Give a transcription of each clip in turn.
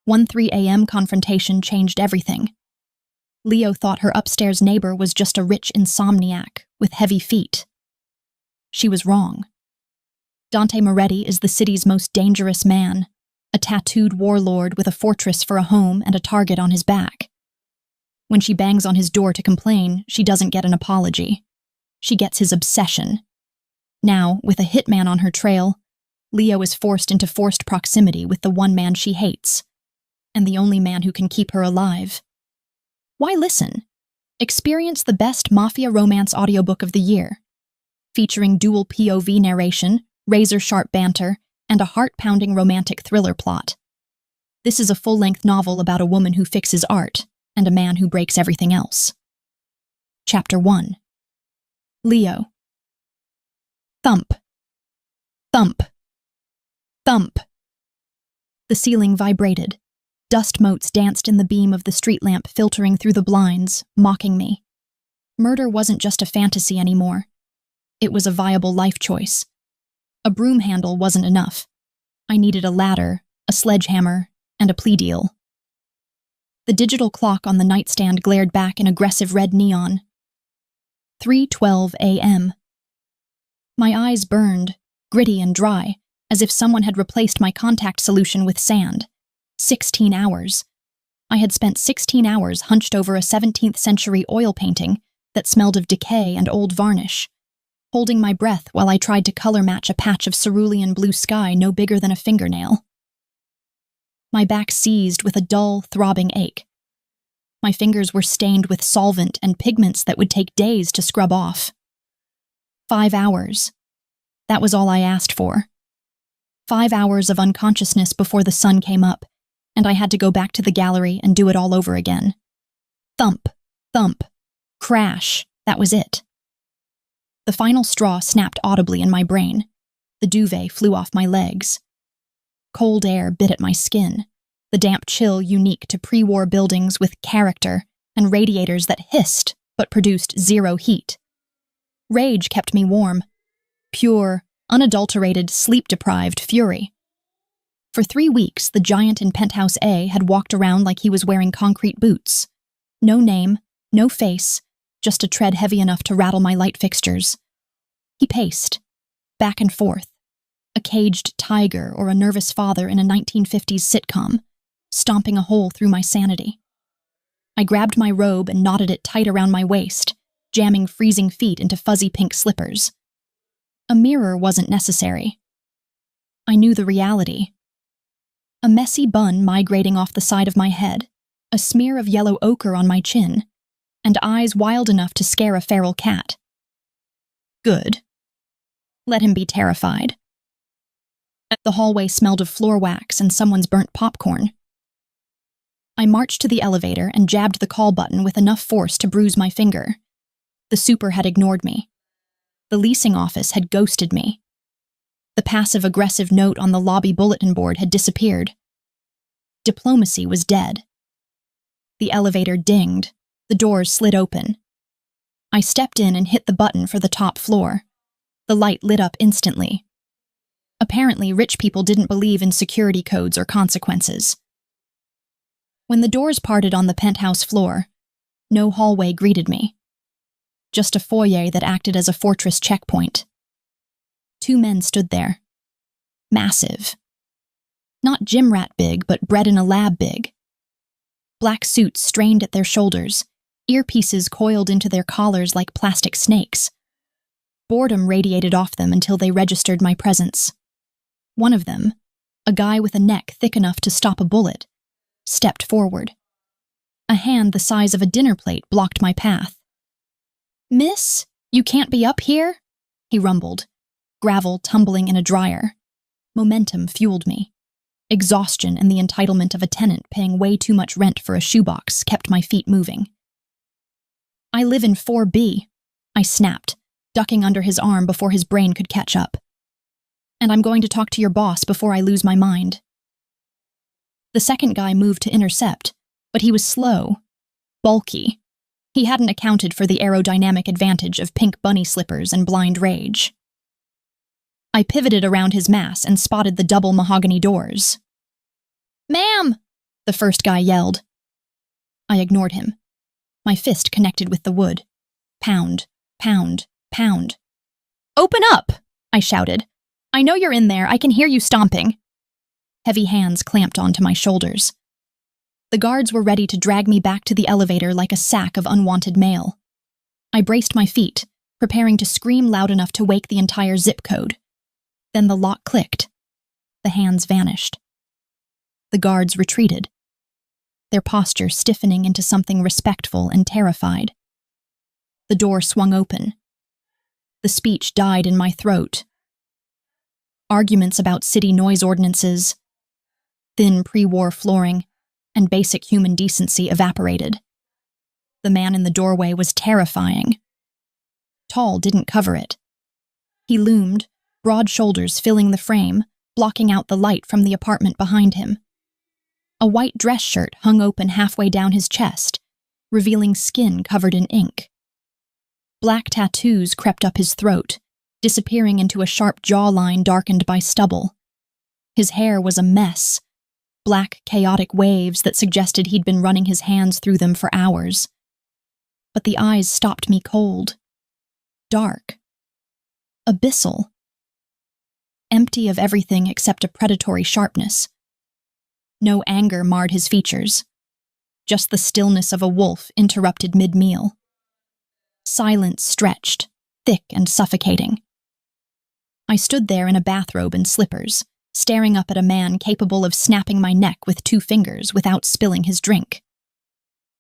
1:03 a.m. confrontation changed everything. Leo thought her upstairs neighbor was just a rich insomniac with heavy feet. She was wrong. Dante Moretti is the city's most dangerous man, a tattooed warlord with a fortress for a home and a target on his back. When she bangs on his door to complain, she doesn't get an apology. She gets his obsession. Now, with a hitman on her trail, Leo is forced into forced proximity with the one man she hates, and the only man who can keep her alive. Why listen? Experience the best Mafia romance audiobook of the year, featuring dual POV narration, razor-sharp banter, and a heart-pounding romantic thriller plot. This is a full-length novel about a woman who fixes art and a man who breaks everything else. Chapter 1. Leo. Thump. Thump. Thump. The ceiling vibrated. Dust motes danced in the beam of the street lamp filtering through the blinds, mocking me. Murder wasn't just a fantasy anymore. It was a viable life choice. A broom handle wasn't enough. I needed a ladder, a sledgehammer, and a plea deal. The digital clock on the nightstand glared back in aggressive red neon. 3:12 a.m. My eyes burned, gritty and dry, as if someone had replaced my contact solution with sand. 16 hours. I had spent 16 hours hunched over a 17th century oil painting that smelled of decay and old varnish, holding my breath while I tried to color match a patch of cerulean blue sky no bigger than a fingernail. My back seized with a dull, throbbing ache. My fingers were stained with solvent and pigments that would take days to scrub off. 5 hours. That was all I asked for. 5 hours of unconsciousness before the sun came up, and I had to go back to the gallery and do it all over again. Thump, thump, crash, that was it. The final straw snapped audibly in my brain. The duvet flew off my legs. Cold air bit at my skin, the damp chill unique to pre-war buildings with character and radiators that hissed but produced zero heat. Rage kept me warm. Pure, unadulterated, sleep-deprived fury. For 3 weeks, the giant in Penthouse A had walked around like he was wearing concrete boots. No name, no face, just a tread heavy enough to rattle my light fixtures. He paced, back and forth, a caged tiger or a nervous father in a 1950s sitcom, stomping a hole through my sanity. I grabbed my robe and knotted it tight around my waist, jamming freezing feet into fuzzy pink slippers. A mirror wasn't necessary. I knew the reality. A messy bun migrating off the side of my head, a smear of yellow ochre on my chin, and eyes wild enough to scare a feral cat. Good. Let him be terrified. The hallway smelled of floor wax and someone's burnt popcorn. I marched to the elevator and jabbed the call button with enough force to bruise my finger. The super had ignored me. The leasing office had ghosted me. The passive-aggressive note on the lobby bulletin board had disappeared. Diplomacy was dead. The elevator dinged. The doors slid open. I stepped in and hit the button for the top floor. The light lit up instantly. Apparently, rich people didn't believe in security codes or consequences. When the doors parted on the penthouse floor, no hallway greeted me. Just a foyer that acted as a fortress checkpoint. 2 men stood there. Massive. Not gym rat big, but bred in a lab big. Black suits strained at their shoulders, earpieces coiled into their collars like plastic snakes. Boredom radiated off them until they registered my presence. One of them, a guy with a neck thick enough to stop a bullet, stepped forward. A hand the size of a dinner plate blocked my path. "Miss, you can't be up here?" he rumbled, gravel tumbling in a dryer. Momentum fueled me. Exhaustion and the entitlement of a tenant paying way too much rent for a shoebox kept my feet moving. "I live in 4B, I snapped, ducking under his arm before his brain could catch up. "And I'm going to talk to your boss before I lose my mind." The second guy moved to intercept, but he was slow, bulky. He hadn't accounted for the aerodynamic advantage of pink bunny slippers and blind rage. I pivoted around his mass and spotted the double mahogany doors. "Ma'am!" the first guy yelled. I ignored him. My fist connected with the wood. Pound, pound, pound. "Open up!" I shouted. "I know you're in there. I can hear you stomping." Heavy hands clamped onto my shoulders. The guards were ready to drag me back to the elevator like a sack of unwanted mail. I braced my feet, preparing to scream loud enough to wake the entire zip code. Then the lock clicked. The hands vanished. The guards retreated, their posture stiffening into something respectful and terrified. The door swung open. The speech died in my throat. Arguments about city noise ordinances, thin pre-war flooring, and basic human decency evaporated. The man in the doorway was terrifying. Tall didn't cover it. He loomed, broad shoulders filling the frame, blocking out the light from the apartment behind him. A white dress shirt hung open halfway down his chest, revealing skin covered in ink. Black tattoos crept up his throat, disappearing into a sharp jawline darkened by stubble. His hair was a mess, black, chaotic waves that suggested he'd been running his hands through them for hours. But the eyes stopped me cold. Dark. Abyssal. Empty of everything except a predatory sharpness. No anger marred his features. Just the stillness of a wolf interrupted mid-meal. Silence stretched, thick and suffocating. I stood there in a bathrobe and slippers, staring up at a man capable of snapping my neck with 2 fingers without spilling his drink.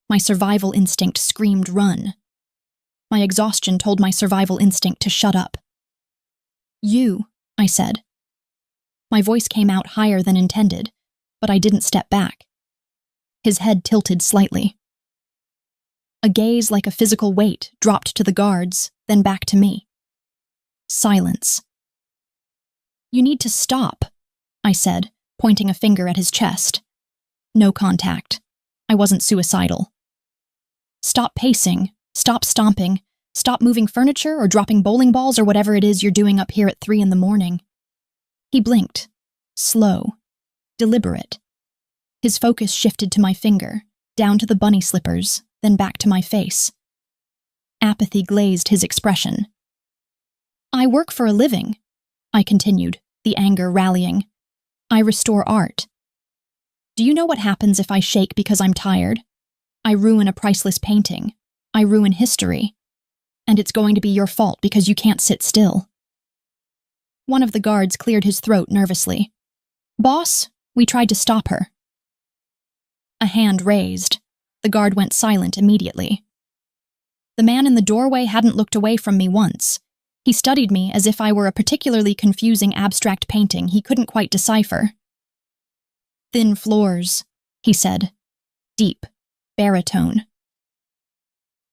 My survival instinct screamed run. My exhaustion told my survival instinct to shut up. "You," I said. My voice came out higher than intended, but I didn't step back. His head tilted slightly. A gaze like a physical weight dropped to the guards, then back to me. Silence. "You need to stop," I said, pointing a finger at his chest. No contact. I wasn't suicidal. "Stop pacing, stop stomping, stop moving furniture or dropping bowling balls or whatever it is you're doing up here at 3 a.m. He blinked. Slow. Deliberate. His focus shifted to my finger, down to the bunny slippers, then back to my face. Apathy glazed his expression. "I work for a living," I continued, the anger rallying. "I restore art. Do you know what happens if I shake because I'm tired? I ruin a priceless painting. I ruin history. And it's going to be your fault because you can't sit still." One of the guards cleared his throat nervously. "Boss, we tried to stop her." A hand raised. The guard went silent immediately. The man in the doorway hadn't looked away from me once. He studied me as if I were a particularly confusing abstract painting he couldn't quite decipher. "Thin floors," he said. Deep, baritone.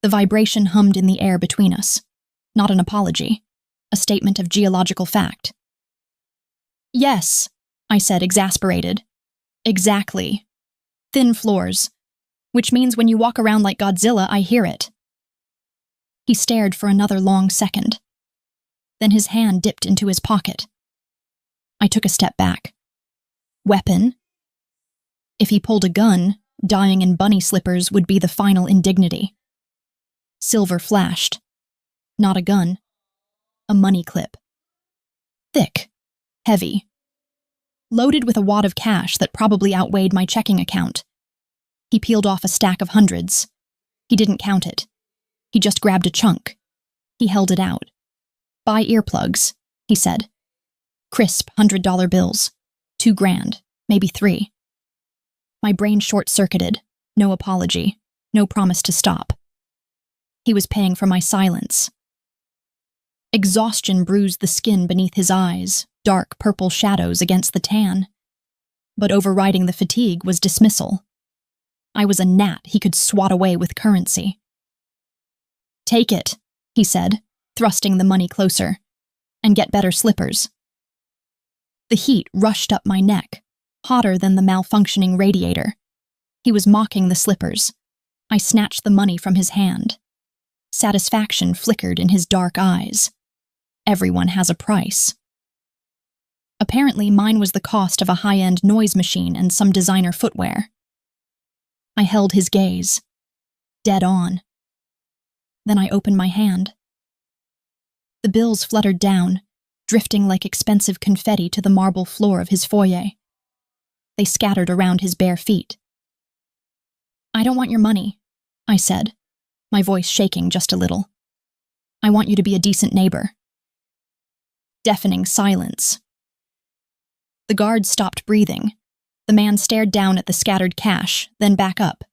The vibration hummed in the air between us. Not an apology. A statement of geological fact. "Yes," I said, exasperated. "Exactly. Thin floors. Which means when you walk around like Godzilla, I hear it." He stared for another long second. Then his hand dipped into his pocket. I took a step back. Weapon? If he pulled a gun, dying in bunny slippers would be the final indignity. Silver flashed. Not a gun. A money clip. Thick. Heavy. Loaded with a wad of cash that probably outweighed my checking account. He peeled off a stack of hundreds. He didn't count it. He just grabbed a chunk. He held it out. "Buy earplugs," he said. Crisp $100 bills. 2 grand, maybe 3. My brain short-circuited. No apology. No promise to stop. He was paying for my silence. Exhaustion bruised the skin beneath his eyes, dark purple shadows against the tan. But overriding the fatigue was dismissal. I was a gnat he could swat away with currency. "Take it," he said, thrusting the money closer, "and get better slippers." The heat rushed up my neck, hotter than the malfunctioning radiator. He was mocking the slippers. I snatched the money from his hand. Satisfaction flickered in his dark eyes. Everyone has a price. Apparently, mine was the cost of a high-end noise machine and some designer footwear. I held his gaze, dead on. Then I opened my hand. The bills fluttered down, drifting like expensive confetti to the marble floor of his foyer. They scattered around his bare feet. "I don't want your money," I said, my voice shaking just a little. "I want you to be a decent neighbor." Deafening silence. The guard stopped breathing. The man stared down at the scattered cash, then back up.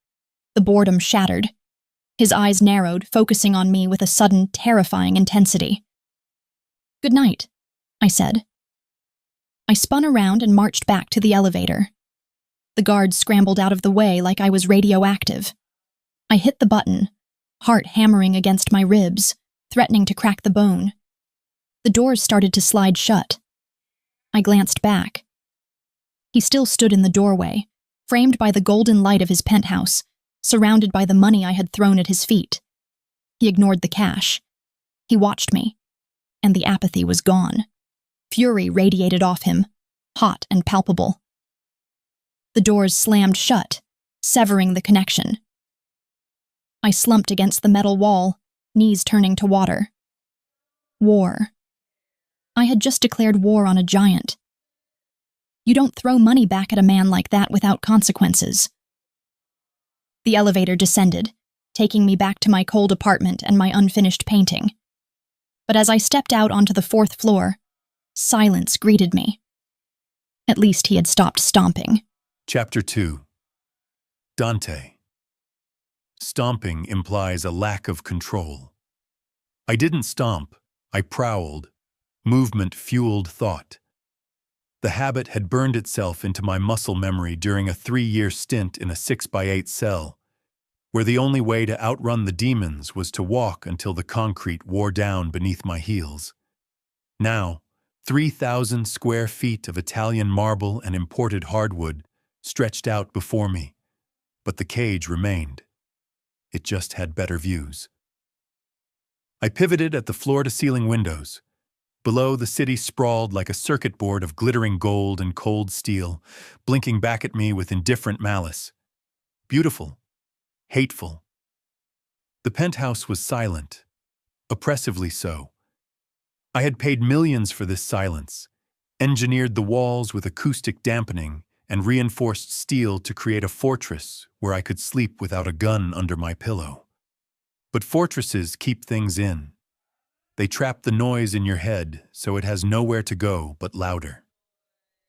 The boredom shattered. His eyes narrowed, focusing on me with a sudden, terrifying intensity. "Good night," I said. I spun around and marched back to the elevator. The guard scrambled out of the way like I was radioactive. I hit the button, heart hammering against my ribs, threatening to crack the bone. The doors started to slide shut. I glanced back. He still stood in the doorway, framed by the golden light of his penthouse, surrounded by the money I had thrown at his feet. He ignored the cash. He watched me, and the apathy was gone. Fury radiated off him, hot and palpable. The doors slammed shut, severing the connection. I slumped against the metal wall, knees turning to water. War. I had just declared war on a giant. You don't throw money back at a man like that without consequences. The elevator descended, taking me back to my cold apartment and my unfinished painting. But as I stepped out onto the 4th floor, silence greeted me. At least he had stopped stomping. Chapter 2. Dante. Stomping implies a lack of control. I didn't stomp, I prowled. Movement fueled thought. The habit had burned itself into my muscle memory during a 3-year stint in a 6x8 cell, where the only way to outrun the demons was to walk until the concrete wore down beneath my heels. Now, 3,000 square feet of Italian marble and imported hardwood stretched out before me, but the cage remained. It just had better views. I pivoted at the floor-to-ceiling windows. Below, the city sprawled like a circuit board of glittering gold and cold steel, blinking back at me with indifferent malice. Beautiful. Hateful. The penthouse was silent, oppressively so. I had paid millions for this silence, engineered the walls with acoustic dampening, and reinforced steel to create a fortress where I could sleep without a gun under my pillow. But fortresses keep things in. They trap the noise in your head so it has nowhere to go but louder.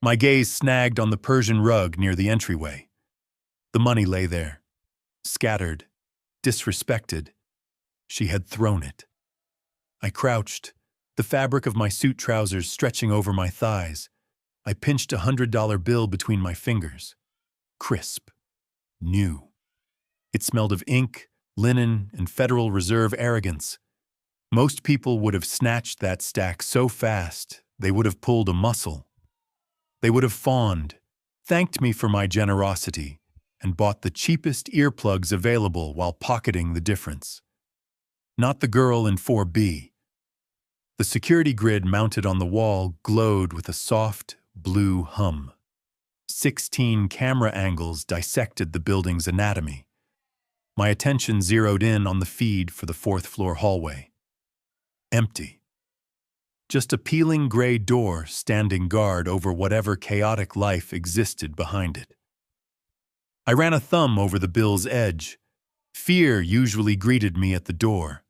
My gaze snagged on the Persian rug near the entryway. The money lay there, scattered, disrespected. She had thrown it. I crouched, the fabric of my suit trousers stretching over my thighs. I pinched a $100 bill between my fingers. Crisp. New. It smelled of ink, linen, and Federal Reserve arrogance. Most people would have snatched that stack so fast, they would have pulled a muscle. They would have fawned, thanked me for my generosity, and bought the cheapest earplugs available while pocketing the difference. Not the girl in 4B. The security grid mounted on the wall glowed with a soft, blue hum. 16 camera angles dissected the building's anatomy. My attention zeroed in on the feed for the 4th floor hallway. Empty. Just a peeling gray door standing guard over whatever chaotic life existed behind it. I ran a thumb over the bill's edge. Fear usually greeted me at the door.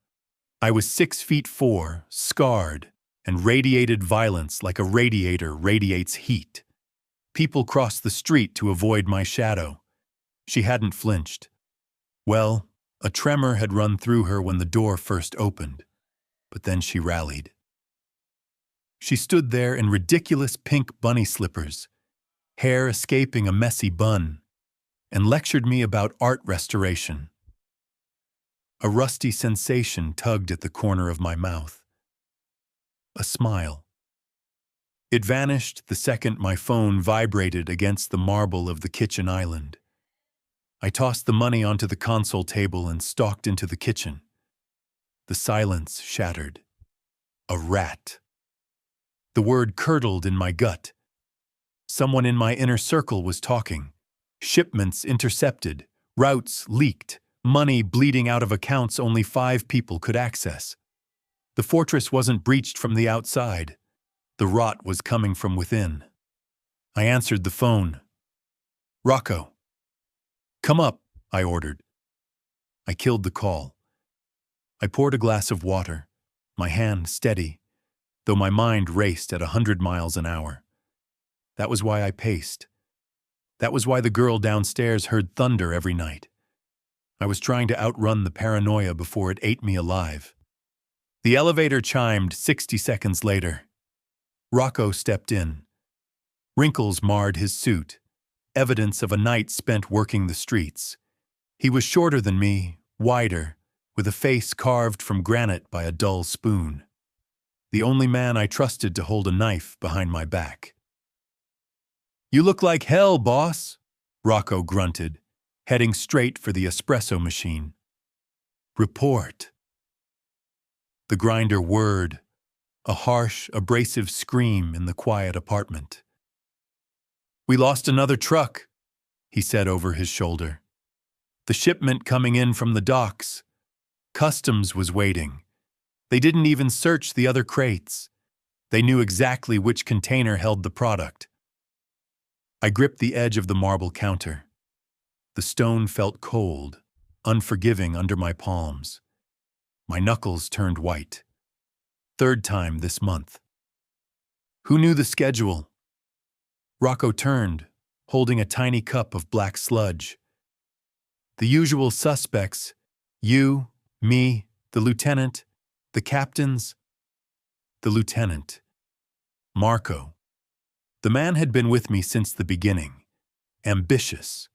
I was 6'4", scarred, and radiated violence like a radiator radiates heat. People crossed the street to avoid my shadow. She hadn't flinched. Well, a tremor had run through her when the door first opened. But then she rallied. She stood there in ridiculous pink bunny slippers, hair escaping a messy bun, and lectured me about art restoration. A rusty sensation tugged at the corner of my mouth. A smile. It vanished the second my phone vibrated against the marble of the kitchen island. I tossed the money onto the console table and stalked into the kitchen. The silence shattered. A rat. The word curdled in my gut. Someone in my inner circle was talking. Shipments intercepted. Routes leaked, money bleeding out of accounts only 5 people could access. The fortress wasn't breached from the outside. The rot was coming from within. I answered the phone. "Rocco." "Come up," I ordered. I killed the call. I poured a glass of water, my hand steady, though my mind raced at 100 miles an hour. That was why I paced. That was why the girl downstairs heard thunder every night. I was trying to outrun the paranoia before it ate me alive. The elevator chimed 60 seconds later. Rocco stepped in. Wrinkles marred his suit, evidence of a night spent working the streets. He was shorter than me, wider, with a face carved from granite by a dull spoon. The only man I trusted to hold a knife behind my back. "You look like hell, boss," Rocco grunted, heading straight for the espresso machine. "Report." The grinder whirred, a harsh, abrasive scream in the quiet apartment. "We lost another truck," he said over his shoulder. "The shipment coming in from the docks. Customs was waiting. They didn't even search the other crates. They knew exactly which container held the product." I gripped the edge of the marble counter. The stone felt cold, unforgiving under my palms. My knuckles turned white. 3rd time this month. "Who knew the schedule?" Rocco turned, holding a tiny cup of black sludge. "The usual suspects. You, me, the lieutenant, the captains." The lieutenant. Marco. The man had been with me since the beginning. Ambitious.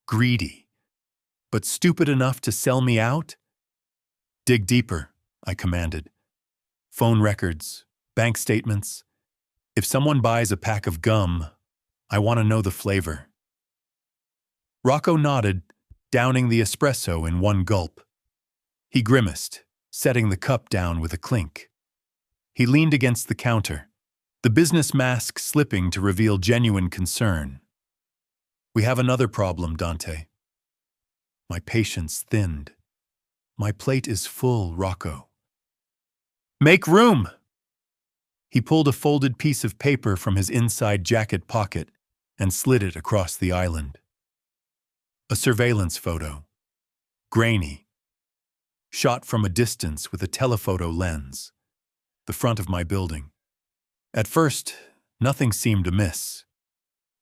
Greedy. But stupid enough to sell me out? "Dig deeper," I commanded. "Phone records, bank statements. If someone buys a pack of gum, I want to know the flavor." Rocco nodded, downing the espresso in one gulp. He grimaced, setting the cup down with a clink. He leaned against the counter, the business mask slipping to reveal genuine concern. "We have another problem, Dante." My patience thinned. "My plate is full, Rocco." "Make room!" He pulled a folded piece of paper from his inside jacket pocket and slid it across the island. A surveillance photo. Grainy. Shot from a distance with a telephoto lens. The front of my building. At first, nothing seemed amiss.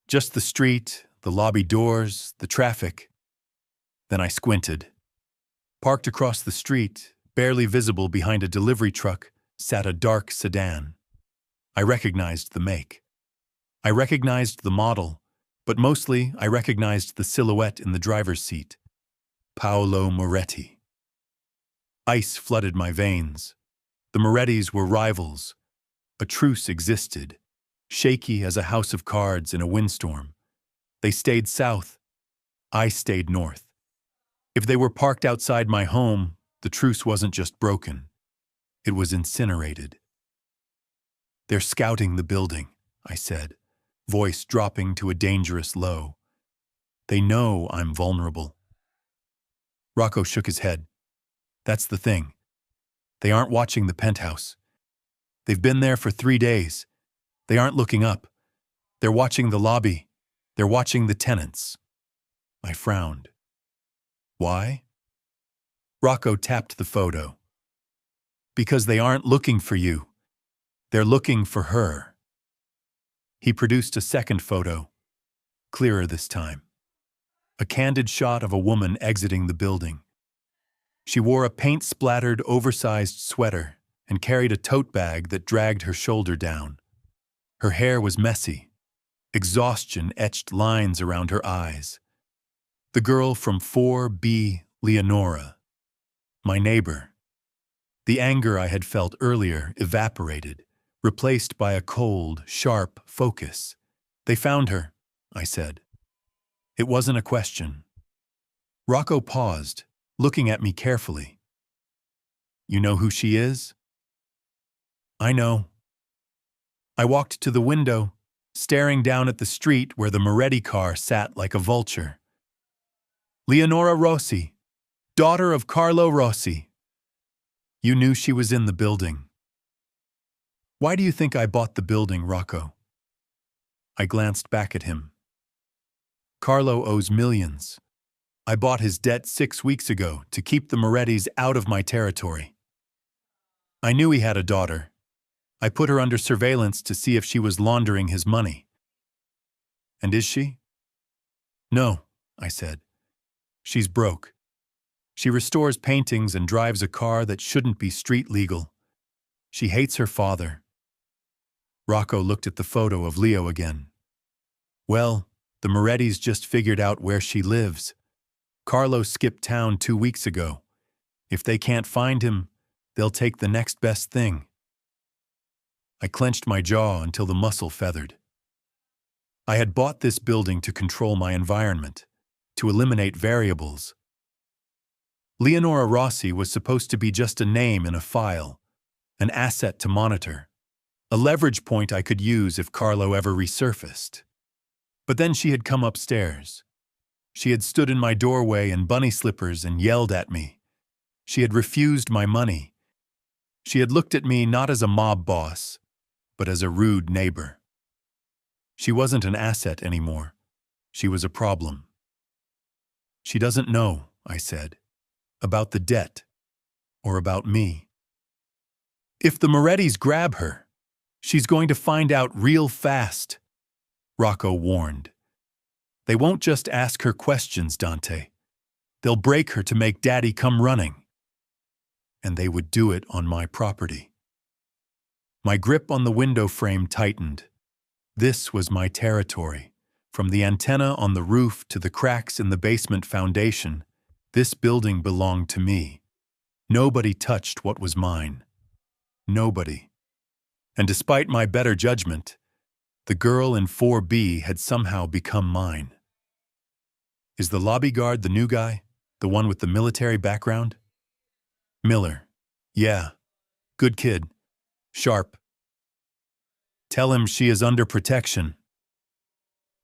Just the street, the lobby doors, the traffic. Then I squinted. Parked across the street, barely visible behind a delivery truck, sat a dark sedan. I recognized the make. I recognized the model, but mostly I recognized the silhouette in the driver's seat. Paolo Moretti. Ice flooded my veins. The Morettis were rivals. A truce existed, shaky as a house of cards in a windstorm. They stayed south. I stayed north. If they were parked outside my home, the truce wasn't just broken. It was incinerated. "They're scouting the building," I said, voice dropping to a dangerous low. "They know I'm vulnerable." Rocco shook his head. "That's the thing. They aren't watching the penthouse. They've been there for 3 days. They aren't looking up. They're watching the lobby. They're watching the tenants." I frowned. "Why?" Rocco tapped the photo. "Because they aren't looking for you. They're looking for her." He produced a second photo, clearer this time. A candid shot of a woman exiting the building. She wore a paint-splattered, oversized sweater and carried a tote bag that dragged her shoulder down. Her hair was messy. Exhaustion etched lines around her eyes. The girl from 4B, Leonora. My neighbor. The anger I had felt earlier evaporated, replaced by a cold, sharp focus. "They found her," I said. It wasn't a question. Rocco paused, looking at me carefully. "You know who she is?" "I know." I walked to the window, staring down at the street where the Moretti car sat like a vulture. Leonora Rossi, daughter of Carlo Rossi. You knew she was in the building. Why do you think I bought the building, Rocco? I glanced back at him. Carlo owes millions. I bought his debt 6 weeks ago to keep the Morettis out of my territory. I knew he had a daughter. I put her under surveillance to see if she was laundering his money. And is she? No, I said. She's broke. She restores paintings and drives a car that shouldn't be street legal. She hates her father. Rocco looked at the photo of Leo again. Well, the Morettis just figured out where she lives. Carlo skipped town 2 weeks ago. If they can't find him, they'll take the next best thing. I clenched my jaw until the muscle feathered. I had bought this building to control my environment, to eliminate variables. Leonora Rossi was supposed to be just a name in a file, an asset to monitor, a leverage point I could use if Carlo ever resurfaced. But then she had come upstairs. She had stood in my doorway in bunny slippers and yelled at me. She had refused my money. She had looked at me not as a mob boss, but as a rude neighbor. She wasn't an asset anymore. She was a problem. She doesn't know, I said, about the debt or about me. If the Morettis grab her, she's going to find out real fast, Rocco warned. They won't just ask her questions, Dante. They'll break her to make Daddy come running. And they would do it on my property. My grip on the window frame tightened. This was my territory. From the antenna on the roof to the cracks in the basement foundation, this building belonged to me. Nobody touched what was mine. Nobody. And despite my better judgment, the girl in 4B had somehow become mine. Is the lobby guard the new guy? The one with the military background? Miller. Yeah. Good kid. Sharp. Tell him she is under protection.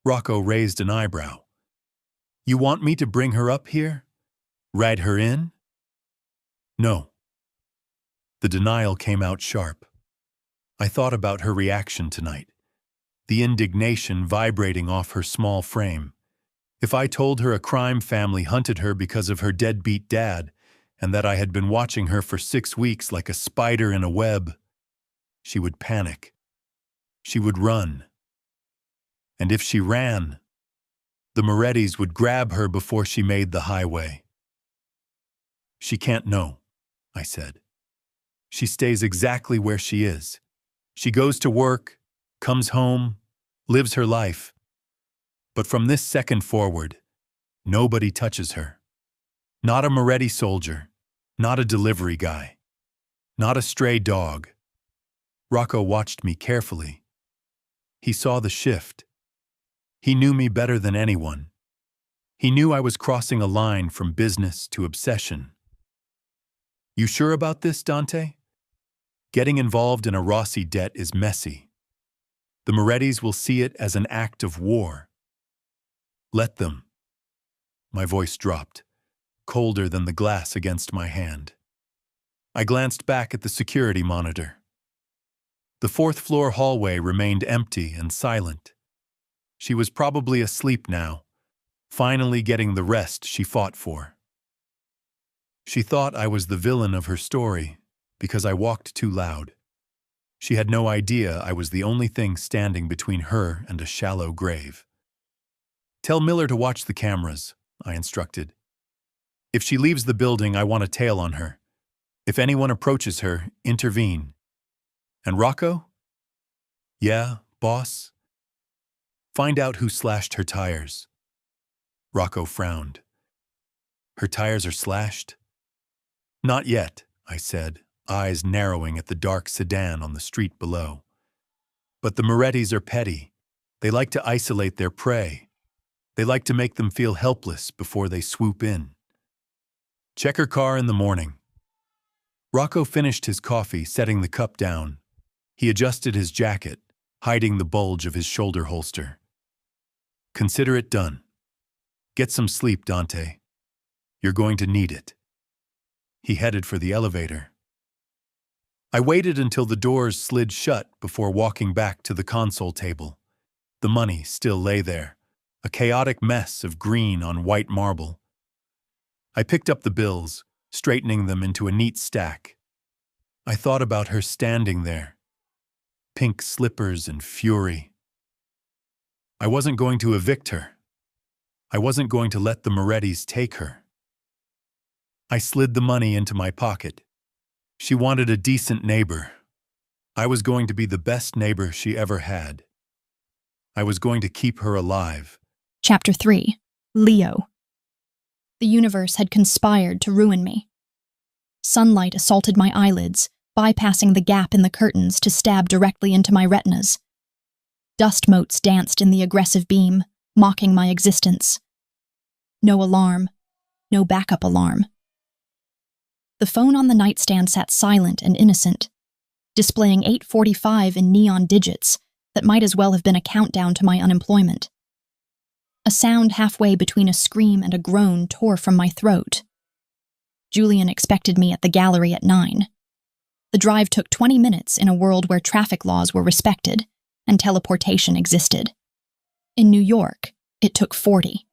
Rocco raised an eyebrow. You want me to bring her up here? Ride her in? No. The denial came out sharp. I thought about her reaction tonight, the indignation vibrating off her small frame. If I told her a crime family hunted her because of her deadbeat dad, and that I had been watching her for 6 weeks like a spider in a web, she would panic. She would run. And if she ran, the Morettis would grab her before she made the highway. She can't know, I said. She stays exactly where she is. She goes to work, comes home, lives her life. But from this second forward, nobody touches her. Not a Moretti soldier, not a delivery guy, not a stray dog. Rocco watched me carefully. He saw the shift. He knew me better than anyone. He knew I was crossing a line from business to obsession. You sure about this, Dante? Getting involved in a Rossi debt is messy. The Morettis will see it as an act of war. Let them. My voice dropped, colder than the glass against my hand. I glanced back at the security monitor. The 4th floor hallway remained empty and silent. She was probably asleep now, finally getting the rest she fought for. She thought I was the villain of her story because I walked too loud. She had no idea I was the only thing standing between her and a shallow grave. Tell Miller to watch the cameras, I instructed. If she leaves the building, I want a tail on her. If anyone approaches her, intervene. And Rocco? Yeah, boss? Find out who slashed her tires. Rocco frowned. Her tires are slashed? Not yet, I said, eyes narrowing at the dark sedan on the street below. But the Morettis are petty. They like to isolate their prey. They like to make them feel helpless before they swoop in. Check her car in the morning. Rocco finished his coffee, setting the cup down. He adjusted his jacket, hiding the bulge of his shoulder holster. Consider it done. Get some sleep, Dante. You're going to need it." He headed for the elevator. I waited until the doors slid shut before walking back to the console table. The money still lay there, a chaotic mess of green on white marble. I picked up the bills, straightening them into a neat stack. I thought about her standing there, pink slippers and fury. I wasn't going to evict her. I wasn't going to let the Morettis take her. I slid the money into my pocket. She wanted a decent neighbor. I was going to be the best neighbor she ever had. I was going to keep her alive. Chapter 3. Leo. The universe had conspired to ruin me. Sunlight assaulted my eyelids, bypassing the gap in the curtains to stab directly into my retinas. Dust motes danced in the aggressive beam, mocking my existence. No alarm, no backup alarm. The phone on the nightstand sat silent and innocent, displaying 8:45 in neon digits that might as well have been a countdown to my unemployment. A sound halfway between a scream and a groan tore from my throat. Julian expected me at the gallery at 9. The drive took 20 minutes in a world where traffic laws were respected and teleportation existed. In New York, it took 40.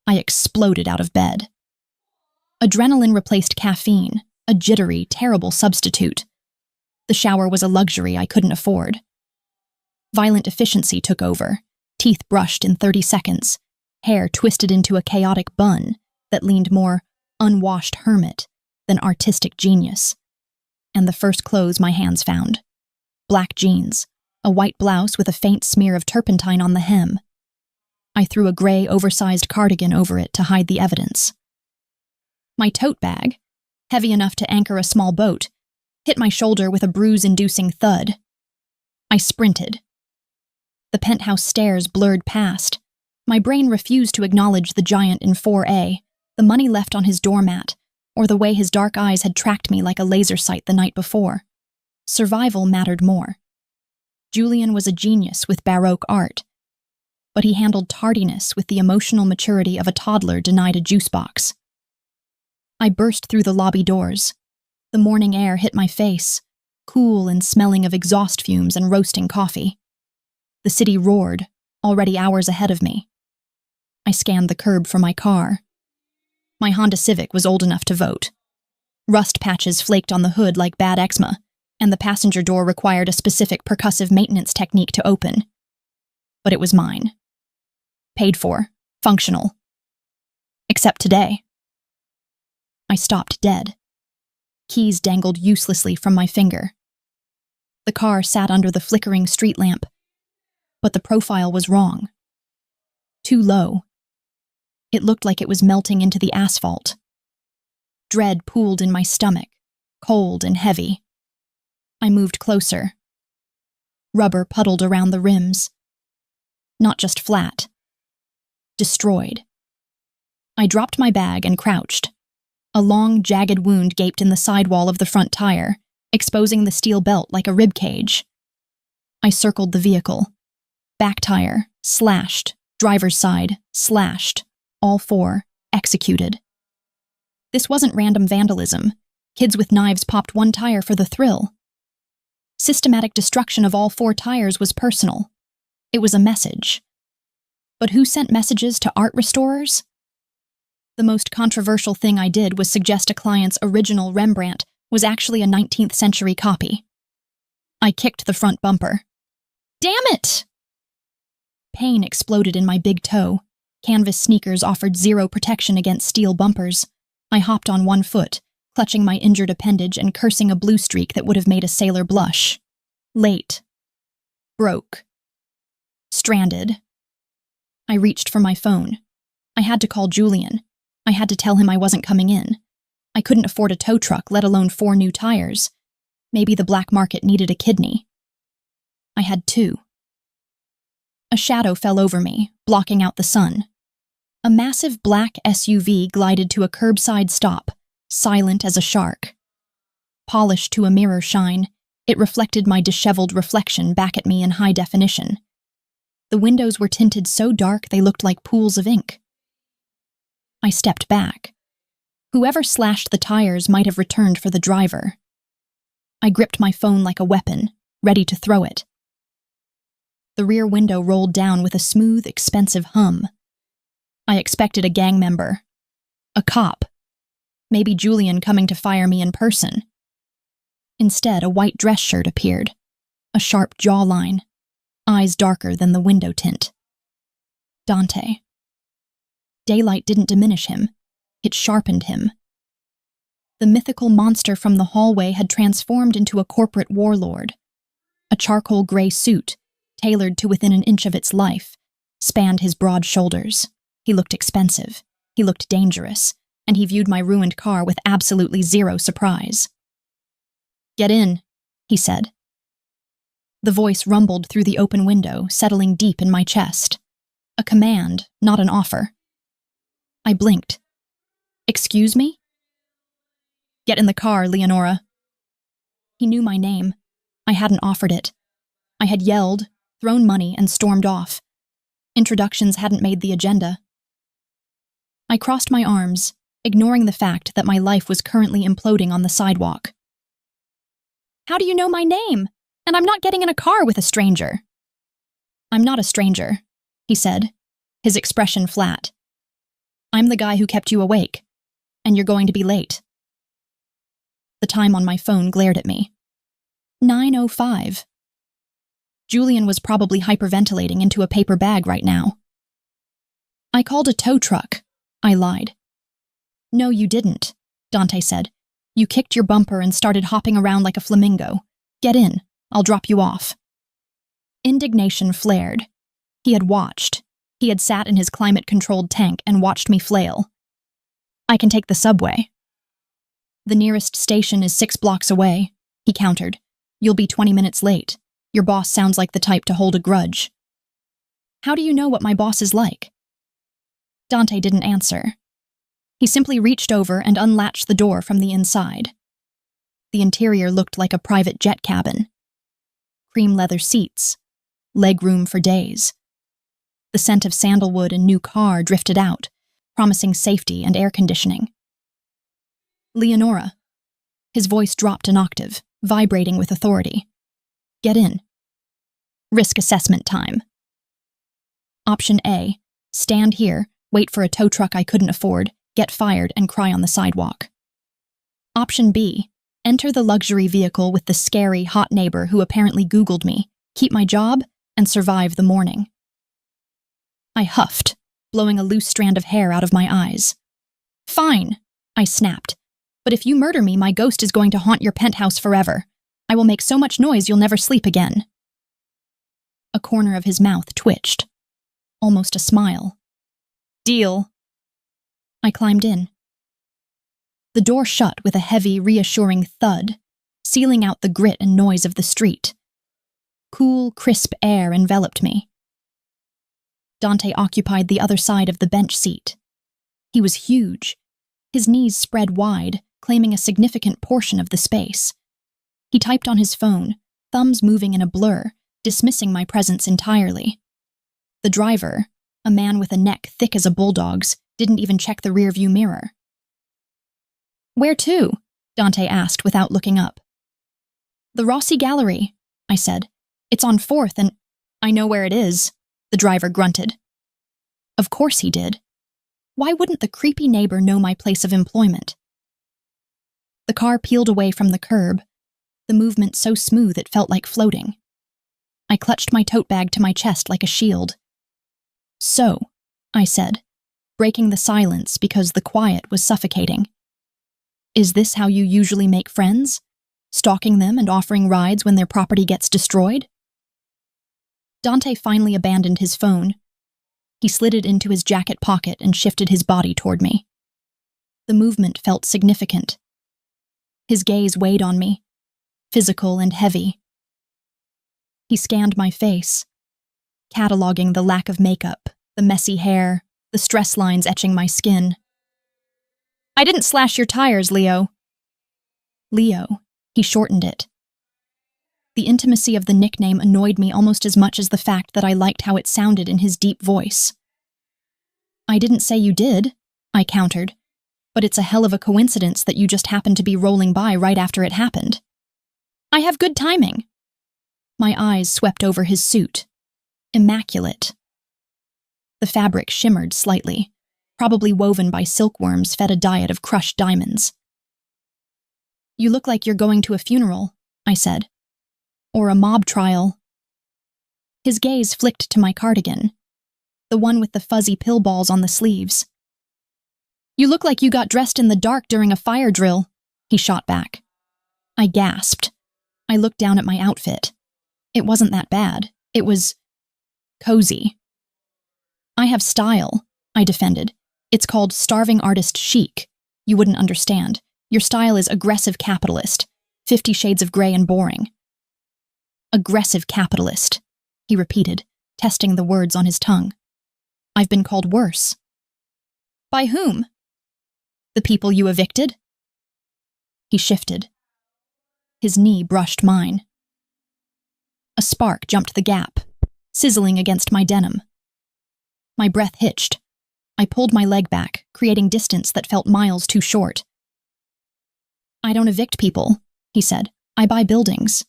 I exploded out of bed. Adrenaline replaced caffeine, a jittery, terrible substitute. The shower was a luxury I couldn't afford. Violent efficiency took over, teeth brushed in 30 seconds, hair twisted into a chaotic bun that leaned more unwashed hermit than artistic genius. And the first clothes my hands found. Black jeans, a white blouse with a faint smear of turpentine on the hem. I threw a gray, oversized cardigan over it to hide the evidence. My tote bag, heavy enough to anchor a small boat, hit my shoulder with a bruise-inducing thud. I sprinted. The penthouse stairs blurred past. My brain refused to acknowledge the giant in 4A, the money left on his doormat, or the way his dark eyes had tracked me like a laser sight the night before. Survival mattered more. Julian was a genius with Baroque art, but he handled tardiness with the emotional maturity of a toddler denied a juice box. I burst through the lobby doors. The morning air hit my face, cool and smelling of exhaust fumes and roasting coffee. The city roared, already hours ahead of me. I scanned the curb for my car. My Honda Civic was old enough to vote. Rust patches flaked on the hood like bad eczema, and the passenger door required a specific percussive maintenance technique to open. But it was mine. Paid for, functional. Except today. I stopped dead. Keys dangled uselessly from my finger. The car sat under the flickering street lamp, but the profile was wrong. Too low. It looked like it was melting into the asphalt. Dread pooled in my stomach, cold and heavy. I moved closer. Rubber puddled around the rims. Not just flat. Destroyed. I dropped my bag and crouched. A long, jagged wound gaped in the sidewall of the front tire, exposing the steel belt like a rib cage. I circled the vehicle. Back tire, slashed. Driver's side, slashed. All four, executed. This wasn't random vandalism. Kids with knives popped one tire for the thrill. Systematic destruction of all four tires was personal. It was a message. But who sent messages to art restorers? The most controversial thing I did was suggest a client's original Rembrandt was actually a 19th century copy. I kicked the front bumper. Damn it! Pain exploded in my big toe. Canvas sneakers offered zero protection against steel bumpers. I hopped on one foot, clutching my injured appendage and cursing a blue streak that would have made a sailor blush. Late. Broke. Stranded. I reached for my phone. I had to call Julian. I had to tell him I wasn't coming in. I couldn't afford a tow truck, let alone 4 new tires. Maybe the black market needed a kidney. I had 2. A shadow fell over me, blocking out the sun. A massive black SUV glided to a curbside stop, silent as a shark. Polished to a mirror shine, it reflected my disheveled reflection back at me in high definition. The windows were tinted so dark they looked like pools of ink. I stepped back. Whoever slashed the tires might have returned for the driver. I gripped my phone like a weapon, ready to throw it. The rear window rolled down with a smooth, expensive hum. I expected a gang member. A cop. Maybe Julian coming to fire me in person. Instead, a white dress shirt appeared. A sharp jawline. Eyes darker than the window tint. Dante. Daylight didn't diminish him. It sharpened him. The mythical monster from the hallway had transformed into a corporate warlord. A charcoal gray suit, tailored to within an inch of its life, spanned his broad shoulders. He looked expensive. He looked dangerous, and he viewed my ruined car with absolutely zero surprise. "Get in," he said. The voice rumbled through the open window, settling deep in my chest. A command, not an offer. I blinked. "Excuse me?" "Get in the car, Leonora." He knew my name. I hadn't offered it. I had yelled, thrown money, and stormed off. Introductions hadn't made the agenda. I crossed my arms, ignoring the fact that my life was currently imploding on the sidewalk. "How do you know my name? And I'm not getting in a car with a stranger." "I'm not a stranger," he said, his expression flat. "I'm the guy who kept you awake, and you're going to be late." The time on my phone glared at me. 9:05. Julian was probably hyperventilating into a paper bag right now. "I called a tow truck," I lied. "No, you didn't," Dante said. "You kicked your bumper and started hopping around like a flamingo. Get in. I'll drop you off." Indignation flared. He had watched. He had sat in his climate-controlled tank and watched me flail. "I can take the subway." "The nearest station is 6 blocks away," he countered. "You'll be 20 minutes late. Your boss sounds like the type to hold a grudge." "How do you know what my boss is like?" Dante didn't answer. He simply reached over and unlatched the door from the inside. The interior looked like a private jet cabin. Cream leather seats. Legroom for days. The scent of sandalwood and new car drifted out, promising safety and air conditioning. "Leonora." His voice dropped an octave, vibrating with authority. "Get in." Risk assessment time. Option A, stand here, wait for a tow truck I couldn't afford, get fired, and cry on the sidewalk. Option B, enter the luxury vehicle with the scary, hot neighbor who apparently Googled me, keep my job, and survive the morning. I huffed, blowing a loose strand of hair out of my eyes. "Fine," I snapped. "But if you murder me, my ghost is going to haunt your penthouse forever. I will make so much noise you'll never sleep again." A corner of his mouth twitched. Almost a smile. "Deal." I climbed in. The door shut with a heavy, reassuring thud, sealing out the grit and noise of the street. Cool, crisp air enveloped me. Dante occupied the other side of the bench seat. He was huge. His knees spread wide, claiming a significant portion of the space. He typed on his phone, thumbs moving in a blur, dismissing my presence entirely. The driver, a man with a neck thick as a bulldog's, didn't even check the rearview mirror. "Where to?" Dante asked without looking up. "The Rossi Gallery," I said. "It's on 4th and—" "I know where it is," the driver grunted. Of course he did. Why wouldn't the creepy neighbor know my place of employment? The car peeled away from the curb, the movement so smooth it felt like floating. I clutched my tote bag to my chest like a shield. "So," I said, breaking the silence because the quiet was suffocating. "Is this how you usually make friends? Stalking them and offering rides when their property gets destroyed?" Dante finally abandoned his phone. He slid it into his jacket pocket and shifted his body toward me. The movement felt significant. His gaze weighed on me, physical and heavy. He scanned my face, cataloging the lack of makeup, the messy hair, the stress lines etching my skin. "I didn't slash your tires, Leo." Leo, he shortened it. The intimacy of the nickname annoyed me almost as much as the fact that I liked how it sounded in his deep voice. "I didn't say you did," I countered. but it's a hell of a coincidence that you just happened to be rolling by right after it happened. I have good timing. My eyes swept over his suit. Immaculate. The fabric shimmered slightly, probably woven by silkworms fed a diet of crushed diamonds. You look like you're going to a funeral, I said. Or a mob trial. His gaze flicked to my cardigan, the one with the fuzzy pill balls on the sleeves. You look like you got dressed in the dark during a fire drill, he shot back. I gasped. I looked down at my outfit. It wasn't that bad. It was cozy. I have style, I defended. It's called starving artist chic. You wouldn't understand. Your style is aggressive capitalist, 50 Shades of Grey and boring. Aggressive capitalist, he repeated, testing the words on his tongue. I've been called worse. By whom? The people you evicted? He shifted. His knee brushed mine. A spark jumped the gap, sizzling against my denim. My breath hitched. I pulled my leg back, creating distance that felt miles too short. I don't evict people, he said. I buy buildings.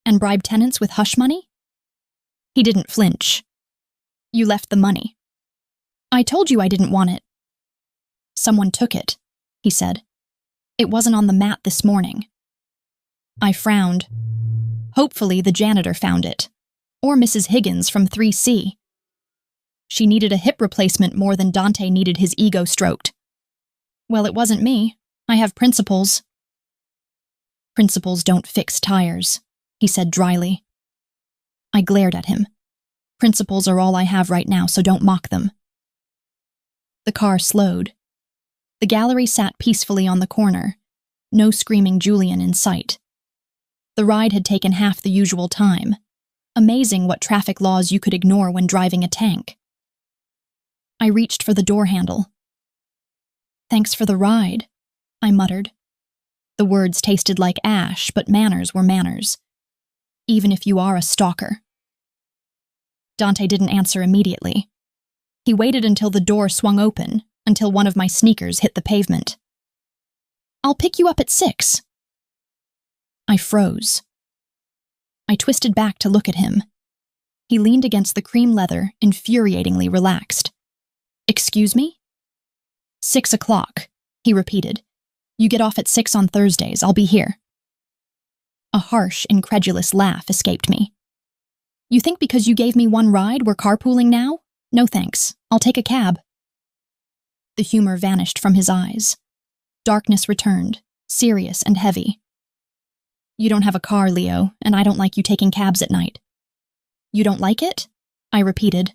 And bribe tenants with hush money? He didn't flinch. You left the money. I told you I didn't want it. Someone took it, he said. It wasn't on the mat this morning. I frowned. Hopefully the janitor found it. Or Mrs. Higgins from 3C. She needed a hip replacement more than Dante needed his ego stroked. Well, it wasn't me. I have principles. Principles don't fix tires, he said dryly. I glared at him. Principles are all I have right now, so don't mock them. The car slowed. The gallery sat peacefully on the corner, no screaming Julian in sight. The ride had taken half the usual time. Amazing what traffic laws you could ignore when driving a tank. I reached for the door handle. Thanks for the ride, I muttered. The words tasted like ash, but manners were manners. Even if you are a stalker. Dante didn't answer immediately. He waited until the door swung open, until one of my sneakers hit the pavement. I'll pick you up at 6. I froze. I twisted back to look at him. He leaned against the cream leather, infuriatingly relaxed. Excuse me? 6 o'clock, he repeated. You get off at 6 on Thursdays. I'll be here. A harsh, incredulous laugh escaped me. You think because you gave me one ride, we're carpooling now? No thanks. I'll take a cab. The humor vanished from his eyes. Darkness returned, serious and heavy. You don't have a car, Leo, and I don't like you taking cabs at night. You don't like it? I repeated.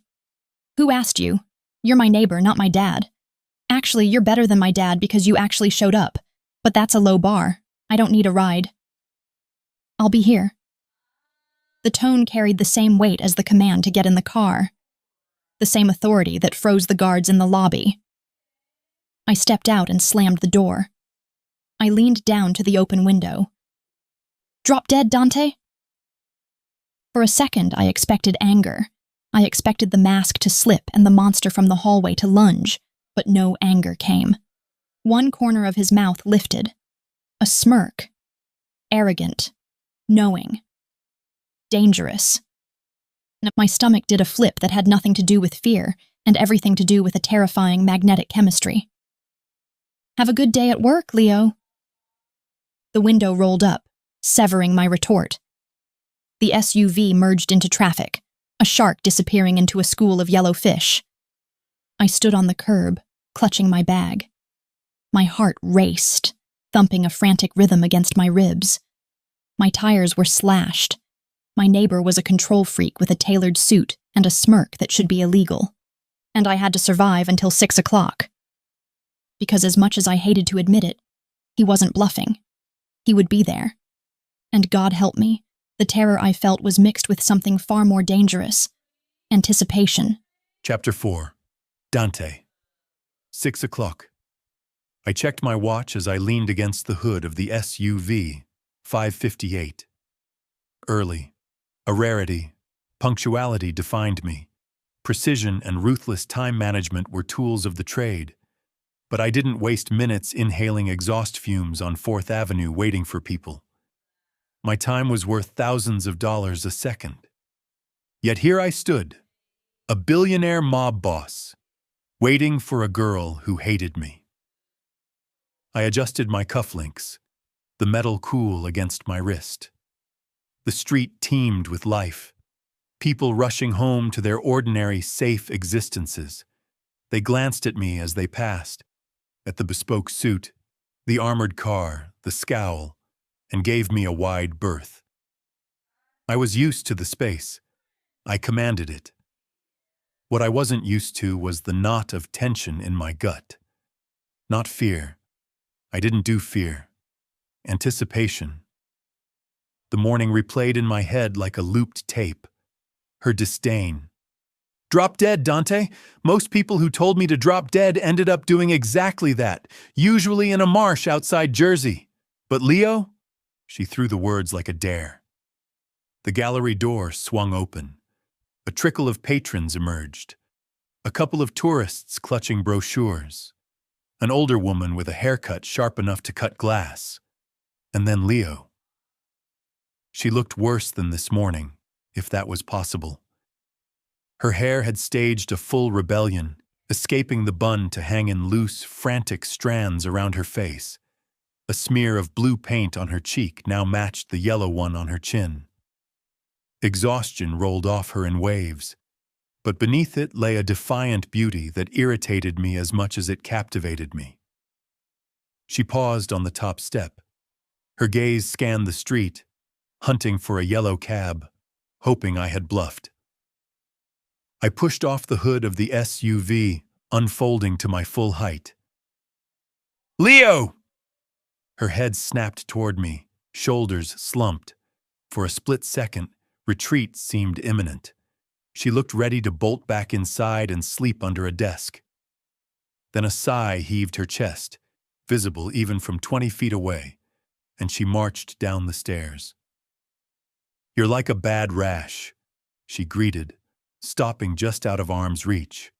Who asked you? You're my neighbor, not my dad. Actually, you're better than my dad because you actually showed up. But that's a low bar. I don't need a ride. I'll be here. The tone carried the same weight as the command to get in the car. The same authority that froze the guards in the lobby. I stepped out and slammed the door. I leaned down to the open window. Drop dead, Dante? For a second, I expected anger. I expected the mask to slip and the monster from the hallway to lunge, but no anger came. One corner of his mouth lifted. A smirk. Arrogant. Knowing. Dangerous. My stomach did a flip that had nothing to do with fear and everything to do with a terrifying magnetic chemistry. Have a good day at work, Leo. The window rolled up, severing my retort. The SUV merged into traffic, a shark disappearing into a school of yellow fish. I stood on the curb, clutching my bag. My heart raced, thumping a frantic rhythm against my ribs. My tires were slashed. My neighbor was a control freak with a tailored suit and a smirk that should be illegal. And I had to survive until 6 o'clock. Because as much as I hated to admit it, he wasn't bluffing. He would be there. And God help me, the terror I felt was mixed with something far more dangerous. Anticipation. Chapter 4. Dante. 6 o'clock. I checked my watch as I leaned against the hood of the SUV, 5:58. Early. A rarity. Punctuality defined me. Precision and ruthless time management were tools of the trade. But I didn't waste minutes inhaling exhaust fumes on 4th Avenue waiting for people. My time was worth thousands of dollars a second. Yet here I stood, a billionaire mob boss, waiting for a girl who hated me. I adjusted my cufflinks, the metal cool against my wrist. The street teemed with life, people rushing home to their ordinary, safe existences. They glanced at me as they passed, at the bespoke suit, the armored car, the scowl, and gave me a wide berth. I was used to the space. I commanded it. What I wasn't used to was the knot of tension in my gut. Not fear. I didn't do fear. Anticipation. The morning replayed in my head like a looped tape. Her disdain. Drop dead, Dante. Most people who told me to drop dead ended up doing exactly that, usually in a marsh outside Jersey. But Leo? She threw the words like a dare. The gallery door swung open. A trickle of patrons emerged. A couple of tourists clutching brochures. An older woman with a haircut sharp enough to cut glass. And then Leo. She looked worse than this morning, if that was possible. Her hair had staged a full rebellion, escaping the bun to hang in loose, frantic strands around her face. A smear of blue paint on her cheek now matched the yellow one on her chin. Exhaustion rolled off her in waves, but beneath it lay a defiant beauty that irritated me as much as it captivated me. She paused on the top step. Her gaze scanned the street, hunting for a yellow cab, hoping I had bluffed. I pushed off the hood of the SUV, unfolding to my full height. Leo! Her head snapped toward me, shoulders slumped. For a split second, retreat seemed imminent. She looked ready to bolt back inside and sleep under a desk. Then a sigh heaved her chest, visible even from 20 feet away, and she marched down the stairs. You're like a bad rash, she greeted, stopping just out of arm's reach.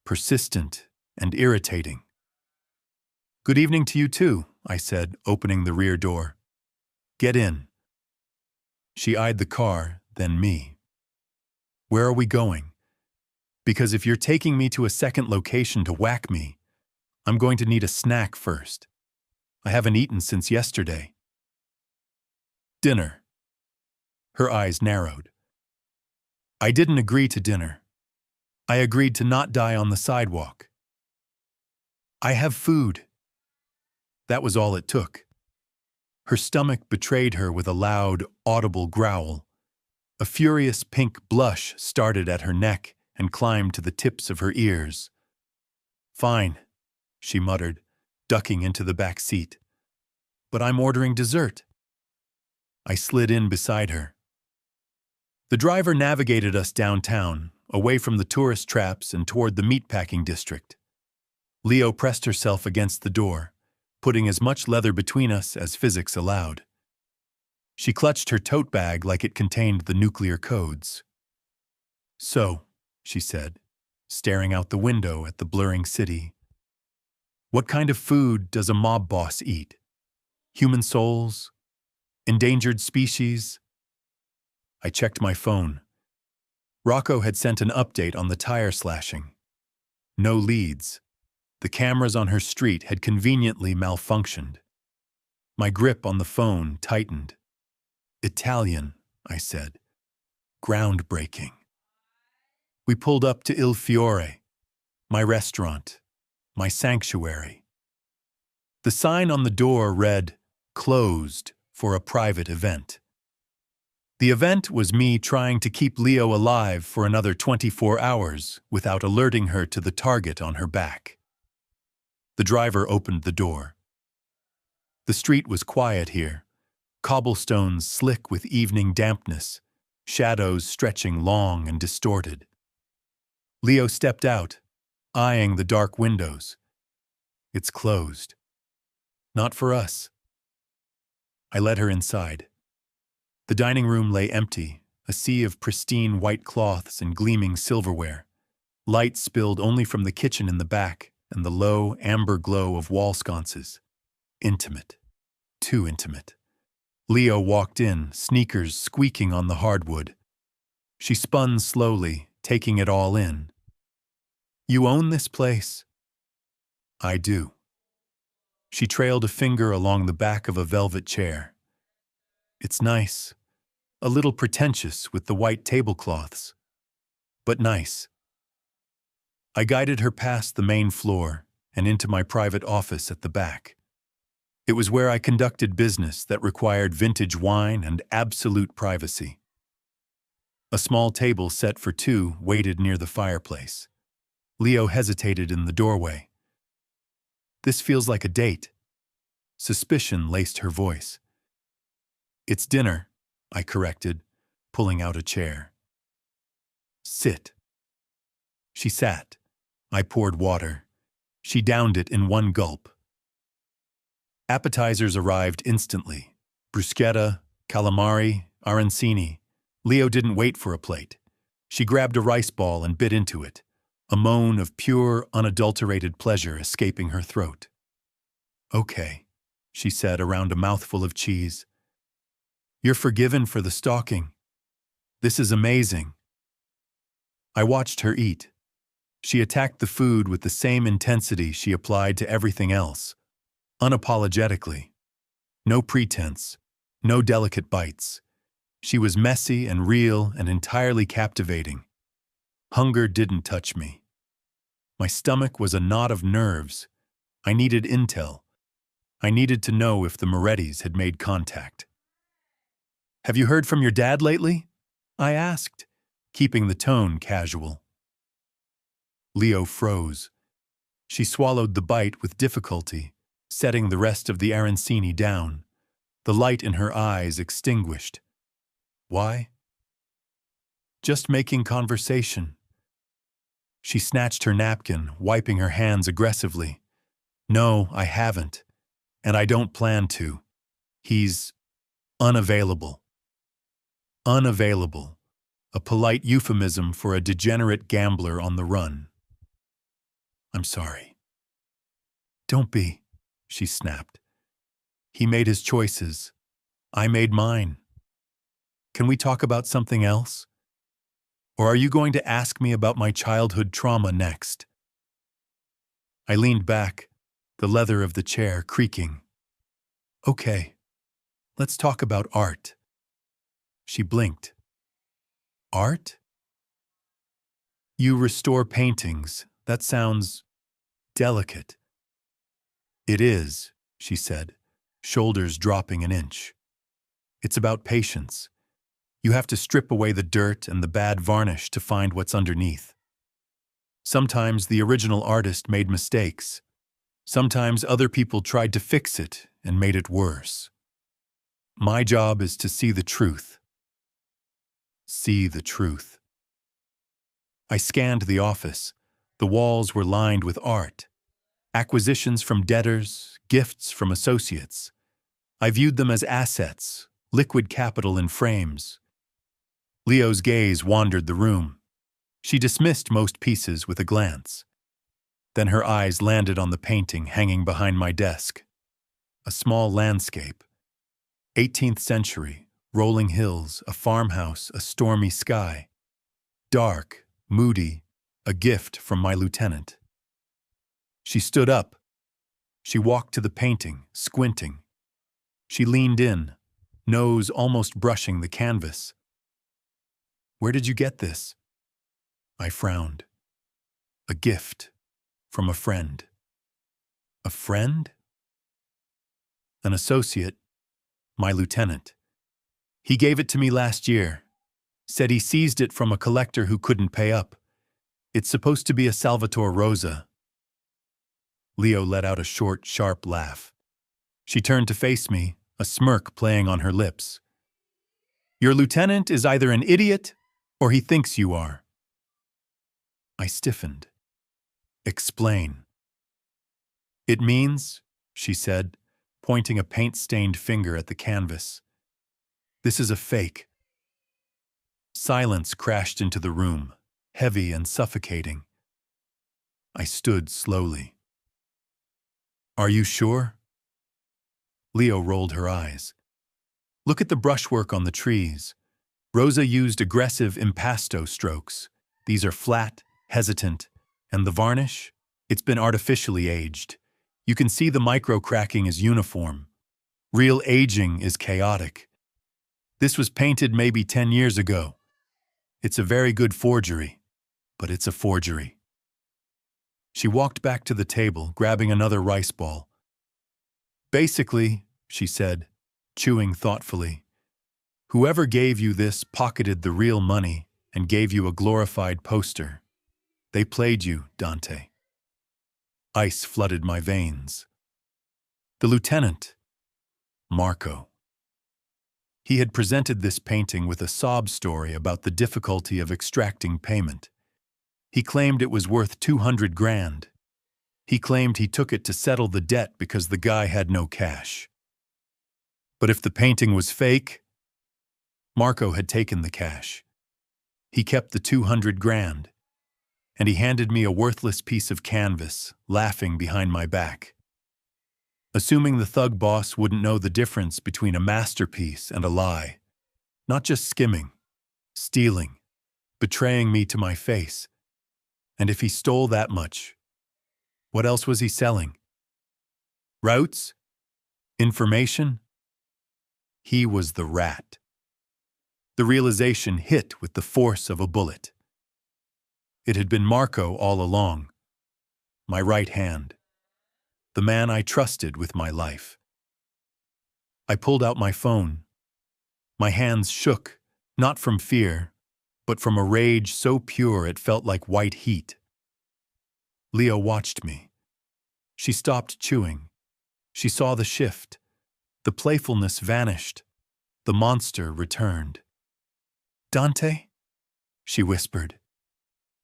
Persistent and irritating. Good evening to you too, I said, opening the rear door. Get in. She eyed the car, then me. Where are we going? Because if you're taking me to a second location to whack me, I'm going to need a snack first. I haven't eaten since yesterday. Dinner. Her eyes narrowed. I didn't agree to dinner. I agreed to not die on the sidewalk. I have food. That was all it took. Her stomach betrayed her with a loud, audible growl. A furious pink blush started at her neck and climbed to the tips of her ears. Fine, she muttered, ducking into the back seat. But I'm ordering dessert. I slid in beside her. The driver navigated us downtown, away from the tourist traps and toward the meatpacking district. Leo pressed herself against the door, putting as much leather between us as physics allowed. She clutched her tote bag like it contained the nuclear codes. So, she said, staring out the window at the blurring city, what kind of food does a mob boss eat? Human souls? Endangered species? I checked my phone. Rocco had sent an update on the tire slashing. No leads. The cameras on her street had conveniently malfunctioned. My grip on the phone tightened. Italian, I said. Groundbreaking. We pulled up to Il Fiore, my restaurant, my sanctuary. The sign on the door read, "Closed for a private event." The event was me trying to keep Leo alive for another 24 hours without alerting her to the target on her back. The driver opened the door. The street was quiet here, cobblestones slick with evening dampness, shadows stretching long and distorted. Leo stepped out, eyeing the dark windows. It's closed. Not for us. I led her inside. The dining room lay empty, a sea of pristine white cloths and gleaming silverware. Light spilled only from the kitchen in the back and the low, amber glow of wall sconces. Intimate. Too intimate. Leo walked in, sneakers squeaking on the hardwood. She spun slowly, taking it all in. "You own this place?" "I do." She trailed a finger along the back of a velvet chair. "It's nice. A little pretentious with the white tablecloths. But nice." I guided her past the main floor and into my private office at the back. It was where I conducted business that required vintage wine and absolute privacy. A small table set for two waited near the fireplace. Leo hesitated in the doorway. "This feels like a date." Suspicion laced her voice. "It's dinner," I corrected, pulling out a chair. "Sit." She sat. I poured water. She downed it in one gulp. Appetizers arrived instantly. Bruschetta, calamari, arancini. Leo didn't wait for a plate. She grabbed a rice ball and bit into it, a moan of pure, unadulterated pleasure escaping her throat. "Okay," she said around a mouthful of cheese. "You're forgiven for the stalking. This is amazing." I watched her eat. She attacked the food with the same intensity she applied to everything else, unapologetically. No pretense, no delicate bites. She was messy and real and entirely captivating. Hunger didn't touch me. My stomach was a knot of nerves. I needed intel. I needed to know if the Morettis had made contact. "Have you heard from your dad lately?" I asked, keeping the tone casual. Leo froze. She swallowed the bite with difficulty, setting the rest of the arancini down. The light in her eyes extinguished. "Why?" "Just making conversation." She snatched her napkin, wiping her hands aggressively. "No, I haven't. And I don't plan to. He's unavailable." Unavailable. A polite euphemism for a degenerate gambler on the run. "I'm sorry." "Don't be," she snapped. "He made his choices. I made mine. Can we talk about something else? Or are you going to ask me about my childhood trauma next?" I leaned back, the leather of the chair creaking. "Okay, let's talk about art." She blinked. "Art?" "You restore paintings. That sounds delicate." "It is," she said, shoulders dropping an inch. "It's about patience. You have to strip away the dirt and the bad varnish to find what's underneath. Sometimes the original artist made mistakes. Sometimes other people tried to fix it and made it worse. My job is to see the truth." See the truth. I scanned the office. The walls were lined with art. Acquisitions from debtors, gifts from associates. I viewed them as assets, liquid capital in frames. Leo's gaze wandered the room. She dismissed most pieces with a glance. Then her eyes landed on the painting hanging behind my desk. A small landscape. 18th century, rolling hills, a farmhouse, a stormy sky. Dark, moody, a gift from my lieutenant. She stood up. She walked to the painting, squinting. She leaned in, nose almost brushing the canvas. "Where did you get this?" I frowned. "A gift. From a friend." "A friend?" "An associate. My lieutenant. He gave it to me last year. Said he seized it from a collector who couldn't pay up. It's supposed to be a Salvatore Rosa." Leo let out a short, sharp laugh. She turned to face me, a smirk playing on her lips. "Your lieutenant is either an idiot or he thinks you are." I stiffened. "Explain." "It means," she said, pointing a paint-stained finger at the canvas, "this is a fake." Silence crashed into the room, heavy and suffocating. I stood slowly. Are you sure? Leo rolled her eyes. Look at the brushwork on the trees. Rosa used aggressive impasto strokes. These are flat, hesitant, and the varnish? It's been artificially aged. You can see the micro-cracking is uniform. Real aging is chaotic. This was painted maybe 10 years ago. It's a very good forgery, but it's a forgery. She walked back to the table, grabbing another rice ball. Basically, she said, chewing thoughtfully, whoever gave you this pocketed the real money and gave you a glorified poster. They played you, Dante. Ice flooded my veins. The lieutenant, Marco. He had presented this painting with a sob story about the difficulty of extracting payment. He claimed it was worth 200 grand. He claimed he took it to settle the debt because the guy had no cash. But if the painting was fake, Marco had taken the cash. He kept the 200 grand, and he handed me a worthless piece of canvas, laughing behind my back. Assuming the thug boss wouldn't know the difference between a masterpiece and a lie. Not just skimming, stealing, betraying me to my face. And if he stole that much, what else was he selling? Routes? Information? He was the rat. The realization hit with the force of a bullet. It had been Marco all along, my right hand, the man I trusted with my life. I pulled out my phone. My hands shook, not from fear, but from a rage so pure it felt like white heat. Leo watched me. She stopped chewing. She saw the shift. The playfulness vanished. The monster returned. Dante? She whispered.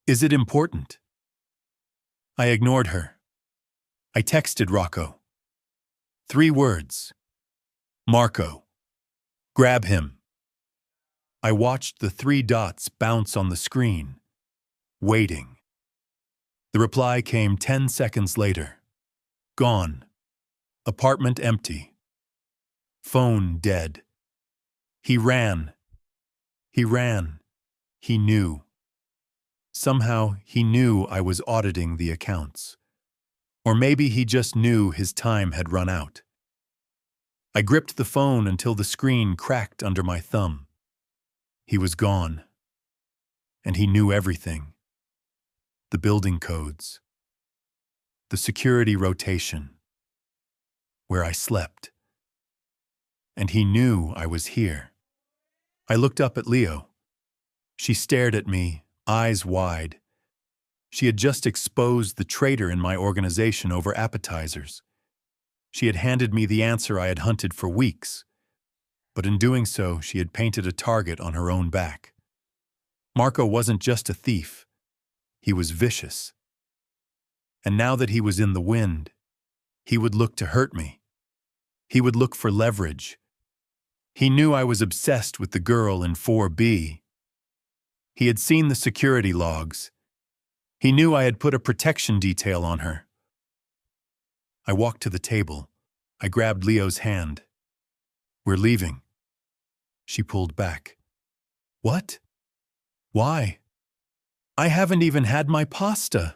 Is it important? I ignored her. I texted Rocco. 3 words. Marco. Grab him. I watched the 3 dots bounce on the screen, waiting. The reply came 10 seconds later. Gone. Apartment empty. Phone dead. He ran. He ran. He knew. Somehow he knew I was auditing the accounts. Or maybe he just knew his time had run out. I gripped the phone until the screen cracked under my thumb. He was gone. And he knew everything. The building codes. The security rotation. Where I slept. And he knew I was here. I looked up at Leo. She stared at me, eyes wide. She had just exposed the traitor in my organization over appetizers. She had handed me the answer I had hunted for weeks. But in doing so, she had painted a target on her own back. Marco wasn't just a thief. He was vicious. And now that he was in the wind, he would look to hurt me. He would look for leverage. He knew I was obsessed with the girl in 4B. He had seen the security logs. He knew I had put a protection detail on her. I walked to the table. I grabbed Leo's hand. We're leaving. She pulled back. What? Why? I haven't even had my pasta.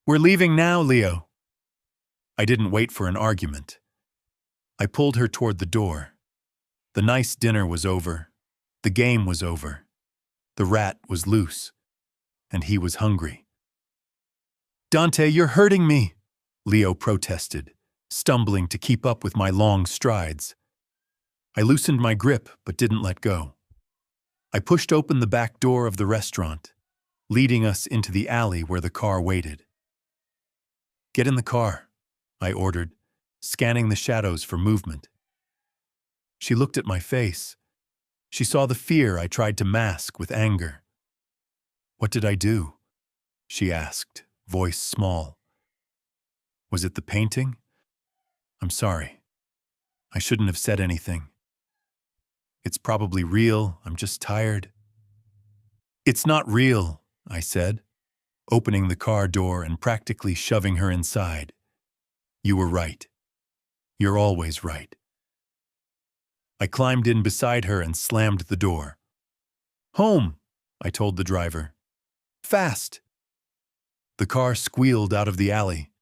We're leaving now, Leo. I didn't wait for an argument. I pulled her toward the door. The nice dinner was over. The game was over. The rat was loose. And he was hungry. Dante, you're hurting me, Leo protested, stumbling to keep up with my long strides. I loosened my grip but didn't let go. I pushed open the back door of the restaurant, leading us into the alley where the car waited. Get in the car, I ordered, scanning the shadows for movement. She looked at my face. She saw the fear I tried to mask with anger. What did I do? She asked, voice small. Was it the painting? I'm sorry. I shouldn't have said anything. It's probably real, I'm just tired. It's not real, I said, opening the car door and practically shoving her inside. You were right. You're always right. I climbed in beside her and slammed the door. Home, I told the driver. Fast! The car squealed out of the alley.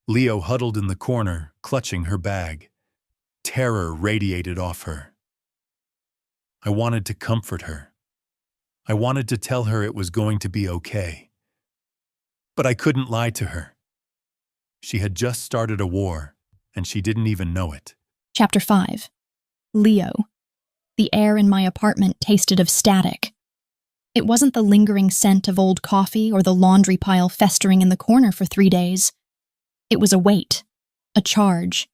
Leo huddled in the corner, clutching her bag. Terror radiated off her. I wanted to comfort her. I wanted to tell her it was going to be okay. But I couldn't lie to her. She had just started a war, and she didn't even know it. Chapter 5. Leo. The air in my apartment tasted of static. It wasn't the lingering scent of old coffee or the laundry pile festering in the corner for 3 days. It was a weight, a charge.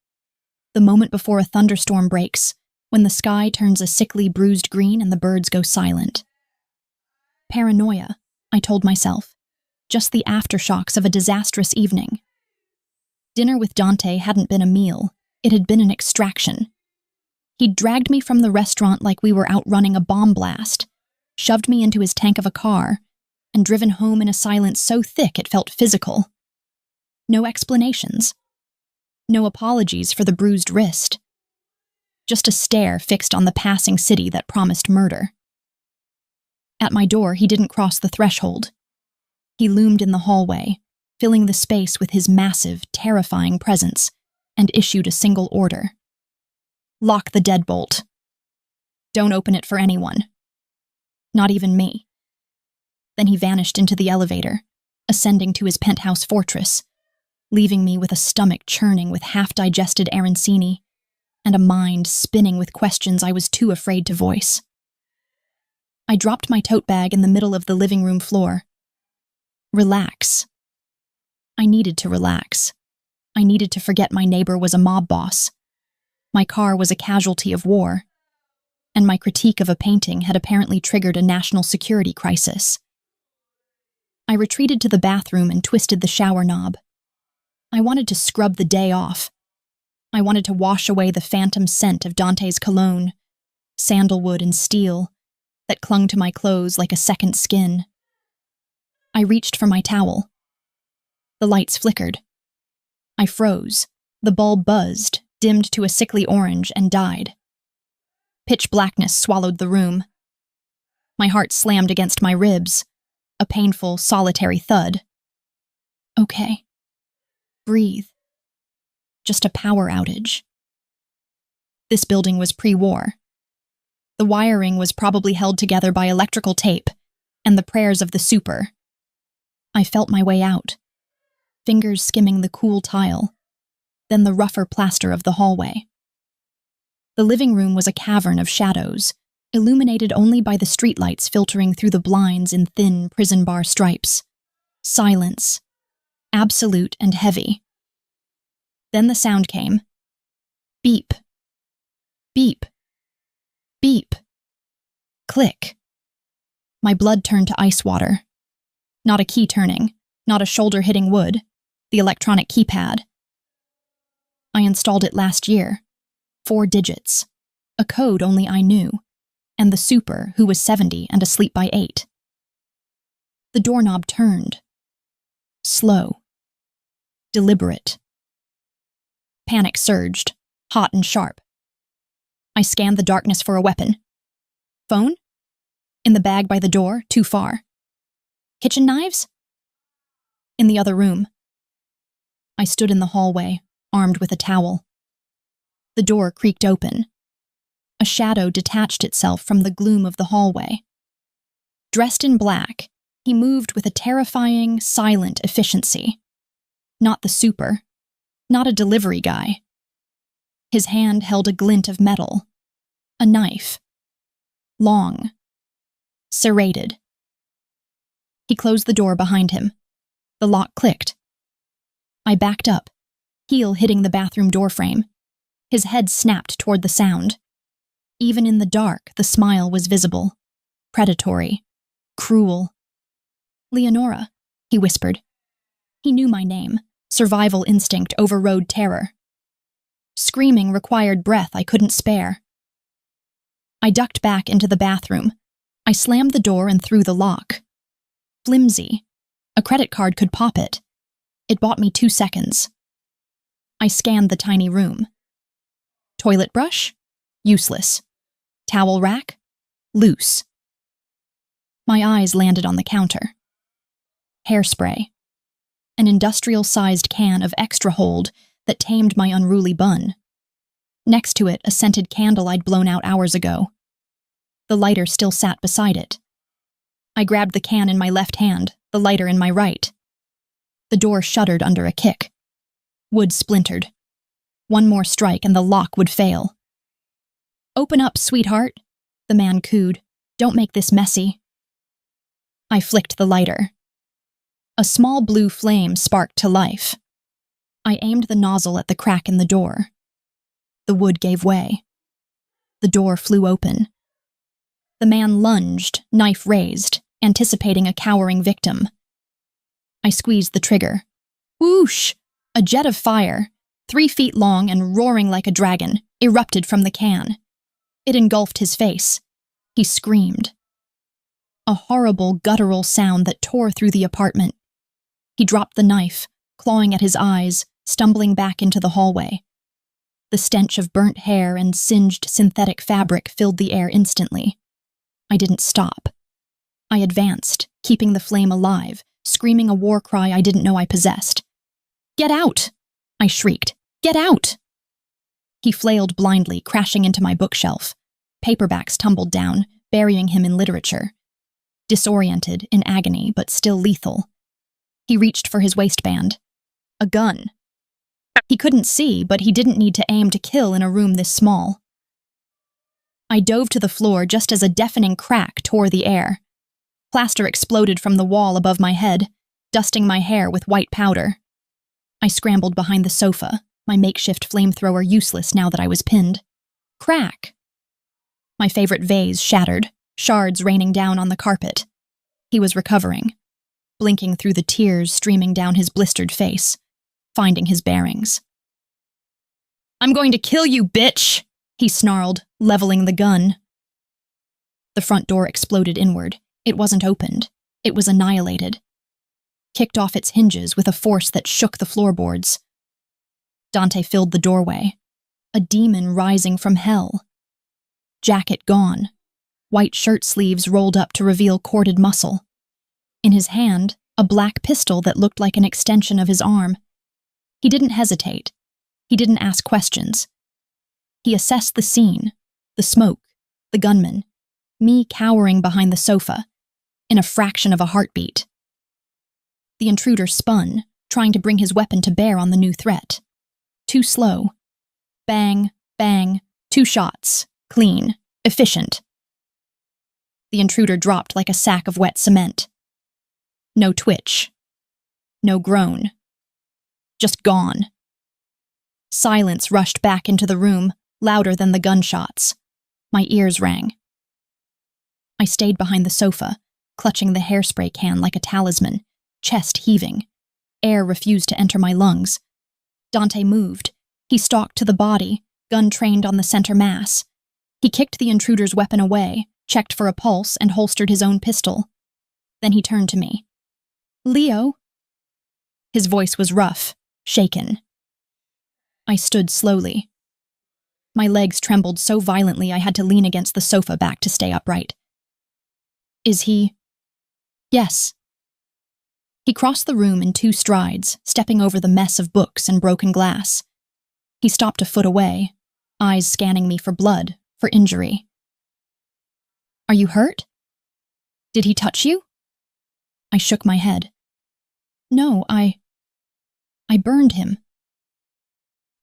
The moment before a thunderstorm breaks, when the sky turns a sickly bruised green and the birds go silent. Paranoia, I told myself. Just the aftershocks of a disastrous evening. Dinner with Dante hadn't been a meal. It had been an extraction. He'd dragged me from the restaurant like we were outrunning a bomb blast, shoved me into his tank of a car, and driven home in a silence so thick it felt physical. No explanations. No apologies for the bruised wrist. Just a stare fixed on the passing city that promised murder. At my door, he didn't cross the threshold. He loomed in the hallway, filling the space with his massive, terrifying presence, and issued a single order. Lock the deadbolt. Don't open it for anyone. Not even me. Then he vanished into the elevator, ascending to his penthouse fortress, leaving me with a stomach churning with half-digested arancini and a mind spinning with questions I was too afraid to voice. I dropped my tote bag in the middle of the living room floor. Relax. I needed to relax. I needed to forget my neighbor was a mob boss. My car was a casualty of war. And my critique of a painting had apparently triggered a national security crisis. I retreated to the bathroom and twisted the shower knob. I wanted to scrub the day off. I wanted to wash away the phantom scent of Dante's cologne, sandalwood and steel, that clung to my clothes like a second skin. I reached for my towel. The lights flickered. I froze. The bulb buzzed, dimmed to a sickly orange, and died. Pitch blackness swallowed the room. My heart slammed against my ribs, a painful, solitary thud. Okay. Breathe. Just a power outage. This building was pre-war. The wiring was probably held together by electrical tape and the prayers of the super. I felt my way out, fingers skimming the cool tile, then the rougher plaster of the hallway. The living room was a cavern of shadows, illuminated only by the streetlights filtering through the blinds in thin prison bar stripes. Silence, absolute and heavy. Then the sound came. Beep. Beep. Beep. Click. My blood turned to ice water. Not a key turning, not a shoulder hitting wood, the electronic keypad. I installed it last year. 4 digits. A code only I knew, and the super who was 70 and asleep by 8. The doorknob turned. Slow. Deliberate. Panic surged, hot and sharp. I scanned the darkness for a weapon. Phone? In the bag by the door, too far. Kitchen knives? In the other room. I stood in the hallway, armed with a towel. The door creaked open. A shadow detached itself from the gloom of the hallway. Dressed in black, he moved with a terrifying, silent efficiency. Not the super. Not a delivery guy. His hand held a glint of metal. A knife. Long. Serrated. He closed the door behind him. The lock clicked. I backed up, heel hitting the bathroom doorframe. His head snapped toward the sound. Even in the dark, the smile was visible. Predatory. Cruel. Leonora, he whispered. He knew my name. Survival instinct overrode terror. Screaming required breath I couldn't spare. I ducked back into the bathroom. I slammed the door and threw the lock. Flimsy. A credit card could pop it. It bought me 2 seconds. I scanned the tiny room. Toilet brush? Useless. Towel rack? Loose. My eyes landed on the counter. Hairspray. An industrial-sized can of extra hold that tamed my unruly bun. Next to it, a scented candle I'd blown out hours ago. The lighter still sat beside it. I grabbed the can in my left hand, the lighter in my right. The door shuddered under a kick. Wood splintered. One more strike and the lock would fail. "Open up, sweetheart," the man cooed. "Don't make this messy." I flicked the lighter. A small blue flame sparked to life. I aimed the nozzle at the crack in the door. The wood gave way. The door flew open. The man lunged, knife raised, anticipating a cowering victim. I squeezed the trigger. Whoosh! A jet of fire, 3 feet long and roaring like a dragon, erupted from the can. It engulfed his face. He screamed. A horrible, guttural sound that tore through the apartment. He dropped the knife, clawing at his eyes, stumbling back into the hallway. The stench of burnt hair and singed synthetic fabric filled the air instantly. I didn't stop. I advanced, keeping the flame alive, screaming a war cry I didn't know I possessed. "Get out!" I shrieked. "Get out!" He flailed blindly, crashing into my bookshelf. Paperbacks tumbled down, burying him in literature. Disoriented, in agony, but still lethal. He reached for his waistband. A gun. He couldn't see, but he didn't need to aim to kill in a room this small. I dove to the floor just as a deafening crack tore the air. Plaster exploded from the wall above my head, dusting my hair with white powder. I scrambled behind the sofa, my makeshift flamethrower useless now that I was pinned. Crack! My favorite vase shattered, shards raining down on the carpet. He was recovering, blinking through the tears streaming down his blistered face, finding his bearings. "I'm going to kill you, bitch!" he snarled, leveling the gun. The front door exploded inward. It wasn't opened. It was annihilated. Kicked off its hinges with a force that shook the floorboards. Dante filled the doorway. A demon rising from hell. Jacket gone. White shirt sleeves rolled up to reveal corded muscle. In his hand, a black pistol that looked like an extension of his arm. He didn't hesitate. He didn't ask questions. He assessed the scene, the smoke, the gunman, me cowering behind the sofa, in a fraction of a heartbeat. The intruder spun, trying to bring his weapon to bear on the new threat. Too slow. Bang, bang, 2 shots. Clean. Efficient. The intruder dropped like a sack of wet cement. No twitch. No groan. Just gone. Silence rushed back into the room, louder than the gunshots. My ears rang. I stayed behind the sofa, clutching the hairspray can like a talisman, chest heaving. Air refused to enter my lungs. Dante moved. He stalked to the body, gun trained on the center mass. He kicked the intruder's weapon away, checked for a pulse, and holstered his own pistol. Then he turned to me. "Leo?" His voice was rough, shaken. I stood slowly. My legs trembled so violently I had to lean against the sofa back to stay upright. "Is he?" "Yes." He crossed the room in 2 strides, stepping over the mess of books and broken glass. He stopped a foot away, eyes scanning me for blood, for injury. "Are you hurt? Did he touch you?" I shook my head. "No, I burned him."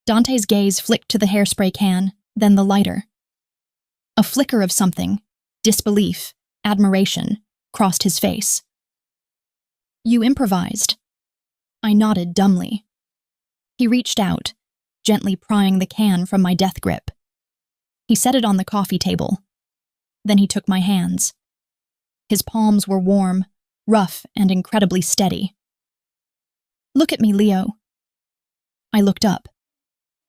Dante's gaze flicked to the hairspray can, then the lighter. A flicker of something, disbelief, admiration, crossed his face. "You improvised." I nodded dumbly. He reached out, gently prying the can from my death grip. He set it on the coffee table. Then he took my hands. His palms were warm, rough, and incredibly steady. "Look at me, Leo." I looked up.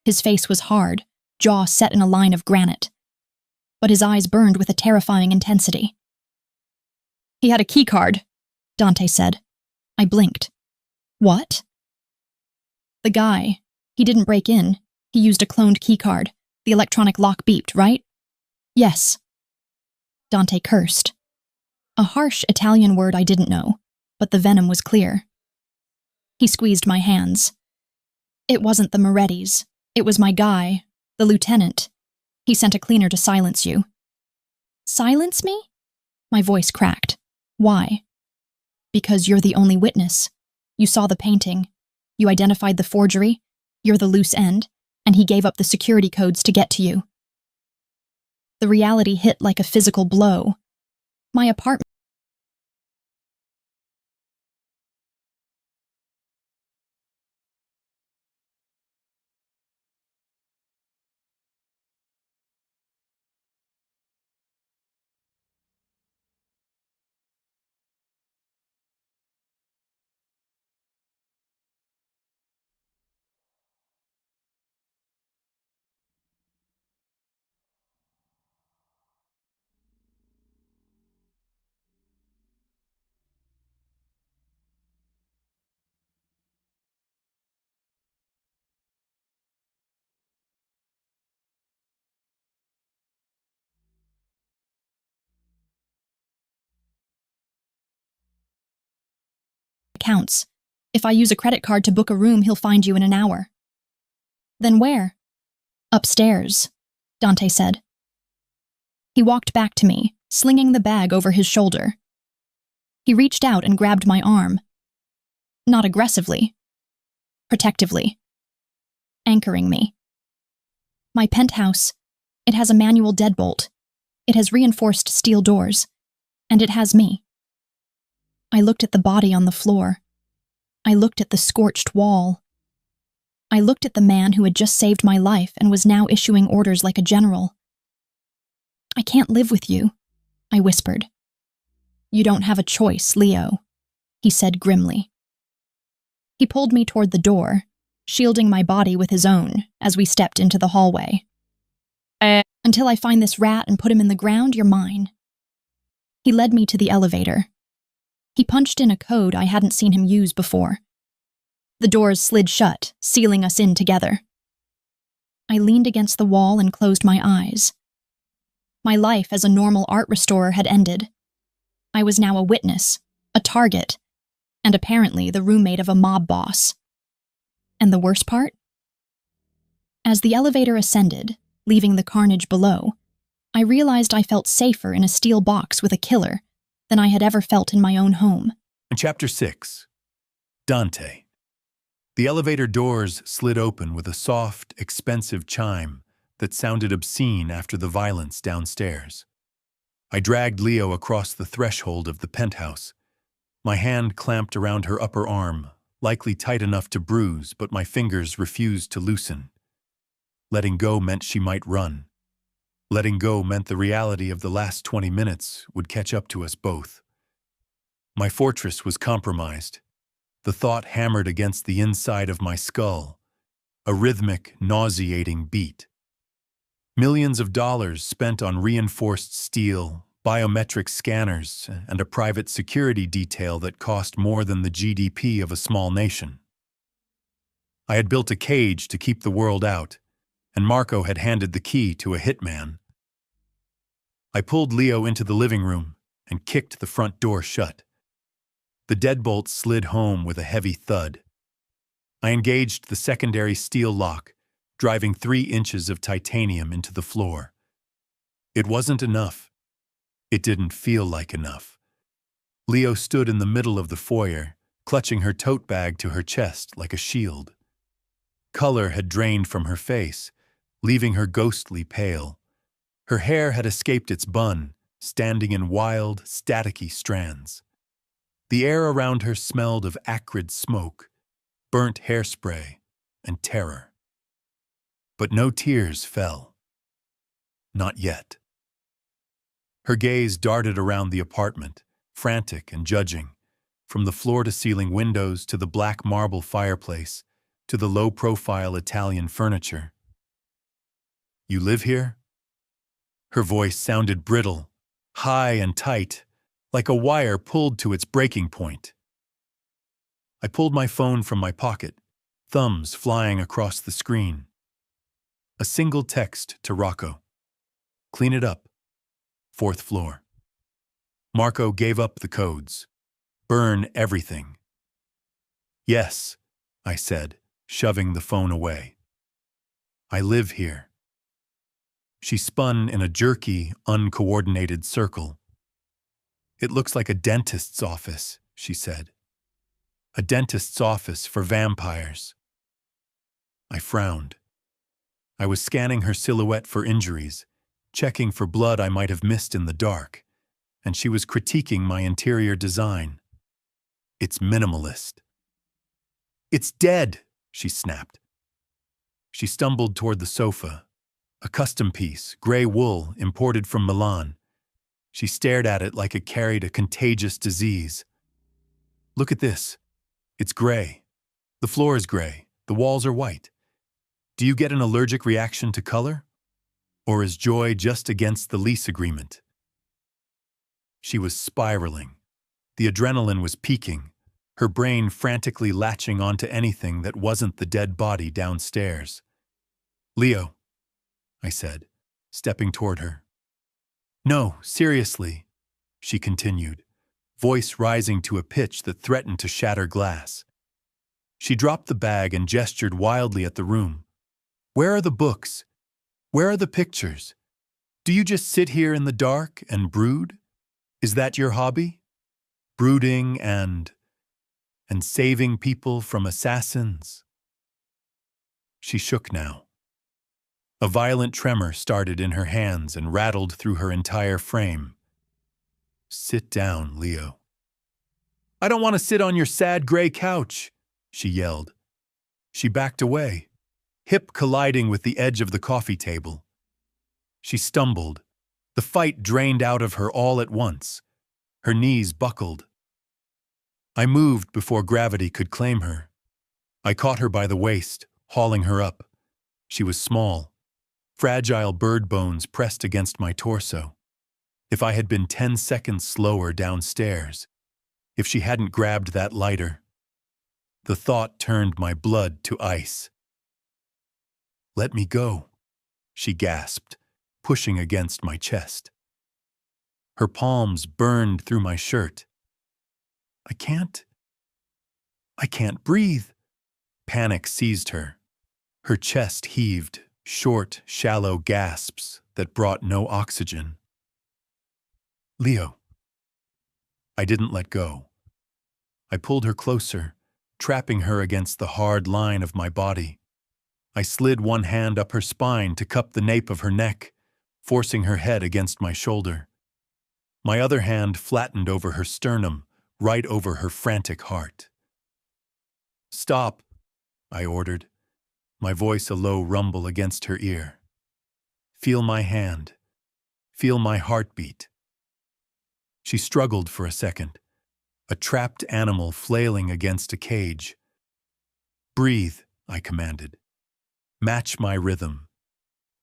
His face was hard, jaw set in a line of granite. But his eyes burned with a terrifying intensity. "He had a keycard," Dante said. I blinked. "What?" The guy, He didn't break in. He used a cloned keycard. The electronic lock beeped, right? Yes. Dante cursed. A harsh Italian word I didn't know, but the venom was clear. He squeezed my hands. It wasn't the Morettis. It was my guy, the lieutenant. He sent a cleaner to silence you. Silence me? My voice cracked. Why? Because you're the only witness. You saw the painting. You identified the forgery. You're the loose end, and he gave up the security codes to get to you. The reality hit like a physical blow. My apartment counts. If I use a credit card to book a room, he'll find you in an hour. Then where? Upstairs, Dante said. He walked back to me, slinging the bag over his shoulder. He reached out and grabbed my arm. Not aggressively. Protectively. Anchoring me. My penthouse. It has a manual deadbolt. It has reinforced steel doors. And it has me. I looked at the body on the floor. I looked at the scorched wall. I looked at the man who had just saved my life and was now issuing orders like a general. I can't live with you, I whispered. You don't have a choice, Leo, he said grimly. He pulled me toward the door, shielding my body with his own as we stepped into the hallway. Until I find this rat and put him in the ground, you're mine. He led me to the elevator. He punched in a code I hadn't seen him use before. The doors slid shut, sealing us in together. I leaned against the wall and closed my eyes. My life as a normal art restorer had ended. I was now a witness, a target, and apparently the roommate of a mob boss. And the worst part? As the elevator ascended, leaving the carnage below, I realized I felt safer in a steel box with a killer than I had ever felt in my own home. Chapter 6. Dante. The elevator doors slid open with a soft, expensive chime that sounded obscene after the violence downstairs. I dragged Leo across the threshold of the penthouse. My hand clamped around her upper arm, likely tight enough to bruise, but my fingers refused to loosen. Letting go meant she might run. Letting go meant the reality of the last 20 minutes would catch up to us both. My fortress was compromised. The thought hammered against the inside of my skull, a rhythmic, nauseating beat. Millions of dollars spent on reinforced steel, biometric scanners, and a private security detail that cost more than the GDP of a small nation. I had built a cage to keep the world out, and Marco had handed the key to a hitman. I pulled Leo into the living room and kicked the front door shut. The deadbolt slid home with a heavy thud. I engaged the secondary steel lock, driving 3 inches of titanium into the floor. It wasn't enough. It didn't feel like enough. Leo stood in the middle of the foyer, clutching her tote bag to her chest like a shield. Color had drained from her face, leaving her ghostly pale. Her hair had escaped its bun, standing in wild, staticky strands. The air around her smelled of acrid smoke, burnt hairspray, and terror. But no tears fell. Not yet. Her gaze darted around the apartment, frantic and judging, from the floor-to-ceiling windows to the black marble fireplace to the low-profile Italian furniture. You live here? Her voice sounded brittle, high and tight, like a wire pulled to its breaking point. I pulled my phone from my pocket, thumbs flying across the screen. A single text to Rocco. Clean it up. 4th floor. Marco gave up the codes. Burn everything. Yes, I said, shoving the phone away. I live here. She spun in a jerky, uncoordinated circle. It looks like a dentist's office, she said. A dentist's office for vampires. I frowned. I was scanning her silhouette for injuries, checking for blood I might have missed in the dark, and she was critiquing my interior design. It's minimalist. It's dead, she snapped. She stumbled toward the sofa, a custom piece, gray wool imported from Milan. She stared at it like it carried a contagious disease. Look at this. It's gray. The floor is gray. The walls are white. Do you get an allergic reaction to color? Or is joy just against the lease agreement? She was spiraling. The adrenaline was peaking, her brain frantically latching onto anything that wasn't the dead body downstairs. Leo, I said, stepping toward her. No, seriously, she continued, voice rising to a pitch that threatened to shatter glass. She dropped the bag and gestured wildly at the room. Where are the books? Where are the pictures? Do you just sit here in the dark and brood? Is that your hobby? Brooding and saving people from assassins? She shook now. A violent tremor started in her hands and rattled through her entire frame. Sit down, Leo. I don't want to sit on your sad gray couch, she yelled. She backed away, hip colliding with the edge of the coffee table. She stumbled. The fight drained out of her all at once. Her knees buckled. I moved before gravity could claim her. I caught her by the waist, hauling her up. She was small, fragile bird bones pressed against my torso. If I had been 10 seconds slower downstairs, if she hadn't grabbed that lighter, the thought turned my blood to ice. Let me go, she gasped, pushing against my chest. Her palms burned through my shirt. I can't breathe. Panic seized her. Her chest heaved, short, shallow gasps that brought no oxygen. Leo. I didn't let go. I pulled her closer, trapping her against the hard line of my body. I slid one hand up her spine to cup the nape of her neck, forcing her head against my shoulder. My other hand flattened over her sternum, right over her frantic heart. Stop, I ordered, my voice a low rumble against her ear. Feel my hand. Feel my heartbeat. She struggled for a second, a trapped animal flailing against a cage. Breathe, I commanded. Match my rhythm.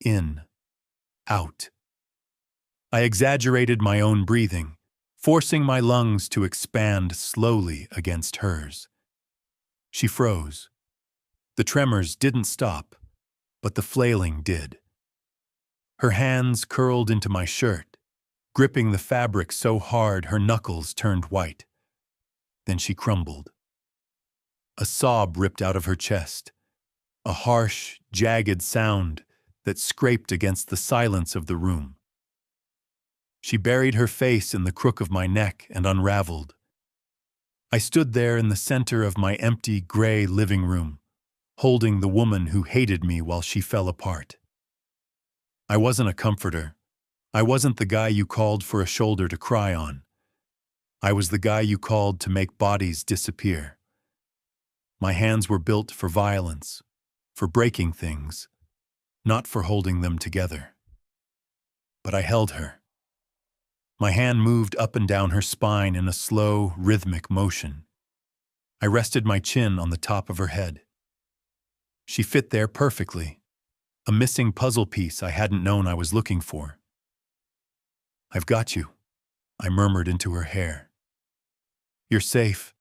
In. Out. I exaggerated my own breathing, forcing my lungs to expand slowly against hers. She froze. The tremors didn't stop, but the flailing did. Her hands curled into my shirt, gripping the fabric so hard her knuckles turned white. Then she crumbled. A sob ripped out of her chest, a harsh, jagged sound that scraped against the silence of the room. She buried her face in the crook of my neck and unraveled. I stood there in the center of my empty, gray living room, holding the woman who hated me while she fell apart. I wasn't a comforter. I wasn't the guy you called for a shoulder to cry on. I was the guy you called to make bodies disappear. My hands were built for violence, for breaking things, not for holding them together. But I held her. My hand moved up and down her spine in a slow, rhythmic motion. I rested my chin on the top of her head. She fit there perfectly, a missing puzzle piece I hadn't known I was looking for. I've got you, I murmured into her hair. You're safe.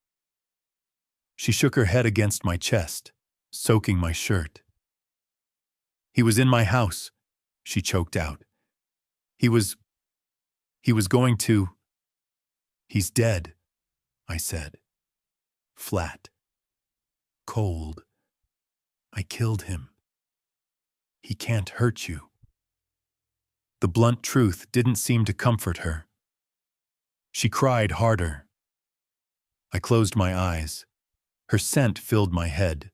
She shook her head against my chest, soaking my shirt. "He was in my house," she choked out. He was going to. "He's dead," I said. Flat. Cold. "I killed him. He can't hurt you." The blunt truth didn't seem to comfort her. She cried harder. I closed my eyes. Her scent filled my head.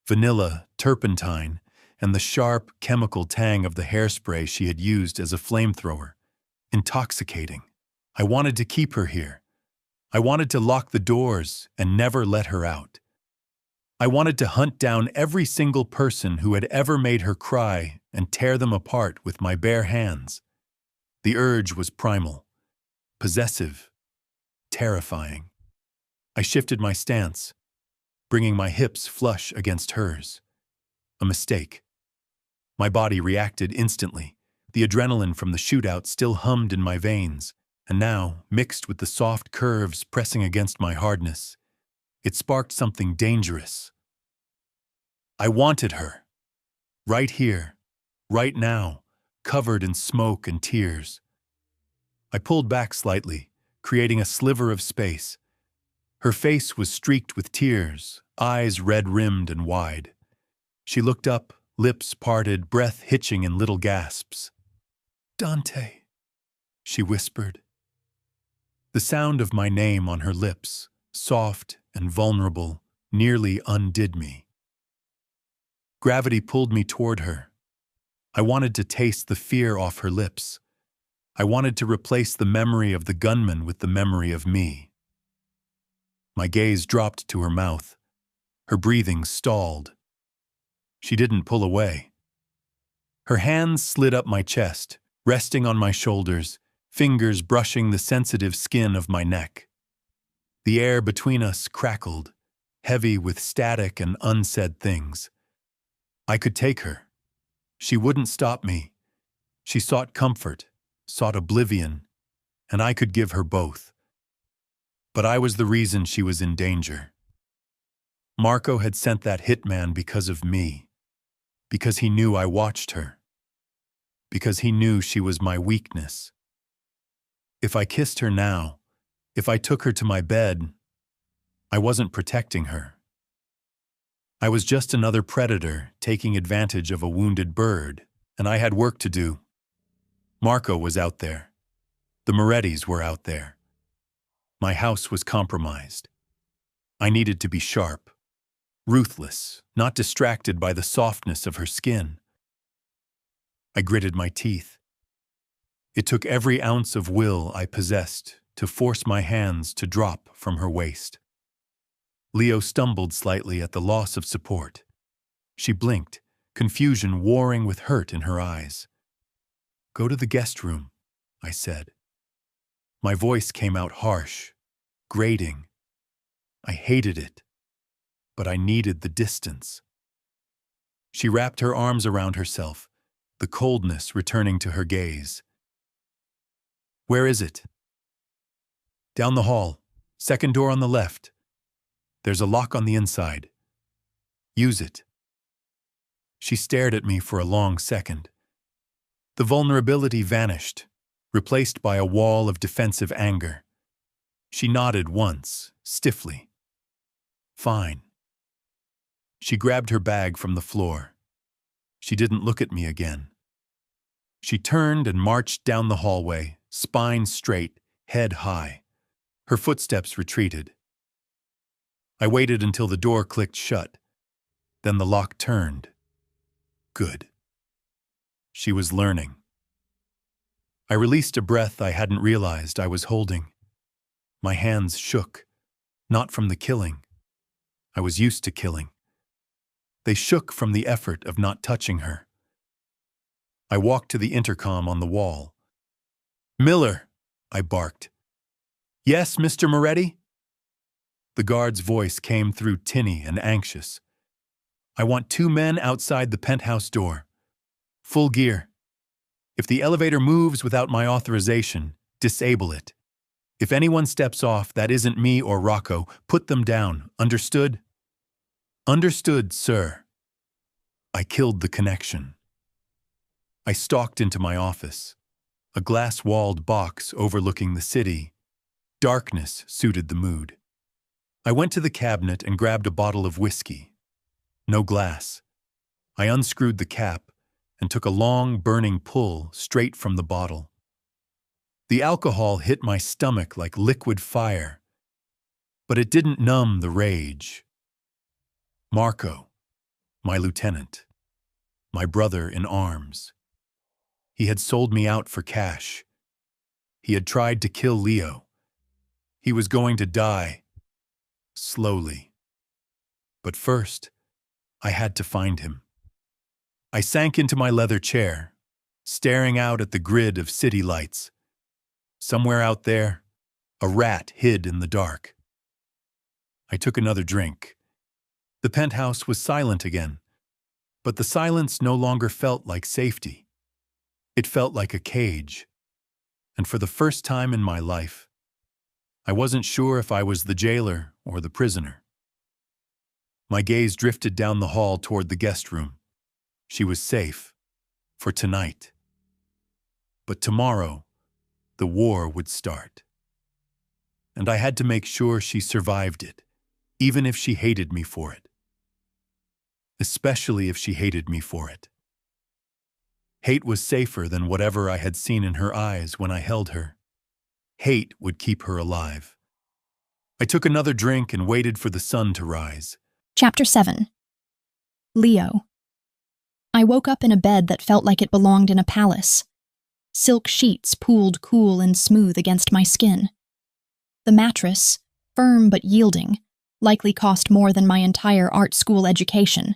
Vanilla, turpentine, and the sharp, chemical tang of the hairspray she had used as a flamethrower. Intoxicating. I wanted to keep her here. I wanted to lock the doors and never let her out. I wanted to hunt down every single person who had ever made her cry and tear them apart with my bare hands. The urge was primal, possessive, terrifying. I shifted my stance, bringing my hips flush against hers. A mistake. My body reacted instantly. The adrenaline from the shootout still hummed in my veins, and now, mixed with the soft curves pressing against my hardness, it sparked something dangerous. I wanted her. Right here, right now, covered in smoke and tears. I pulled back slightly, creating a sliver of space. Her face was streaked with tears, eyes red-rimmed and wide. She looked up, lips parted, breath hitching in little gasps. "Dante," she whispered. The sound of my name on her lips, soft and vulnerable, nearly undid me. Gravity pulled me toward her. I wanted to taste the fear off her lips. I wanted to replace the memory of the gunman with the memory of me. My gaze dropped to her mouth. Her breathing stalled. She didn't pull away. Her hands slid up my chest, resting on my shoulders, fingers brushing the sensitive skin of my neck. The air between us crackled, heavy with static and unsaid things. I could take her. She wouldn't stop me. She sought comfort, sought oblivion, and I could give her both. But I was the reason she was in danger. Marco had sent that hitman because of me, because he knew I watched her, because he knew she was my weakness. If I kissed her now, if I took her to my bed, I wasn't protecting her. I was just another predator taking advantage of a wounded bird, and I had work to do. Marco was out there. The Morettis were out there. My house was compromised. I needed to be sharp, ruthless, not distracted by the softness of her skin. I gritted my teeth. It took every ounce of will I possessed to force my hands to drop from her waist. Leo stumbled slightly at the loss of support. She blinked, confusion warring with hurt in her eyes. "Go to the guest room," I said. My voice came out harsh, grating. I hated it, but I needed the distance. She wrapped her arms around herself, the coldness returning to her gaze. "Where is it?" "Down the hall, second door on the left. There's a lock on the inside. Use it." She stared at me for a long second. The vulnerability vanished, replaced by a wall of defensive anger. She nodded once, stiffly. "Fine." She grabbed her bag from the floor. She didn't look at me again. She turned and marched down the hallway, spine straight, head high. Her footsteps retreated. I waited until the door clicked shut. Then the lock turned. Good. She was learning. I released a breath I hadn't realized I was holding. My hands shook, not from the killing. I was used to killing. They shook from the effort of not touching her. I walked to the intercom on the wall. "Miller," I barked. "Yes, Mr. Moretti?" The guard's voice came through tinny and anxious. "I want 2 men outside the penthouse door. Full gear. If the elevator moves without my authorization, disable it. If anyone steps off that isn't me or Rocco, put them down. Understood?" Understood, sir. I killed the connection. I stalked into my office, a glass-walled box overlooking the city. Darkness suited the mood. I went to the cabinet and grabbed a bottle of whiskey. No glass. I unscrewed the cap and took a long, burning pull straight from the bottle. The alcohol hit my stomach like liquid fire, but it didn't numb the rage. Marco, my lieutenant, my brother in arms. He had sold me out for cash. He had tried to kill Leo. He was going to die, slowly. But first, I had to find him. I sank into my leather chair, staring out at the grid of city lights. Somewhere out there, a rat hid in the dark. I took another drink. The penthouse was silent again, but the silence no longer felt like safety. It felt like a cage. And for the first time in my life, I wasn't sure if I was the jailer or the prisoner. My gaze drifted down the hall toward the guest room. She was safe, for tonight. But tomorrow, the war would start. And I had to make sure she survived it, even if she hated me for it. Especially if she hated me for it. Hate was safer than whatever I had seen in her eyes when I held her. Hate would keep her alive. I took another drink and waited for the sun to rise. Chapter 7. Leo. I woke up in a bed that felt like it belonged in a palace. Silk sheets pooled cool and smooth against my skin. The mattress, firm but yielding, likely cost more than my entire art school education.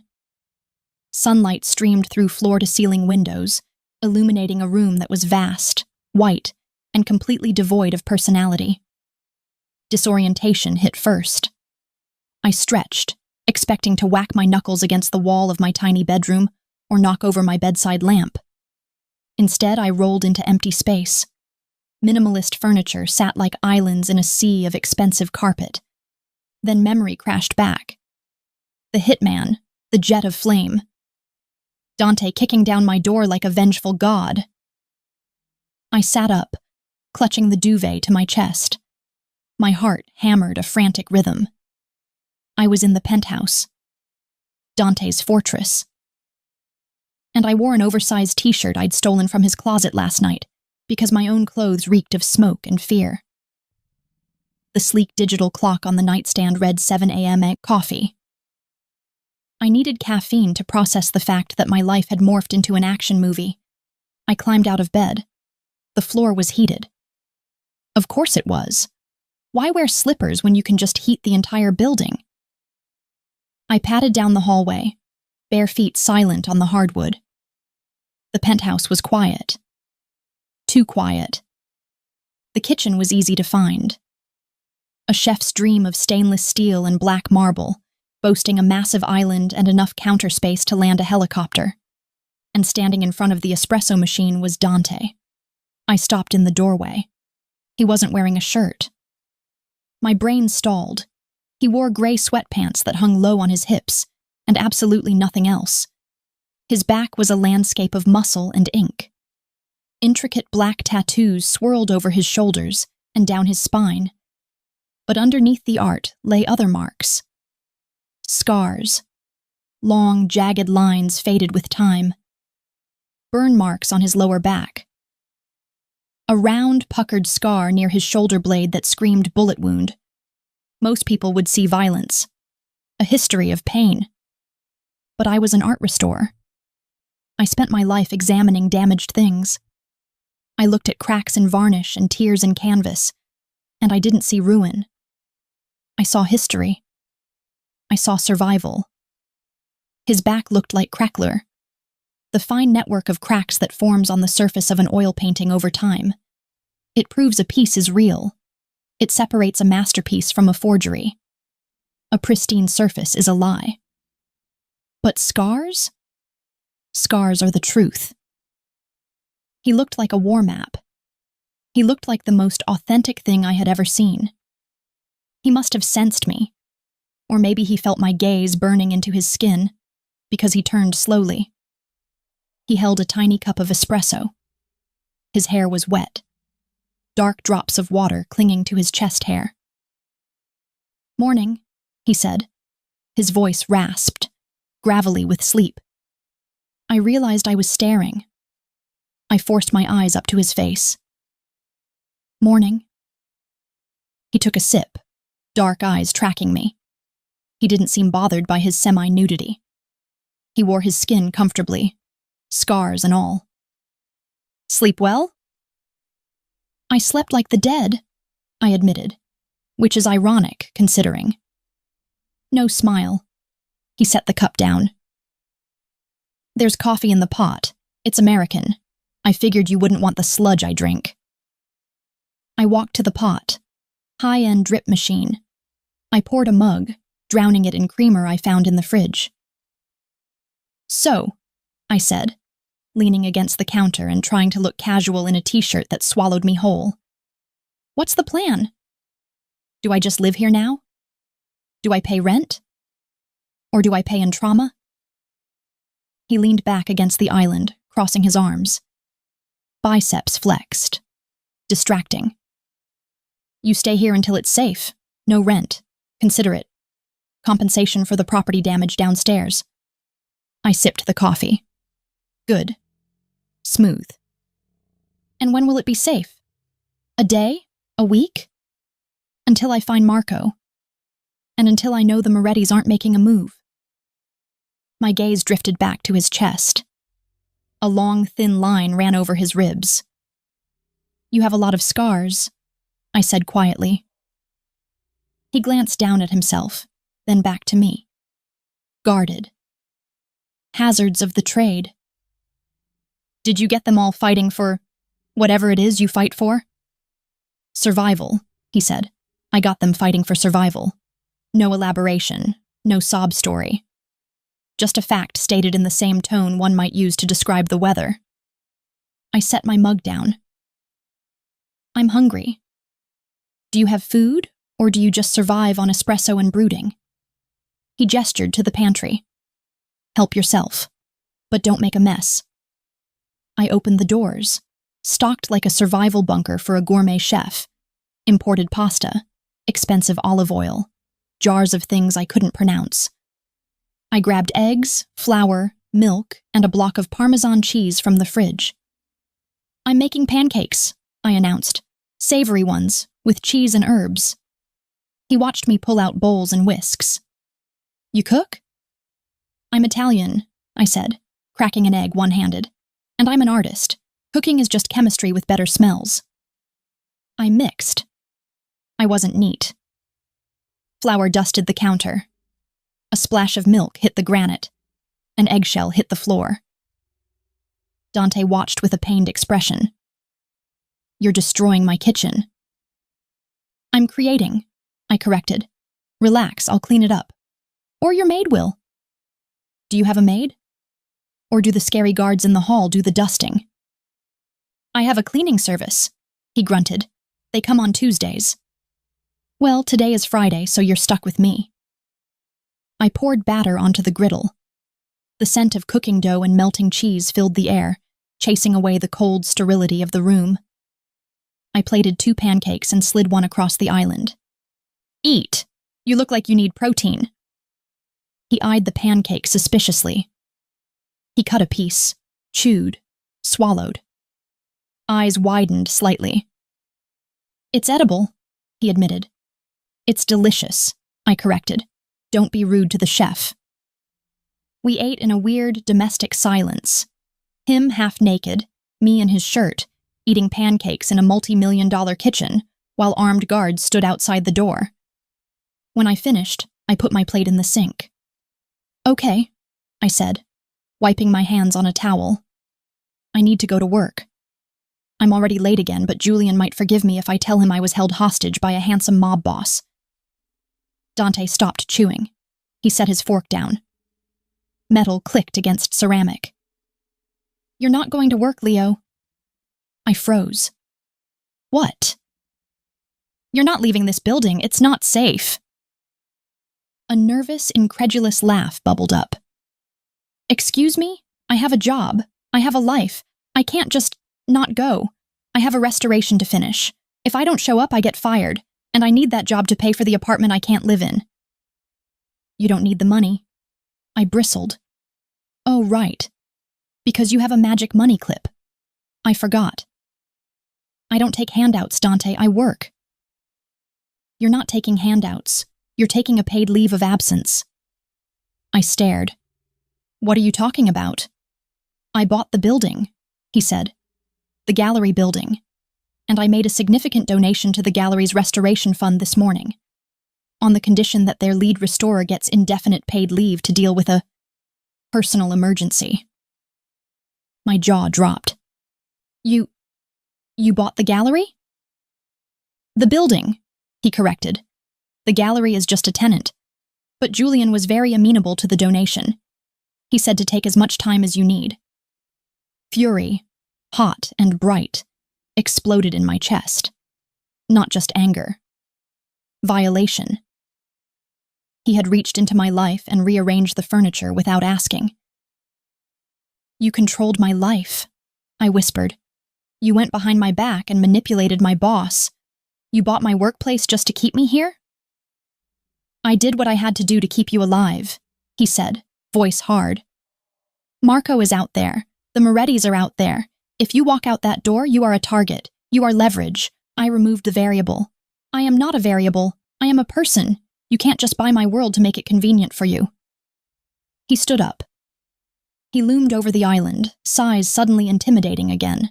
Sunlight streamed through floor-to-ceiling windows, illuminating a room that was vast, white, and completely devoid of personality. Disorientation hit first. I stretched, expecting to whack my knuckles against the wall of my tiny bedroom or knock over my bedside lamp. Instead, I rolled into empty space. Minimalist furniture sat like islands in a sea of expensive carpet. Then memory crashed back. The hitman, the jet of flame. Dante kicking down my door like a vengeful god. I sat up, clutching the duvet to my chest. My heart hammered a frantic rhythm. I was in the penthouse. Dante's fortress. And I wore an oversized t-shirt I'd stolen from his closet last night, because my own clothes reeked of smoke and fear. The sleek digital clock on the nightstand read 7 a.m. at coffee. I needed caffeine to process the fact that my life had morphed into an action movie. I climbed out of bed. The floor was heated. Of course it was. Why wear slippers when you can just heat the entire building? I padded down the hallway, bare feet silent on the hardwood. The penthouse was quiet. Too quiet. The kitchen was easy to find. A chef's dream of stainless steel and black marble, boasting a massive island and enough counter space to land a helicopter. And standing in front of the espresso machine was Dante. I stopped in the doorway. He wasn't wearing a shirt. My brain stalled. He wore gray sweatpants that hung low on his hips, and absolutely nothing else. His back was a landscape of muscle and ink. Intricate black tattoos swirled over his shoulders and down his spine. But underneath the art lay other marks. Scars. Long, jagged lines faded with time. Burn marks on his lower back. A round, puckered scar near his shoulder blade that screamed bullet wound. Most people would see violence. A history of pain. But I was an art restorer. I spent my life examining damaged things. I looked at cracks in varnish and tears in canvas, and I didn't see ruin. I saw history. I saw survival. His back looked like crackler, the fine network of cracks that forms on the surface of an oil painting over time. It proves a piece is real. It separates a masterpiece from a forgery. A pristine surface is a lie. But scars? Scars are the truth. He looked like a war map. He looked like the most authentic thing I had ever seen. He must have sensed me, Or maybe he felt my gaze burning into his skin, because he turned slowly. He held a tiny cup of espresso. His hair was wet, dark drops of water clinging to his chest hair. "Morning," he said. His voice rasped, gravelly with sleep. I realized I was staring. I forced my eyes up to his face. "Morning." He took a sip, dark eyes tracking me. He didn't seem bothered by his semi-nudity. He wore his skin comfortably, scars and all. "Sleep well?" "I slept like the dead," I admitted, which is ironic, considering. No smile. He set the cup down. "There's coffee in the pot. It's American. I figured you wouldn't want the sludge I drink." I walked to the pot, high-end drip machine. I poured a mug, drowning it in creamer I found in the fridge. "So," I said, leaning against the counter and trying to look casual in a t-shirt that swallowed me whole. "What's the plan? Do I just live here now? Do I pay rent? Or do I pay in trauma?" He leaned back against the island, crossing his arms. Biceps flexed. Distracting. "You stay here until it's safe. No rent. Consider it. Compensation for the property damage downstairs." I sipped the coffee. Good. Smooth. "And when will it be safe? A day? A week?" "Until I find Marco. And until I know the Morettis aren't making a move." My gaze drifted back to his chest. A long, thin line ran over his ribs. "You have a lot of scars," I said quietly. He glanced down at himself, then back to me. Guarded. Hazards of the trade. "Did you get them all fighting for whatever it is you fight for?" "Survival," he said. "I got them fighting for survival. No elaboration, no sob story. Just a fact stated in the same tone one might use to describe the weather." I set my mug down. "I'm hungry. Do you have food, or do you just survive on espresso and brooding?" He gestured to the pantry. "Help yourself, but don't make a mess." I opened the doors, stocked like a survival bunker for a gourmet chef. Imported pasta, expensive olive oil, jars of things I couldn't pronounce. I grabbed eggs, flour, milk, and a block of Parmesan cheese from the fridge. "I'm making pancakes," I announced. "Savory ones, with cheese and herbs." He watched me pull out bowls and whisks. "You cook?" "I'm Italian," I said, cracking an egg one-handed. "And I'm an artist. Cooking is just chemistry with better smells." I mixed. I wasn't neat. Flour dusted the counter. A splash of milk hit the granite. An eggshell hit the floor. Dante watched with a pained expression. "You're destroying my kitchen." "I'm creating," I corrected. "Relax, I'll clean it up. Or your maid will." "Do you have a maid? Or do the scary guards in the hall do the dusting?" "I have a cleaning service," he grunted. "They come on Tuesdays." "Well, today is Friday, so you're stuck with me." I poured batter onto the griddle. The scent of cooking dough and melting cheese filled the air, chasing away the cold sterility of the room. I plated 2 pancakes and slid one across the island. "Eat! You look like you need protein." He eyed the pancake suspiciously. He cut a piece, chewed, swallowed. Eyes widened slightly. "It's edible," he admitted. "It's delicious," I corrected. "Don't be rude to the chef." We ate in a weird domestic silence. Him half naked, me in his shirt, eating pancakes in a multi-million-dollar kitchen, while armed guards stood outside the door. When I finished, I put my plate in the sink. "Okay," I said, wiping my hands on a towel. "I need to go to work. I'm already late again, but Julian might forgive me if I tell him I was held hostage by a handsome mob boss." Dante stopped chewing. He set his fork down. Metal clicked against ceramic. "You're not going to work, Leo." I froze. "What?" "You're not leaving this building. It's not safe." A nervous, incredulous laugh bubbled up. Excuse me? I have a job. I have a life. I can't just not go. I have a restoration to finish. If I don't show up, I get fired, and I need that job to pay for the apartment I can't live in. You don't need the money. I bristled. Oh, right. Because you have a magic money clip. I forgot. I don't take handouts, Dante. I work. You're not taking handouts. You're taking a paid leave of absence. I stared. What are you talking about? I bought the building, he said. The gallery building. And I made a significant donation to the gallery's restoration fund this morning, on the condition that their lead restorer gets indefinite paid leave to deal with a personal emergency. My jaw dropped. You bought the gallery? The building, he corrected. The gallery is just a tenant. But Julian was very amenable to the donation. He said to take as much time as you need. Fury, hot and bright, exploded in my chest. Not just anger. Violation. He had reached into my life and rearranged the furniture without asking. You controlled my life, I whispered. You went behind my back and manipulated my boss. You bought my workplace just to keep me here? I did what I had to do to keep you alive, he said, voice hard. Marco is out there. The Morettis are out there. If you walk out that door, you are a target. You are leverage. I removed the variable. I am not a variable. I am a person. You can't just buy my world to make it convenient for you. He stood up. He loomed over the island, size suddenly intimidating again.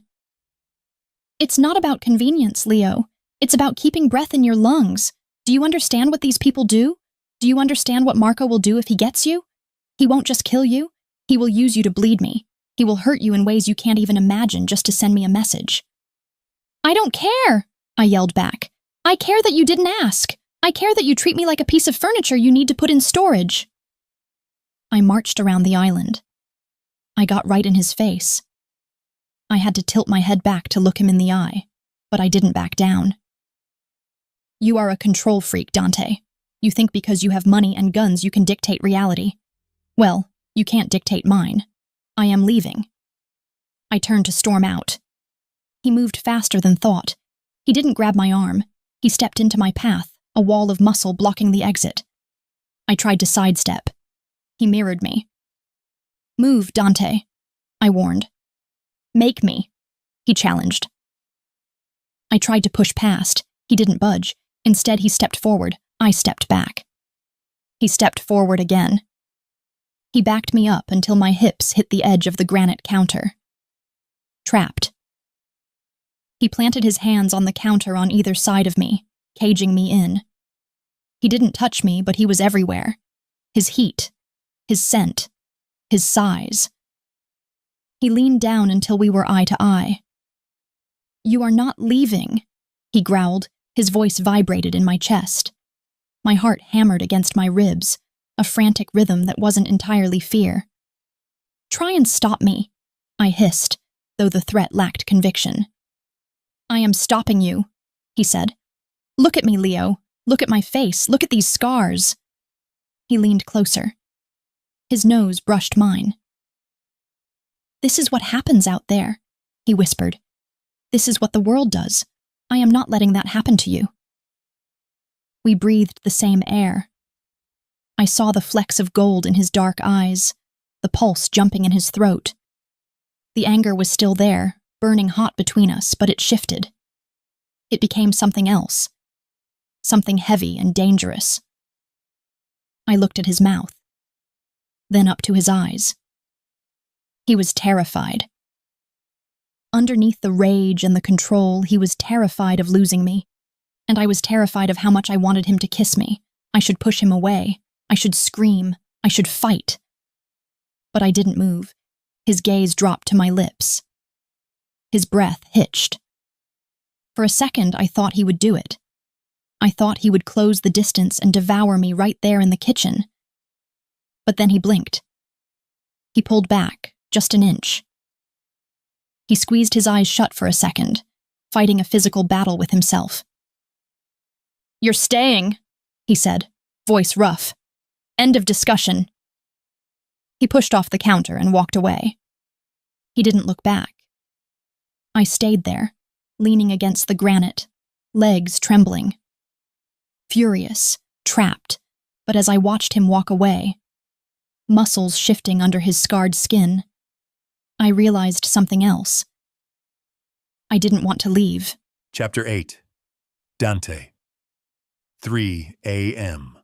It's not about convenience, Leo. It's about keeping breath in your lungs. Do you understand what these people do? Do you understand what Marco will do if he gets you? He won't just kill you. He will use you to bleed me. He will hurt you in ways you can't even imagine just to send me a message. I don't care, I yelled back. I care that you didn't ask. I care that you treat me like a piece of furniture you need to put in storage. I marched around the island. I got right in his face. I had to tilt my head back to look him in the eye, but I didn't back down. You are a control freak, Dante. You think because you have money and guns you can dictate reality. Well, you can't dictate mine. I am leaving. I turned to storm out. He moved faster than thought. He didn't grab my arm. He stepped into my path, a wall of muscle blocking the exit. I tried to sidestep. He mirrored me. Move, Dante, I warned. Make me, he challenged. I tried to push past. He didn't budge. Instead, he stepped forward. I stepped back. He stepped forward again. He backed me up until my hips hit the edge of the granite counter. Trapped. He planted his hands on the counter on either side of me, caging me in. He didn't touch me, but he was everywhere. His heat, his scent, his size. He leaned down until we were eye to eye. You are not leaving, he growled. His voice vibrated in my chest. My heart hammered against my ribs, a frantic rhythm that wasn't entirely fear. Try and stop me, I hissed, though the threat lacked conviction. I am stopping you, he said. Look at me, Leo. Look at my face. Look at these scars. He leaned closer. His nose brushed mine. This is what happens out there, he whispered. This is what the world does. I am not letting that happen to you. We breathed the same air. I saw the flecks of gold in his dark eyes, the pulse jumping in his throat. The anger was still there, burning hot between us, but it shifted. It became something else. Something heavy and dangerous. I looked at his mouth, then up to his eyes. He was terrified. Underneath the rage and the control, he was terrified of losing me, and I was terrified of how much I wanted him to kiss me. I should push him away. I should scream. I should fight. But I didn't move. His gaze dropped to my lips. His breath hitched. For a second, I thought he would do it. I thought he would close the distance and devour me right there in the kitchen. But then he blinked. He pulled back, just an inch. He squeezed his eyes shut for a second, fighting a physical battle with himself. You're staying, he said, voice rough. End of discussion. He pushed off the counter and walked away. He didn't look back. I stayed there, leaning against the granite, legs trembling. Furious, trapped, but as I watched him walk away, muscles shifting under his scarred skin, I realized something else. I didn't want to leave. Chapter 8. Dante. 3 a.m.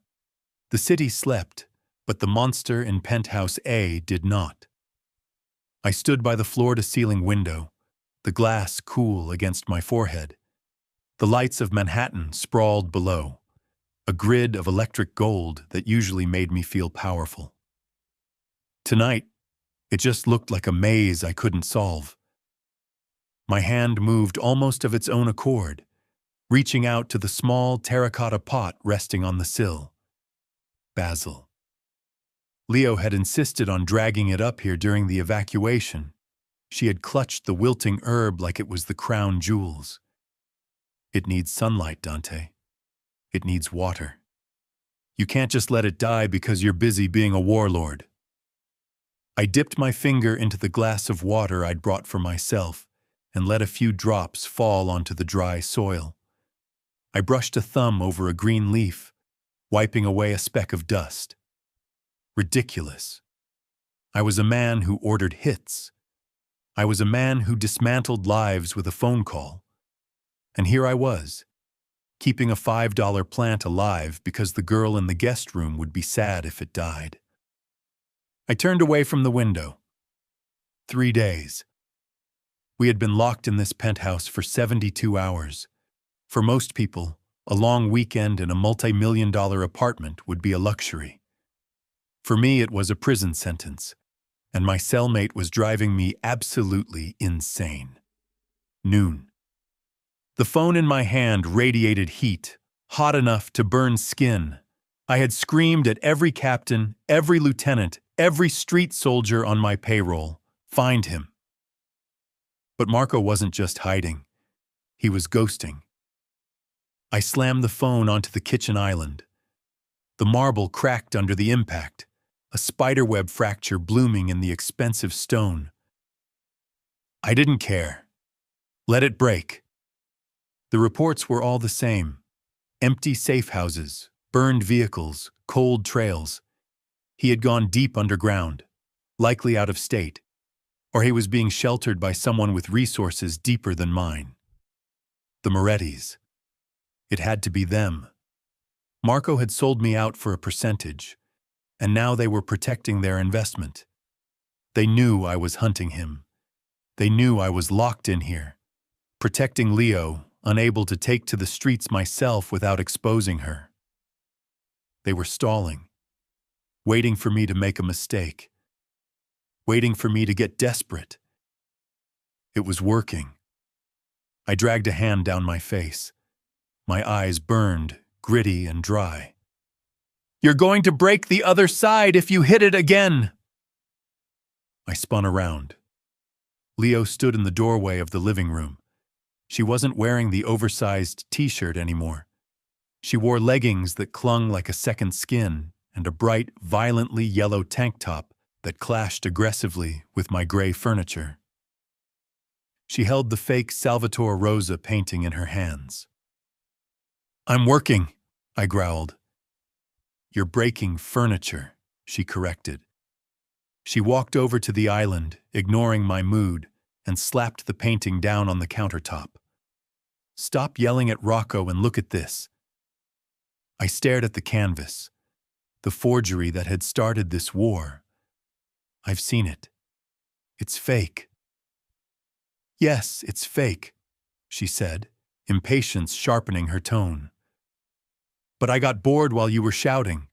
The city slept, but the monster in penthouse A did not. I stood by the floor-to-ceiling window, the glass cool against my forehead. The lights of Manhattan sprawled below, a grid of electric gold that usually made me feel powerful. Tonight, it just looked like a maze I couldn't solve. My hand moved almost of its own accord, reaching out to the small terracotta pot resting on the sill. Basil. Leo had insisted on dragging it up here during the evacuation. She had clutched the wilting herb like it was the crown jewels. It needs sunlight, Dante. It needs water. You can't just let it die because you're busy being a warlord. I dipped my finger into the glass of water I'd brought for myself and let a few drops fall onto the dry soil. I brushed a thumb over a green leaf, wiping away a speck of dust. Ridiculous. I was a man who ordered hits. I was a man who dismantled lives with a phone call. And here I was, keeping a $5 plant alive because the girl in the guest room would be sad if it died. I turned away from the window. 3 days. We had been locked in this penthouse for 72 hours. For most people, a long weekend in a multi-million-dollar apartment would be a luxury. For me, it was a prison sentence, and my cellmate was driving me absolutely insane. Noon. The phone in my hand radiated heat, hot enough to burn skin. I had screamed at every captain, every lieutenant, every street soldier on my payroll, find him. But Marco wasn't just hiding. He was ghosting. I slammed the phone onto the kitchen island. The marble cracked under the impact, a spiderweb fracture blooming in the expensive stone. I didn't care. Let it break. The reports were all the same. Empty safe houses, burned vehicles, cold trails. He had gone deep underground, likely out of state, or he was being sheltered by someone with resources deeper than mine. The Morettis. It had to be them. Marco had sold me out for a percentage, and now they were protecting their investment. They knew I was hunting him. They knew I was locked in here, protecting Leo, unable to take to the streets myself without exposing her. They were stalling, waiting for me to make a mistake, waiting for me to get desperate. It was working. I dragged a hand down my face. My eyes burned, gritty and dry. You're going to break the other side if you hit it again. I spun around. Leo stood in the doorway of the living room. She wasn't wearing the oversized t-shirt anymore. She wore leggings that clung like a second skin and a bright, violently yellow tank top that clashed aggressively with my gray furniture. She held the fake Salvatore Rosa painting in her hands. I'm working, I growled. You're breaking furniture, she corrected. She walked over to the island, ignoring my mood, and slapped the painting down on the countertop. Stop yelling at Rocco and look at this. I stared at the canvas, the forgery that had started this war. I've seen it. It's fake. Yes, it's fake, she said, impatience sharpening her tone. But I got bored while you were shouting,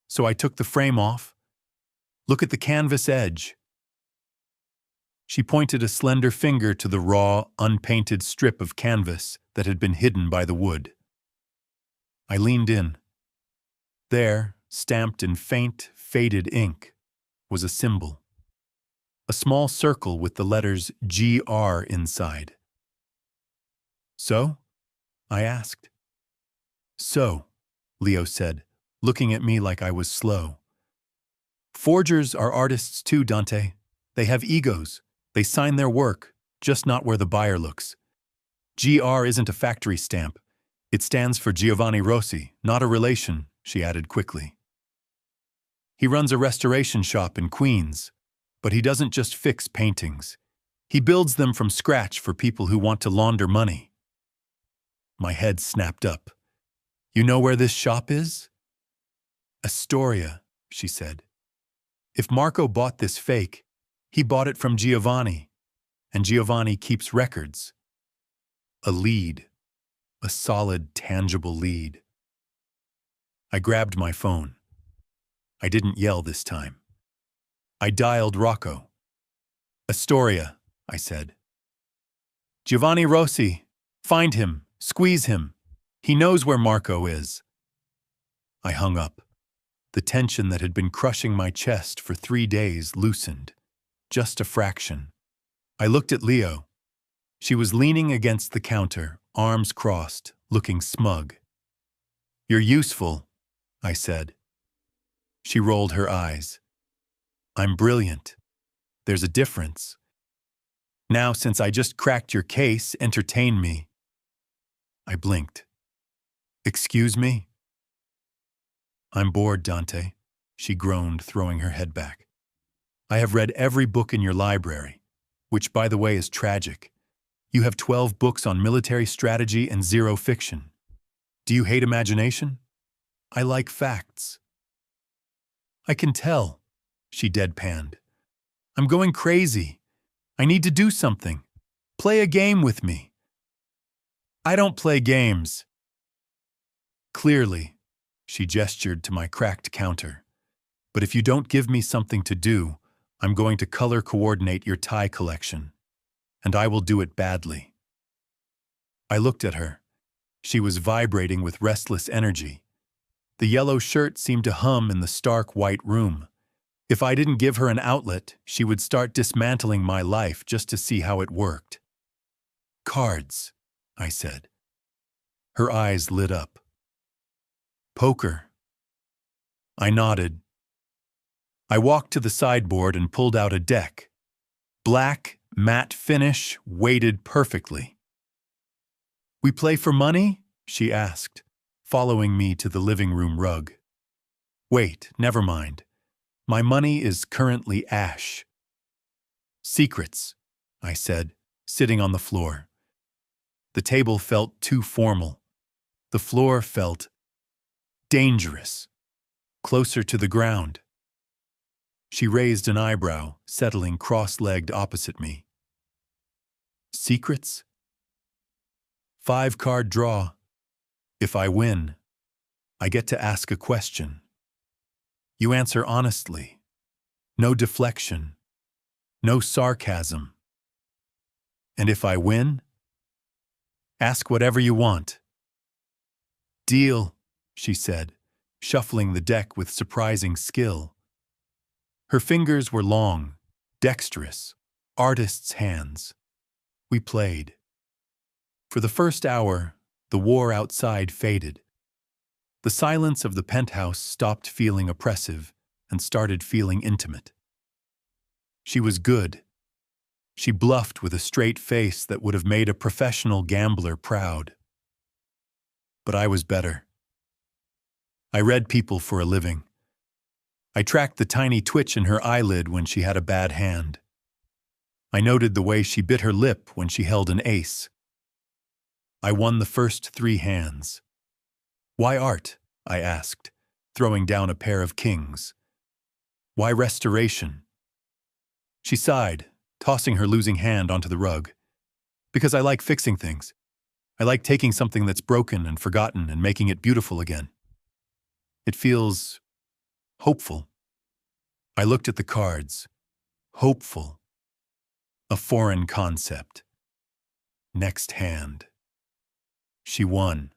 so I took the frame off. Look at the canvas edge. She pointed a slender finger to the raw, unpainted strip of canvas that had been hidden by the wood. I leaned in. There, stamped in faint, faded ink, was a symbol. A small circle with the letters GR inside. So? I asked. So, Leo said, looking at me like I was slow. Forgers are artists too, Dante. They have egos. They sign their work, just not where the buyer looks. GR isn't a factory stamp. It stands for Giovanni Rossi, not a relation, she added quickly. He runs a restoration shop in Queens, but he doesn't just fix paintings. He builds them from scratch for people who want to launder money. My head snapped up. You know where this shop is? Astoria, she said. If Marco bought this fake, he bought it from Giovanni, and Giovanni keeps records. A lead. A solid, tangible lead. I grabbed my phone. I didn't yell this time. I dialed Rocco. Astoria, I said. Giovanni Rossi. Find him. Squeeze him. He knows where Marco is. I hung up. The tension that had been crushing my chest for 3 days loosened. Just a fraction. I looked at Leo. She was leaning against the counter, arms crossed, looking smug. You're useful, I said. She rolled her eyes. I'm brilliant. There's a difference. Now, since I just cracked your case, entertain me. I blinked. Excuse me? I'm bored, Dante, she groaned, throwing her head back. I have read every book in your library, which, by the way, is tragic. You have 12 books on military strategy and 0 fiction. Do you hate imagination? I like facts. I can tell, she deadpanned. I'm going crazy. I need to do something. Play a game with me. I don't play games. Clearly, she gestured to my cracked counter. But if you don't give me something to do, I'm going to color coordinate your tie collection. And I will do it badly. I looked at her. She was vibrating with restless energy. The yellow shirt seemed to hum in the stark white room. If I didn't give her an outlet, she would start dismantling my life just to see how it worked. Cards, I said. Her eyes lit up. Poker. I nodded. I walked to the sideboard and pulled out a deck. Black, matte finish, weighted perfectly. We play for money? She asked, following me to the living room rug. Wait, never mind. My money is currently ash. Secrets, I said, sitting on the floor. The table felt too formal. The floor felt dangerous, closer to the ground. She raised an eyebrow, settling cross-legged opposite me. Secrets? 5-card draw. If I win, I get to ask a question. You answer honestly. No deflection. No sarcasm. And if I win, ask whatever you want. Deal, she said, shuffling the deck with surprising skill. Her fingers were long, dexterous, artist's hands. We played. For the first hour, the war outside faded. The silence of the penthouse stopped feeling oppressive and started feeling intimate. She was good. She bluffed with a straight face that would have made a professional gambler proud. But I was better. I read people for a living. I tracked the tiny twitch in her eyelid when she had a bad hand. I noted the way she bit her lip when she held an ace. I won the first 3 hands. Why art? I asked, throwing down a pair of kings. Why restoration? She sighed, tossing her losing hand onto the rug. Because I like fixing things. I like taking something that's broken and forgotten and making it beautiful again. It feels hopeful. I looked at the cards. Hopeful. A foreign concept. Next hand. She won.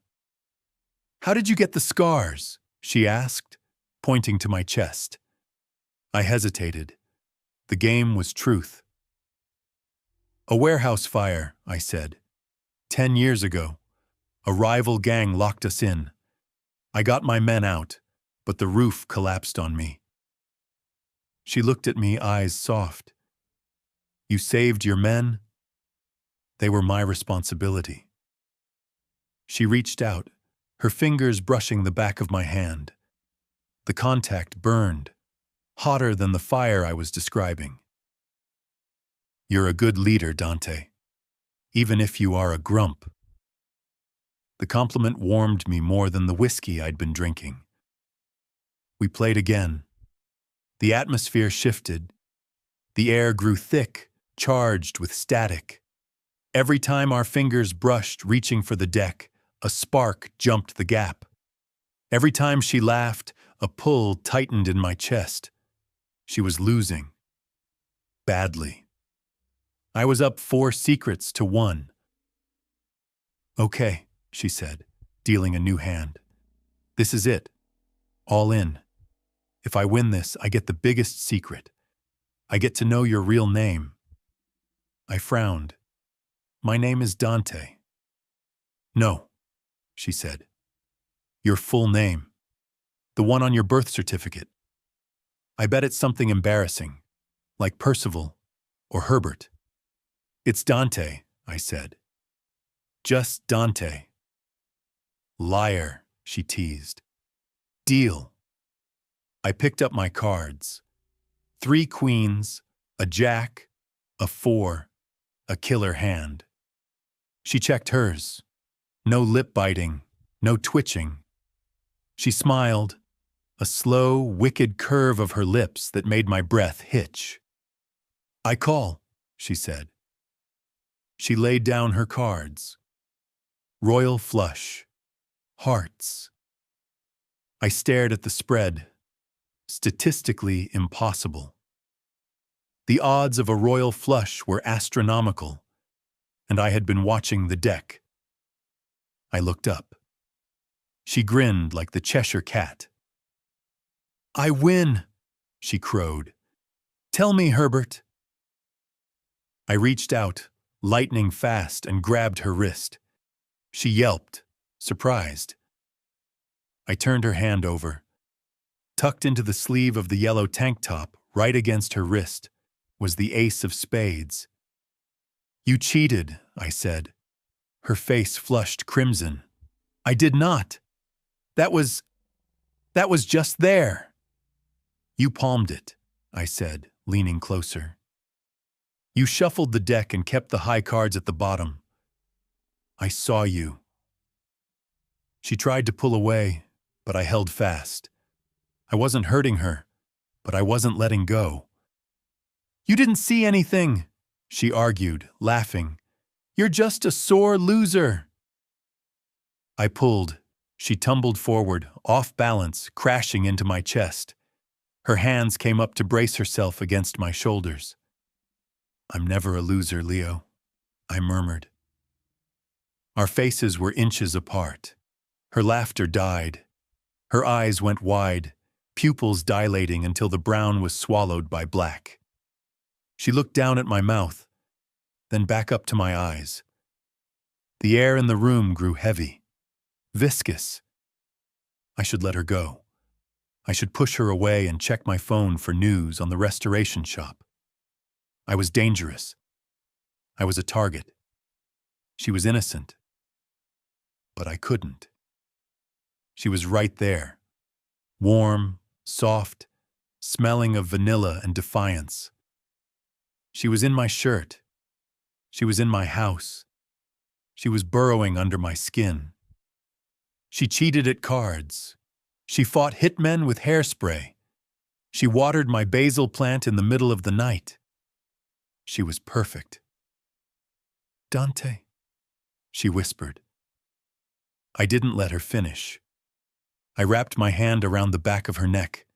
How did you get the scars? She asked, pointing to my chest. I hesitated. The game was truth. A warehouse fire, I said. 10 years ago. A rival gang locked us in. I got my men out, but the roof collapsed on me. She looked at me, eyes soft. You saved your men? They were my responsibility. She reached out, her fingers brushing the back of my hand. The contact burned, hotter than the fire I was describing. You're a good leader, Dante, even if you are a grump. The compliment warmed me more than the whiskey I'd been drinking. We played again. The atmosphere shifted. The air grew thick, charged with static. Every time our fingers brushed, reaching for the deck, a spark jumped the gap. Every time she laughed, a pull tightened in my chest. She was losing. Badly. I was up 4 secrets to 1. Okay, she said, dealing a new hand. This is it. All in. If I win this, I get the biggest secret. I get to know your real name. I frowned. My name is Dante. No, she said. Your full name. The one on your birth certificate. I bet it's something embarrassing, like Percival or Herbert. It's Dante, I said. Just Dante. Liar, she teased. Deal. I picked up my cards. 3 queens, a jack, a 4, a killer hand. She checked hers. No lip biting, no twitching. She smiled, a slow, wicked curve of her lips that made my breath hitch. I call, she said. She laid down her cards. Royal flush. Hearts. I stared at the spread. Statistically impossible. The odds of a royal flush were astronomical, and I had been watching the deck. I looked up. She grinned like the Cheshire Cat. I win, she crowed. Tell me, Herbert. I reached out, lightning fast, and grabbed her wrist. She yelped, surprised. I turned her hand over. Tucked into the sleeve of the yellow tank top, right against her wrist, was the ace of spades. You cheated, I said. Her face flushed crimson. I did not. That was just there. You palmed it, I said, leaning closer. You shuffled the deck and kept the high cards at the bottom. I saw you. She tried to pull away, but I held fast. I wasn't hurting her, but I wasn't letting go. You didn't see anything, she argued, laughing. You're just a sore loser. I pulled. She tumbled forward, off balance, crashing into my chest. Her hands came up to brace herself against my shoulders. I'm never a loser, Leo, I murmured. Our faces were inches apart. Her laughter died. Her eyes went wide, pupils dilating until the brown was swallowed by black. She looked down at my mouth, then back up to my eyes. The air in the room grew heavy, viscous. I should let her go. I should push her away and check my phone for news on the restoration shop. I was dangerous. I was a target. She was innocent. But I couldn't. She was right there, warm, soft, smelling of vanilla and defiance. She was in my shirt. She was in my house. She was burrowing under my skin. She cheated at cards. She fought hitmen with hairspray. She watered my basil plant in the middle of the night. She was perfect. Dante, she whispered. I didn't let her finish. I wrapped my hand around the back of her neck,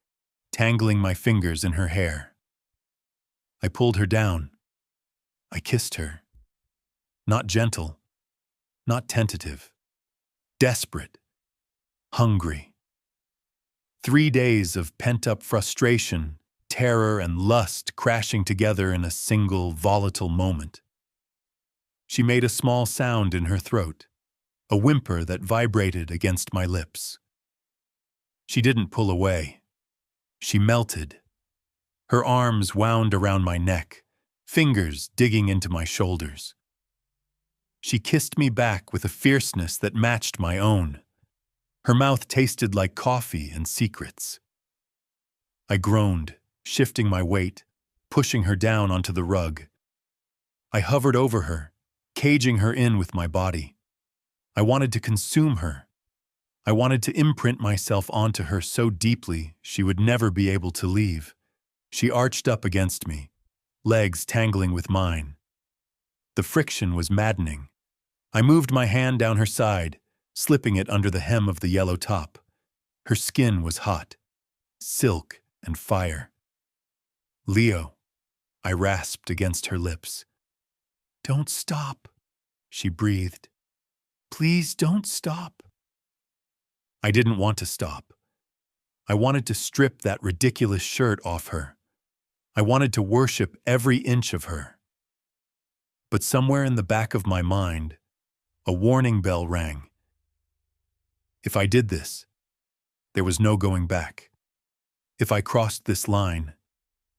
tangling my fingers in her hair. I pulled her down. I kissed her. Not gentle, not tentative, desperate, hungry. 3 days of pent-up frustration, terror, and lust crashing together in a single volatile moment. She made a small sound in her throat, a whimper that vibrated against my lips. She didn't pull away. She melted. Her arms wound around my neck, fingers digging into my shoulders. She kissed me back with a fierceness that matched my own. Her mouth tasted like coffee and secrets. I groaned, shifting my weight, pushing her down onto the rug. I hovered over her, caging her in with my body. I wanted to consume her. I wanted to imprint myself onto her so deeply she would never be able to leave. She arched up against me, legs tangling with mine. The friction was maddening. I moved my hand down her side, slipping it under the hem of the yellow top. Her skin was hot, silk and fire. "Leo," I rasped against her lips. "Don't stop," she breathed. "Please don't stop." I didn't want to stop. I wanted to strip that ridiculous shirt off her. I wanted to worship every inch of her. But somewhere in the back of my mind, a warning bell rang. If I did this, there was no going back. If I crossed this line,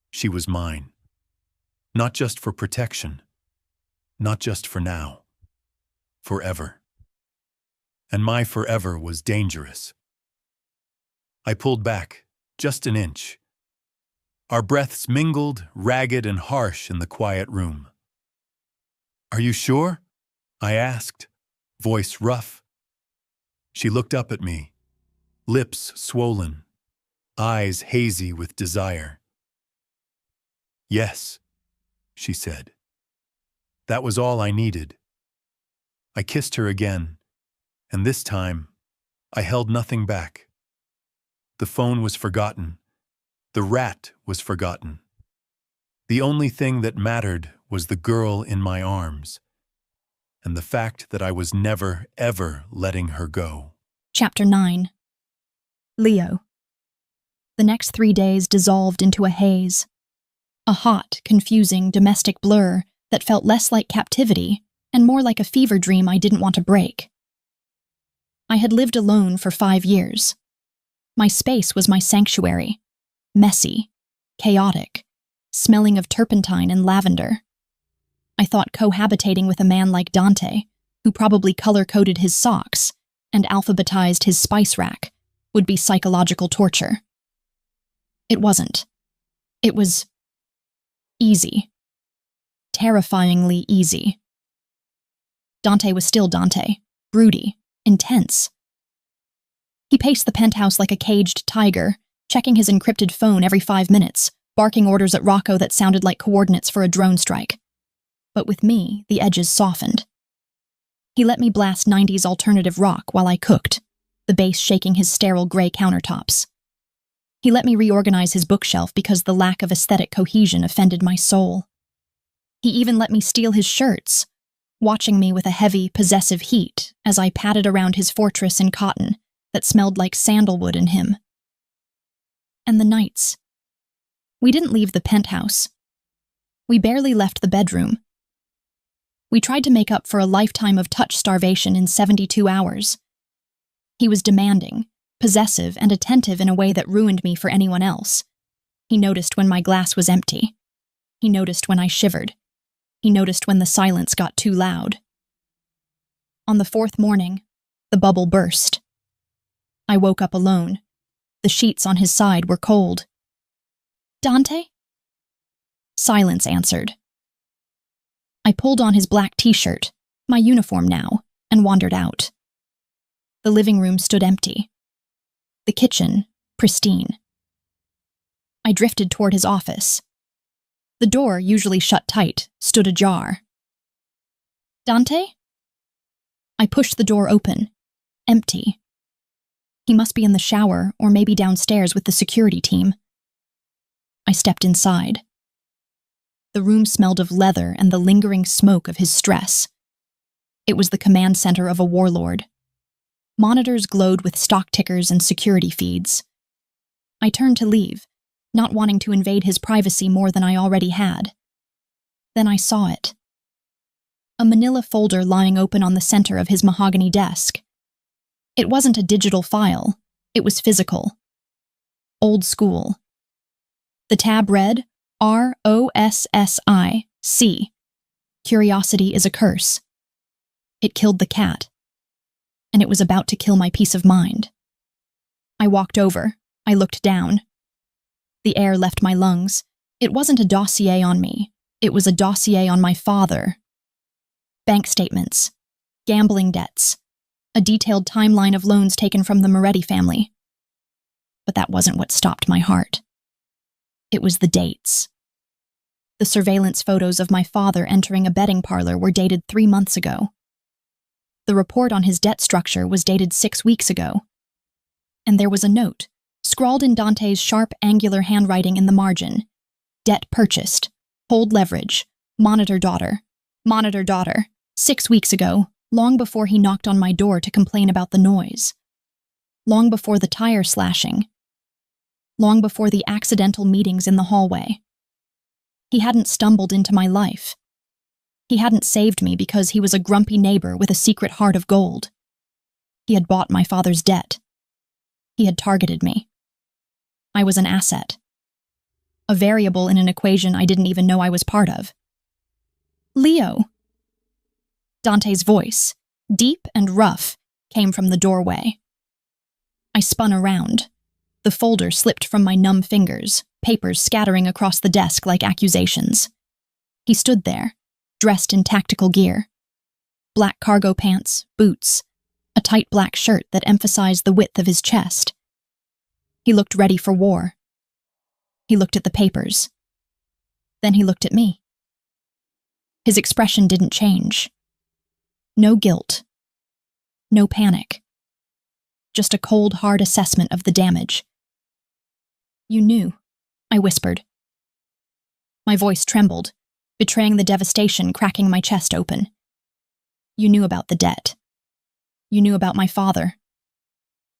she was mine. Not just for protection, not just for now, forever. And my forever was dangerous. I pulled back, just an inch. Our breaths mingled, ragged and harsh in the quiet room. "Are you sure?" I asked, voice rough. She looked up at me, lips swollen, eyes hazy with desire. "Yes," she said. That was all I needed. I kissed her again, and this time, I held nothing back. The phone was forgotten. The rat was forgotten. The only thing that mattered was the girl in my arms, and the fact that I was never, ever letting her go. Chapter 9. Leo. The next 3 days dissolved into a haze. A hot, confusing, domestic blur that felt less like captivity and more like a fever dream I didn't want to break. I had lived alone for 5 years. My space was my sanctuary. Messy, chaotic, smelling of turpentine and lavender. I thought cohabitating with a man like Dante, who probably color-coded his socks and alphabetized his spice rack, would be psychological torture. It wasn't. It was easy. Terrifyingly easy. Dante was still Dante, broody, intense. He paced the penthouse like a caged tiger, checking his encrypted phone every 5 minutes, barking orders at Rocco that sounded like coordinates for a drone strike. But with me, the edges softened. He let me blast 90s alternative rock while I cooked, the bass shaking his sterile gray countertops. He let me reorganize his bookshelf because the lack of aesthetic cohesion offended my soul. He even let me steal his shirts, watching me with a heavy, possessive heat as I padded around his fortress in cotton that smelled like sandalwood in him. And the nights. We didn't leave the penthouse. We barely left the bedroom. We tried to make up for a lifetime of touch starvation in 72 hours. He was demanding, possessive, and attentive in a way that ruined me for anyone else. He noticed when my glass was empty. He noticed when I shivered. He noticed when the silence got too loud. On the 4th morning, the bubble burst. I woke up alone. The sheets on his side were cold. "Dante?" Silence answered. I pulled on his black t-shirt, my uniform now, and wandered out. The living room stood empty. The kitchen, pristine. I drifted toward his office. The door, usually shut tight, stood ajar. "Dante?" I pushed the door open. Empty. He must be in the shower or maybe downstairs with the security team. I stepped inside. The room smelled of leather and the lingering smoke of his stress. It was the command center of a warlord. Monitors glowed with stock tickers and security feeds. I turned to leave, not wanting to invade his privacy more than I already had. Then I saw it. A manila folder lying open on the center of his mahogany desk. It wasn't a digital file, it was physical. Old school. The tab read ROSSIC. Curiosity is a curse. It killed the cat, and it was about to kill my peace of mind. I walked over. I looked down. The air left my lungs. It wasn't a dossier on me. It was a dossier on my father. Bank statements, gambling debts, a detailed timeline of loans taken from the Moretti family. But that wasn't what stopped my heart. It was the dates. The surveillance photos of my father entering a betting parlor were dated 3 months ago. The report on his debt structure was dated 6 weeks ago. And there was a note, scrawled in Dante's sharp, angular handwriting in the margin. Debt purchased. Hold leverage. Monitor daughter. 6 weeks ago, long before he knocked on my door to complain about the noise. Long before the tire slashing. Long before the accidental meetings in the hallway. He hadn't stumbled into my life. He hadn't saved me because he was a grumpy neighbor with a secret heart of gold. He had bought my father's debt. He had targeted me. I was an asset. A variable in an equation I didn't even know I was part of. Leo. Dante's voice, deep and rough, came from the doorway. I spun around. The folder slipped from my numb fingers, papers scattering across the desk like accusations. He stood there, dressed in tactical gear. Black cargo pants, boots, a tight black shirt that emphasized the width of his chest. He looked ready for war. He looked at the papers. Then he looked at me. His expression didn't change. No guilt. No panic. Just a cold, hard assessment of the damage. You knew, I whispered. My voice trembled, betraying the devastation cracking my chest open. You knew about the debt. You knew about my father.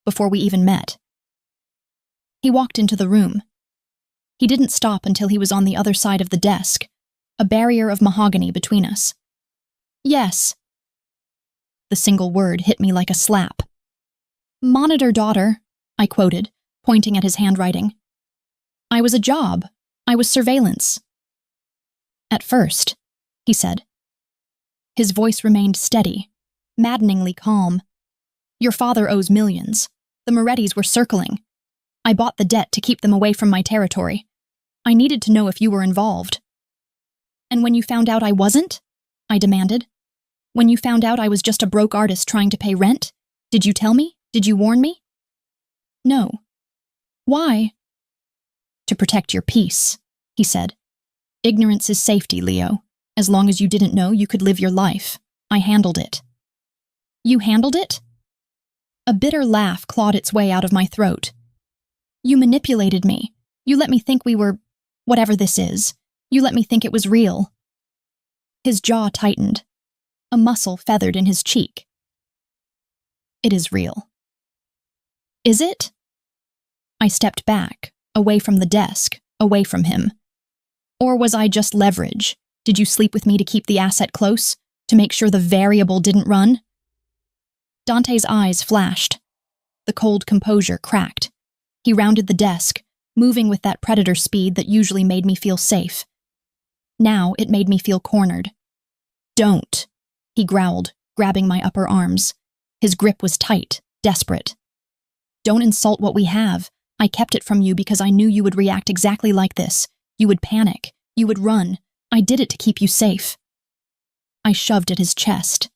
Before we even met. He walked into the room. He didn't stop until he was on the other side of the desk, a barrier of mahogany between us. Yes. The single word hit me like a slap. Monitor daughter, I quoted, pointing at his handwriting. I was a job. I was surveillance. At first, he said. His voice remained steady, maddeningly calm. Your father owes millions. The Morettis were circling. I bought the debt to keep them away from my territory. I needed to know if you were involved. And when you found out I wasn't? I demanded. When you found out I was just a broke artist trying to pay rent? Did you tell me? Did you warn me? No. Why? To protect your peace, he said. Ignorance is safety, Leo. As long as you didn't know, you could live your life. I handled it. You handled it? A bitter laugh clawed its way out of my throat. You manipulated me. You let me think we were, whatever this is. You let me think it was real. His jaw tightened. A muscle feathered in his cheek. It is real. Is it? I stepped back, away from the desk, away from him. Or was I just leverage? Did you sleep with me to keep the asset close? To make sure the variable didn't run? Dante's eyes flashed. The cold composure cracked. He rounded the desk, moving with that predator speed that usually made me feel safe. Now it made me feel cornered. Don't, he growled, grabbing my upper arms. His grip was tight, desperate. Don't insult what we have. I kept it from you because I knew you would react exactly like this. You would panic. You would run. I did it to keep you safe. I shoved at his chest.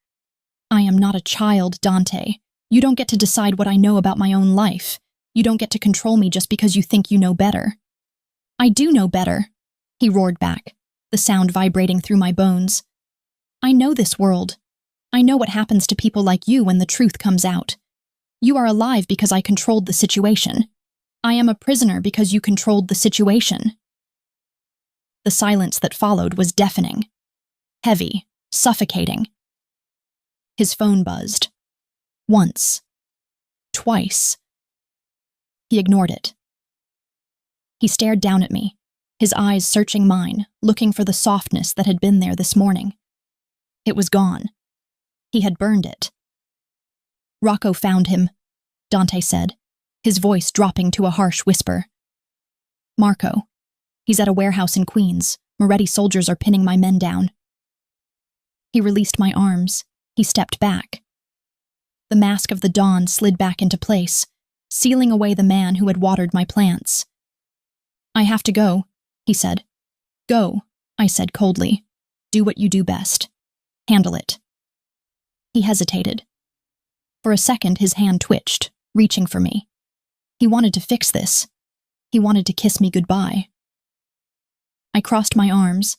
I am not a child, Dante. You don't get to decide what I know about my own life. You don't get to control me just because you think you know better. I do know better, he roared back, the sound vibrating through my bones. I know this world. I know what happens to people like you when the truth comes out. You are alive because I controlled the situation. I am a prisoner because you controlled the situation. The silence that followed was deafening, heavy, suffocating. His phone buzzed. Once. Twice. He ignored it. He stared down at me, his eyes searching mine, looking for the softness that had been there this morning. It was gone. He had burned it. Rocco found him, Dante said, his voice dropping to a harsh whisper. Marco. He's at a warehouse in Queens. Moretti soldiers are pinning my men down. He released my arms. He stepped back. The mask of the dawn slid back into place, sealing away the man who had watered my plants. I have to go, he said. Go, I said coldly. Do what you do best. Handle it. He hesitated. For a second, his hand twitched, reaching for me. He wanted to fix this. He wanted to kiss me goodbye. I crossed my arms.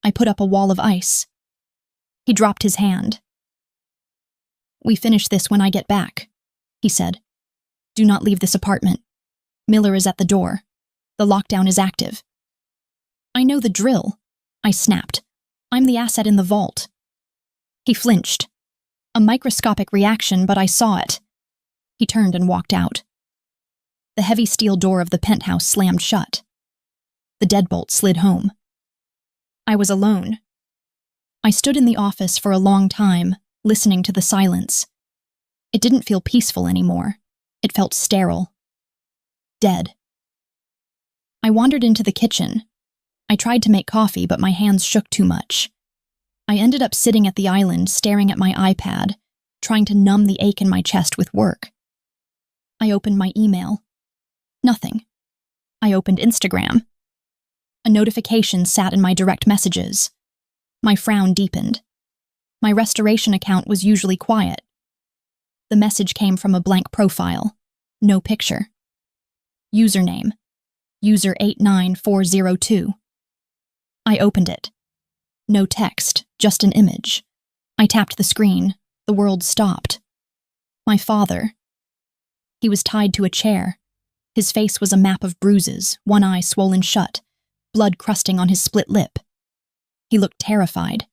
I put up a wall of ice. He dropped his hand. We finish this when I get back, he said. Do not leave this apartment. Miller is at the door. The lockdown is active. I know the drill, I snapped. I'm the asset in the vault. He flinched. A microscopic reaction, but I saw it. He turned and walked out. The heavy steel door of the penthouse slammed shut. The deadbolt slid home. I was alone. I stood in the office for a long time, listening to the silence. It didn't feel peaceful anymore. It felt sterile. Dead. I wandered into the kitchen. I tried to make coffee, but my hands shook too much. I ended up sitting at the island, staring at my iPad, trying to numb the ache in my chest with work. I opened my email. Nothing. I opened Instagram. A notification sat in my direct messages. My frown deepened. My restoration account was usually quiet. The message came from a blank profile. No picture. Username. User 89402. I opened it. No text, just an image. I tapped the screen. The world stopped. My father. He was tied to a chair. His face was a map of bruises, one eye swollen shut, blood crusting on his split lip. He looked terrified.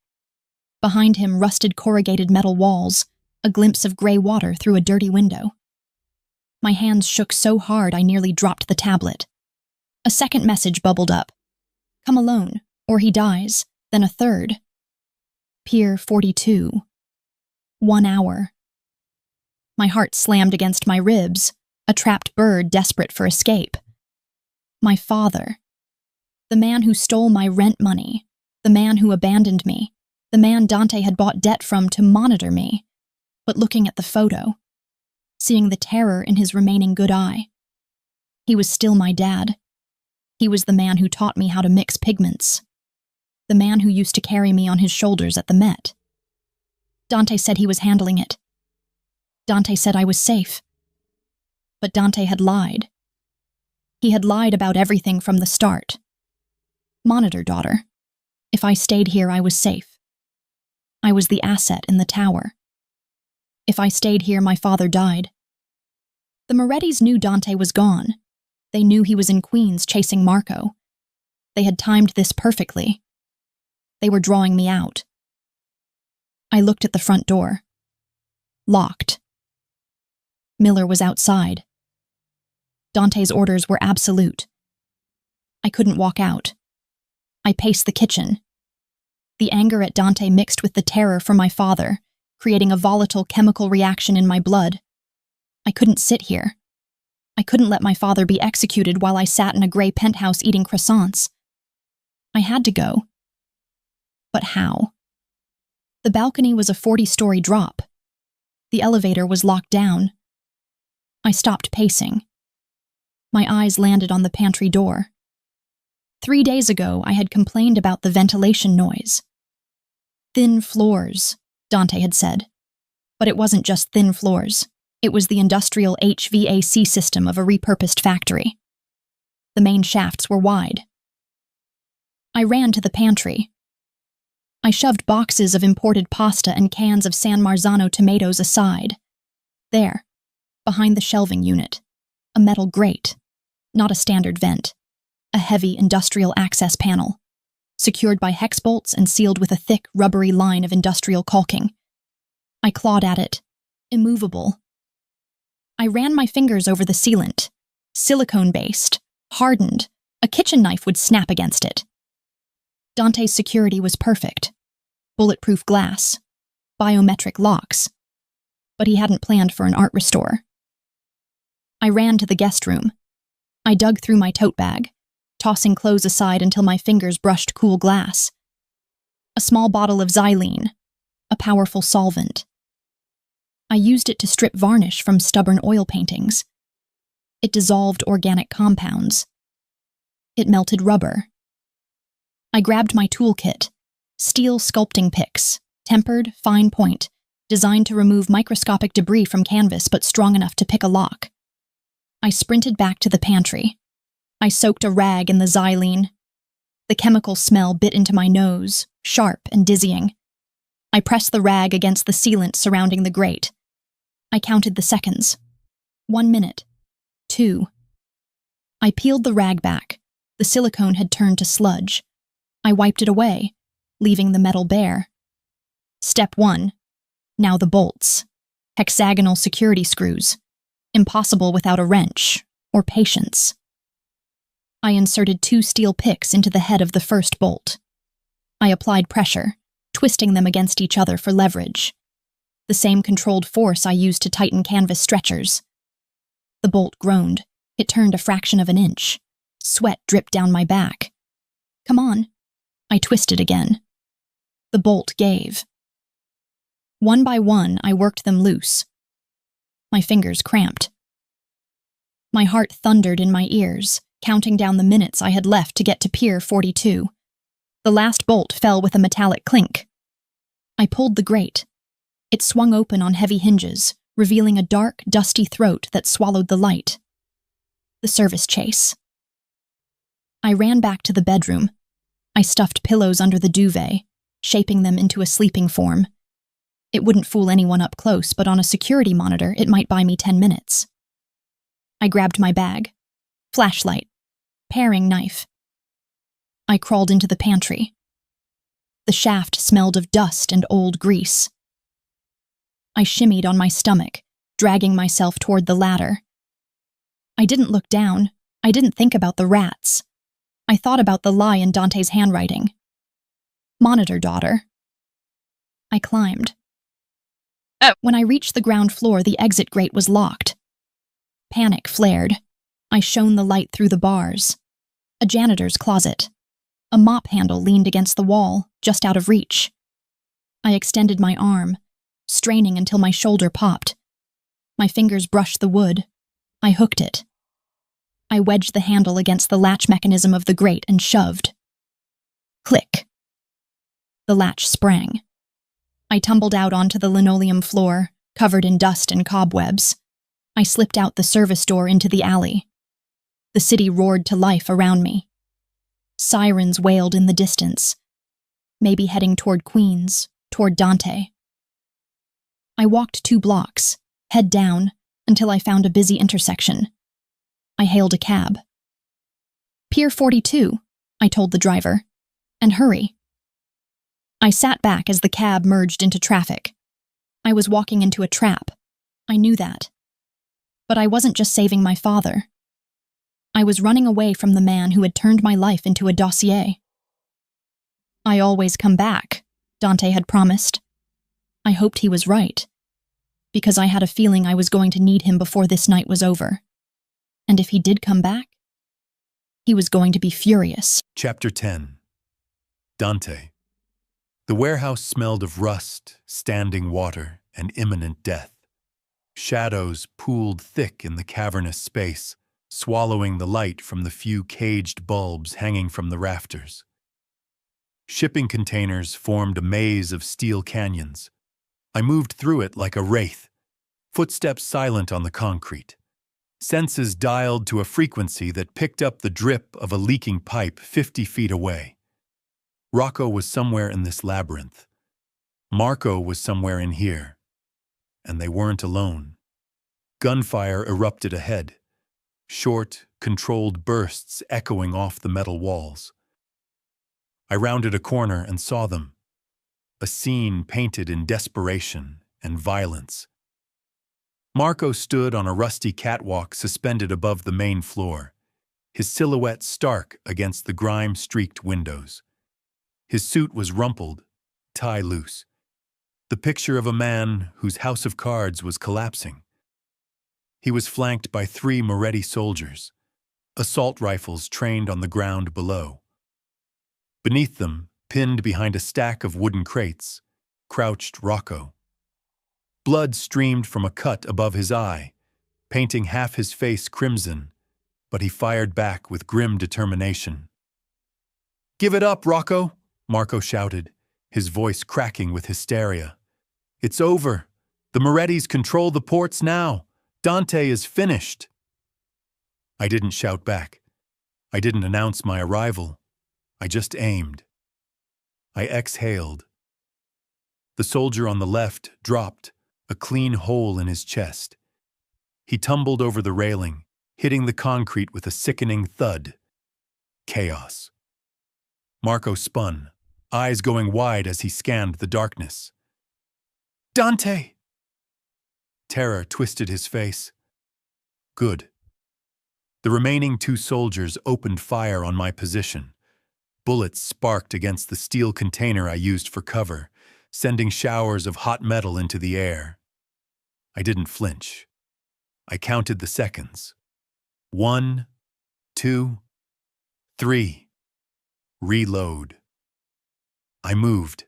Behind him, rusted corrugated metal walls, a glimpse of gray water through a dirty window. My hands shook so hard I nearly dropped the tablet. A second message bubbled up. Come alone, or he dies. Then a third. Pier 42. 1 hour. My heart slammed against my ribs, a trapped bird desperate for escape. My father. The man who stole my rent money. The man who abandoned me. The man Dante had bought debt from to monitor me. But looking at the photo, seeing the terror in his remaining good eye. He was still my dad. He was the man who taught me how to mix pigments. The man who used to carry me on his shoulders at the Met. Dante said he was handling it. Dante said I was safe. But Dante had lied. He had lied about everything from the start. Monitor, daughter. If I stayed here, I was safe. I was the asset in the tower. If I stayed here, my father died. The Morettis knew Dante was gone. They knew he was in Queens chasing Marco. They had timed this perfectly. They were drawing me out. I looked at the front door. Locked. Miller was outside. Dante's orders were absolute. I couldn't walk out. I paced the kitchen. The anger at Dante mixed with the terror for my father, creating a volatile chemical reaction in my blood. I couldn't sit here. I couldn't let my father be executed while I sat in a gray penthouse eating croissants. I had to go. But how? The balcony was a 40-story drop. The elevator was locked down. I stopped pacing. My eyes landed on the pantry door. 3 days ago, I had complained about the ventilation noise. Thin floors, Dante had said. But it wasn't just thin floors. It was the industrial HVAC system of a repurposed factory. The main shafts were wide. I ran to the pantry. I shoved boxes of imported pasta and cans of San Marzano tomatoes aside. There, behind the shelving unit, a metal grate, not a standard vent, a heavy industrial access panel, secured by hex bolts and sealed with a thick, rubbery line of industrial caulking. I clawed at it, immovable. I ran my fingers over the sealant, silicone-based, hardened. A kitchen knife would snap against it. Dante's security was perfect. Bulletproof glass, biometric locks. But he hadn't planned for an art restore. I ran to the guest room. I dug through my tote bag, tossing clothes aside until my fingers brushed cool glass. A small bottle of xylene, a powerful solvent. I used it to strip varnish from stubborn oil paintings. It dissolved organic compounds. It melted rubber. I grabbed my toolkit, steel sculpting picks, tempered, fine point, designed to remove microscopic debris from canvas but strong enough to pick a lock. I sprinted back to the pantry. I soaked a rag in the xylene. The chemical smell bit into my nose, sharp and dizzying. I pressed the rag against the sealant surrounding the grate. I counted the seconds. 1 minute. 2. I peeled the rag back. The silicone had turned to sludge. I wiped it away, leaving the metal bare. Step 1. Now the bolts. Hexagonal security screws. Impossible without a wrench, or patience. I inserted 2 steel picks into the head of the first bolt. I applied pressure, twisting them against each other for leverage. The same controlled force I used to tighten canvas stretchers. The bolt groaned. It turned a fraction of an inch. Sweat dripped down my back. Come on. I twisted again. The bolt gave. One by one, I worked them loose. My fingers cramped. My heart thundered in my ears, counting down the minutes I had left to get to Pier 42. The last bolt fell with a metallic clink. I pulled the grate. It swung open on heavy hinges, revealing a dark, dusty throat that swallowed the light. The service chase. I ran back to the bedroom. I stuffed pillows under the duvet, shaping them into a sleeping form. It wouldn't fool anyone up close, but on a security monitor, it might buy me 10 minutes. I grabbed my bag. Flashlight. Paring knife. I crawled into the pantry. The shaft smelled of dust and old grease. I shimmied on my stomach, dragging myself toward the ladder. I didn't look down. I didn't think about the rats. I thought about the lie in Dante's handwriting. Monitor, daughter. I climbed. When I reached the ground floor, the exit grate was locked. Panic flared. I shone the light through the bars. A janitor's closet. A mop handle leaned against the wall, just out of reach. I extended my arm, straining until my shoulder popped. My fingers brushed the wood. I hooked it. I wedged the handle against the latch mechanism of the grate and shoved. Click. The latch sprang. I tumbled out onto the linoleum floor, covered in dust and cobwebs. I slipped out the service door into the alley. The city roared to life around me. Sirens wailed in the distance, maybe heading toward Queens, toward Dante. I walked 2 blocks, head down, until I found a busy intersection. I hailed a cab. Pier 42, I told the driver, and hurry. I sat back as the cab merged into traffic. I was walking into a trap. I knew that. But I wasn't just saving my father. I was running away from the man who had turned my life into a dossier. I always come back, Dante had promised. I hoped he was right, because I had a feeling I was going to need him before this night was over. And if he did come back, he was going to be furious. Chapter 10. Dante. The warehouse smelled of rust, standing water, and imminent death. Shadows pooled thick in the cavernous space, swallowing the light from the few caged bulbs hanging from the rafters. Shipping containers formed a maze of steel canyons. I moved through it like a wraith, footsteps silent on the concrete. Senses dialed to a frequency that picked up the drip of a leaking pipe 50 feet away. Rocco was somewhere in this labyrinth. Marco was somewhere in here. And they weren't alone. Gunfire erupted ahead. Short, controlled bursts echoing off the metal walls. I rounded a corner and saw them. A scene painted in desperation and violence. Marco stood on a rusty catwalk suspended above the main floor, his silhouette stark against the grime-streaked windows. His suit was rumpled, tie loose. The picture of a man whose house of cards was collapsing. He was flanked by 3 Moretti soldiers, Assault rifles trained on the ground below. Beneath them, pinned behind a stack of wooden crates, crouched Rocco. Blood streamed from a cut above his eye, painting half his face crimson, but he fired back with grim determination. "Give it up, Rocco!" Marco shouted, his voice cracking with hysteria. "It's over. The Morettis control the ports now. Dante is finished." I didn't shout back. I didn't announce my arrival. I just aimed. I exhaled. The soldier on the left dropped, a clean hole in his chest. He tumbled over the railing, hitting the concrete with a sickening thud. Chaos. Marco spun, eyes going wide as he scanned the darkness. "Dante!" Terror twisted his face. Good. The remaining two soldiers opened fire on my position. Bullets sparked against the steel container I used for cover, sending showers of hot metal into the air. I didn't flinch. I counted the seconds. 1, 2, 3. Reload. I moved.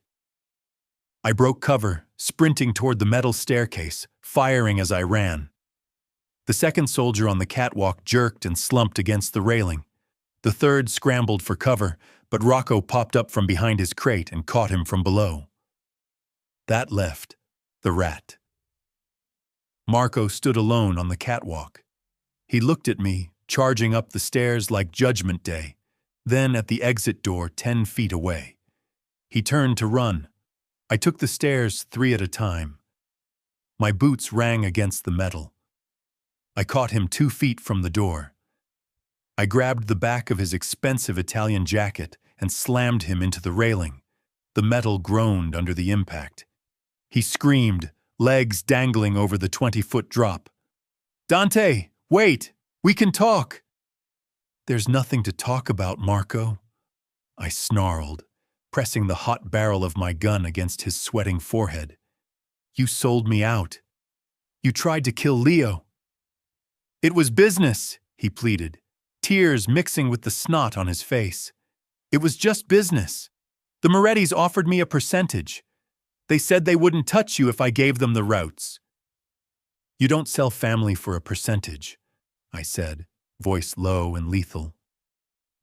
I broke cover, sprinting toward the metal staircase, firing as I ran. The second soldier on the catwalk jerked and slumped against the railing. The third scrambled for cover, but Rocco popped up from behind his crate and caught him from below. That left the rat. Marco stood alone on the catwalk. He looked at me, charging up the stairs like Judgment Day, then at the exit door 10 feet away. He turned to run. I took the stairs 3 at a time. My boots rang against the metal. I caught him 2 feet from the door. I grabbed the back of his expensive Italian jacket and slammed him into the railing. The metal groaned under the impact. He screamed, legs dangling over the 20-foot drop. "Dante, wait! We can talk!" "There's nothing to talk about, Marco," I snarled, pressing the hot barrel of my gun against his sweating forehead. "You sold me out. You tried to kill Leo." "It was business," he pleaded, tears mixing with the snot on his face. "It was just business. The Morettis offered me a percentage. They said they wouldn't touch you if I gave them the routes." "You don't sell family for a percentage," I said, voice low and lethal.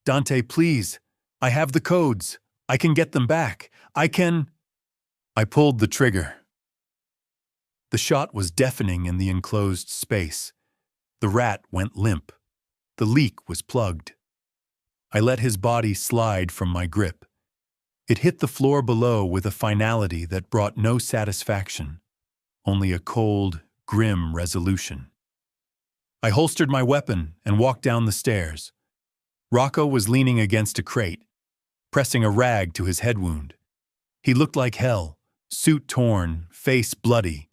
"Dante, please. I have the codes. I can get them back. I can—" I pulled the trigger. The shot was deafening in the enclosed space. The rat went limp. The leak was plugged. I let his body slide from my grip. It hit the floor below with a finality that brought no satisfaction, only a cold, grim resolution. I holstered my weapon and walked down the stairs. Rocco was leaning against a crate, pressing a rag to his head wound. He looked like hell, suit torn, face bloody,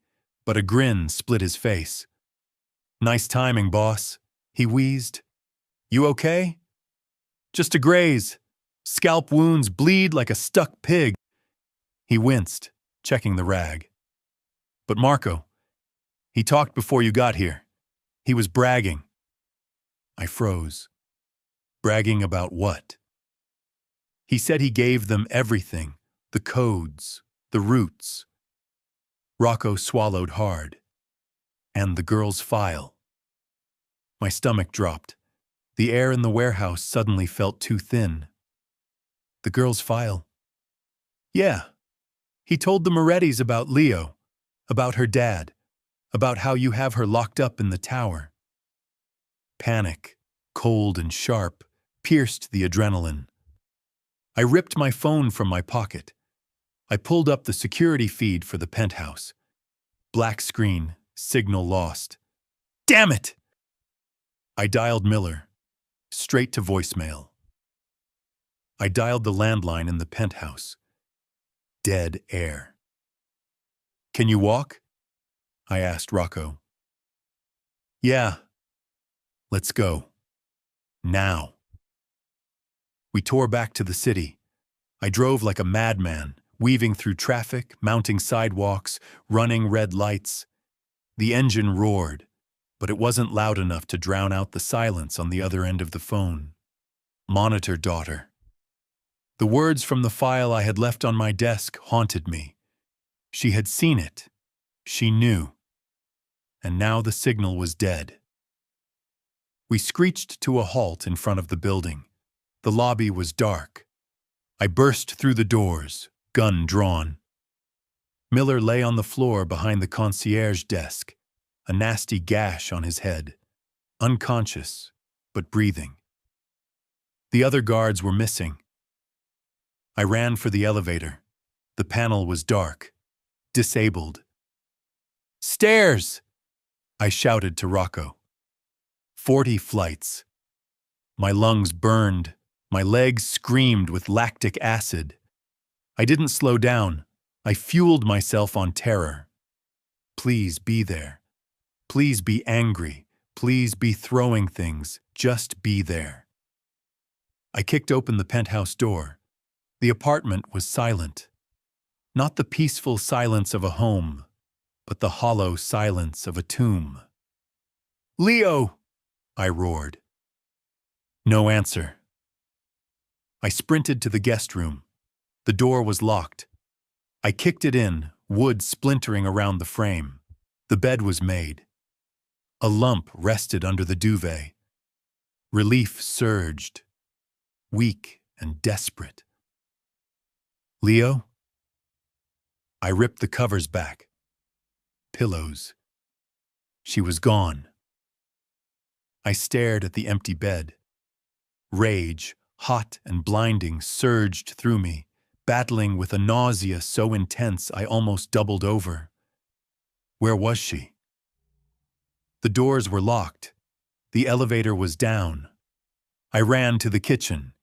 but a grin split his face. "Nice timing, boss," he wheezed. "You okay?" "Just a graze. Scalp wounds bleed like a stuck pig." He winced, checking the rag. "But Marco, he talked before you got here. He was bragging." I froze. Bragging about what? He said he gave them everything, the codes, the routes. Rocco swallowed hard. And the girl's file. My stomach dropped. The air in the warehouse suddenly felt too thin. The girl's file? Yeah. He told the Morettis about Leo, about her dad, about how you have her locked up in the tower. Panic, cold and sharp, pierced the adrenaline. I ripped my phone from my pocket. I pulled up the security feed for the penthouse. Black screen, signal lost. Damn it! I dialed Miller, straight to voicemail. I dialed the landline in the penthouse. Dead air. "Can you walk?" I asked Rocco. "Yeah. Let's go. Now." We tore back to the city. I drove like a madman, weaving through traffic, mounting sidewalks, running red lights. The engine roared. but it wasn't loud enough to drown out the silence on the other end of the phone. Monitor, daughter. The words from the file I had left on my desk haunted me. She had seen it. She knew. And now the signal was dead. We screeched to a halt in front of the building. The lobby was dark. I burst through the doors, gun drawn. Miller lay on the floor behind the concierge desk, a nasty gash on his head, unconscious, but breathing. The other guards were missing. I ran for the elevator. The panel was dark, disabled. "Stairs!" I shouted to Rocco. 40 flights. My lungs burned. My legs screamed with lactic acid. I didn't slow down. I fueled myself on terror. Please be there. Please be angry. Please be throwing things. Just be there. I kicked open the penthouse door. The apartment was silent. Not the peaceful silence of a home, but the hollow silence of a tomb. "Leo!" I roared. No answer. I sprinted to the guest room. The door was locked. I kicked it in, wood splintering around the frame. The bed was made. A lump rested under the duvet. Relief surged, weak and desperate. "Leo?" I ripped the covers back. Pillows. She was gone. I stared at the empty bed. Rage, hot and blinding, surged through me, battling with a nausea so intense I almost doubled over. Where was she? The doors were locked. The elevator was down. I ran to the kitchen.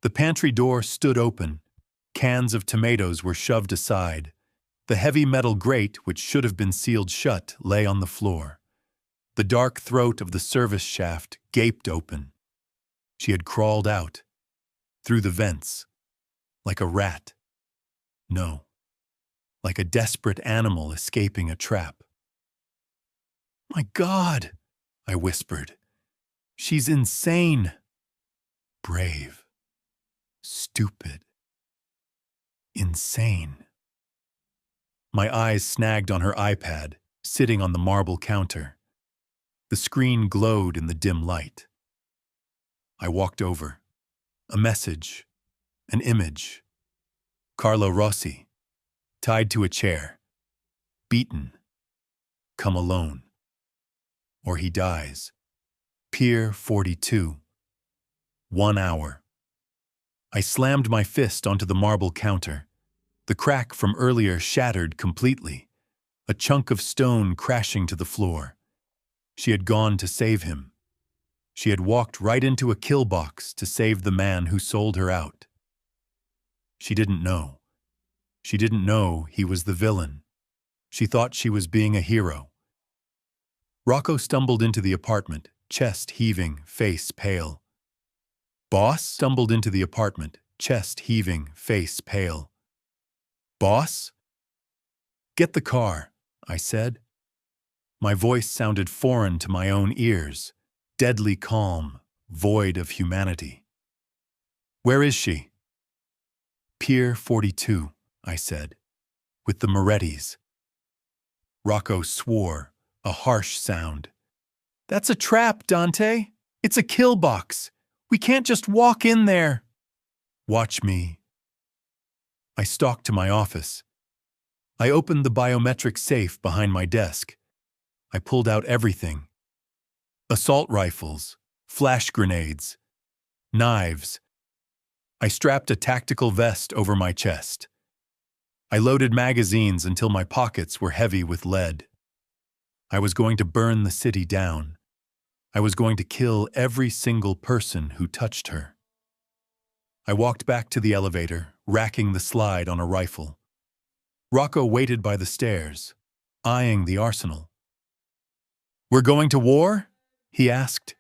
The pantry door stood open. Cans of tomatoes were shoved aside. The heavy metal grate, which should have been sealed shut, lay on the floor. The dark throat of the service shaft gaped open. She had crawled out, through the vents, like a rat. No, like a desperate animal escaping a trap. "My God," I whispered. "She's insane." Brave. Stupid. Insane. My eyes snagged on her iPad, sitting on the marble counter. The screen glowed in the dim light. I walked over. A message. An image. Carlo Rossi. Tied to a chair. Beaten. Come alone. Or he dies. Pier 42. 1 hour. I slammed my fist onto the marble counter. The crack from earlier shattered completely. A chunk of stone crashing to the floor. She had gone to save him. She had walked right into a kill box to save the man who sold her out. She didn't know. She didn't know he was the villain. She thought she was being a hero. Rocco stumbled into the apartment, chest heaving, face pale. "Boss?" stumbled into the apartment, chest heaving, face pale. "Boss?" "Get the car," I said. My voice sounded foreign to my own ears, deadly calm, void of humanity. "Where is she?" "Pier 42, I said, "with the Morettis." Rocco swore, a harsh sound. "That's a trap, Dante. It's a kill box. We can't just walk in there." "Watch me." I stalked to my office. I opened the biometric safe behind my desk. I pulled out everything. Assault rifles, flash grenades, knives. I strapped a tactical vest over my chest. I loaded magazines until my pockets were heavy with lead. I was going to burn the city down. I was going to kill every single person who touched her. I walked back to the elevator, racking the slide on a rifle. Rocco waited by the stairs, eyeing the arsenal. "We're going to war?" he asked.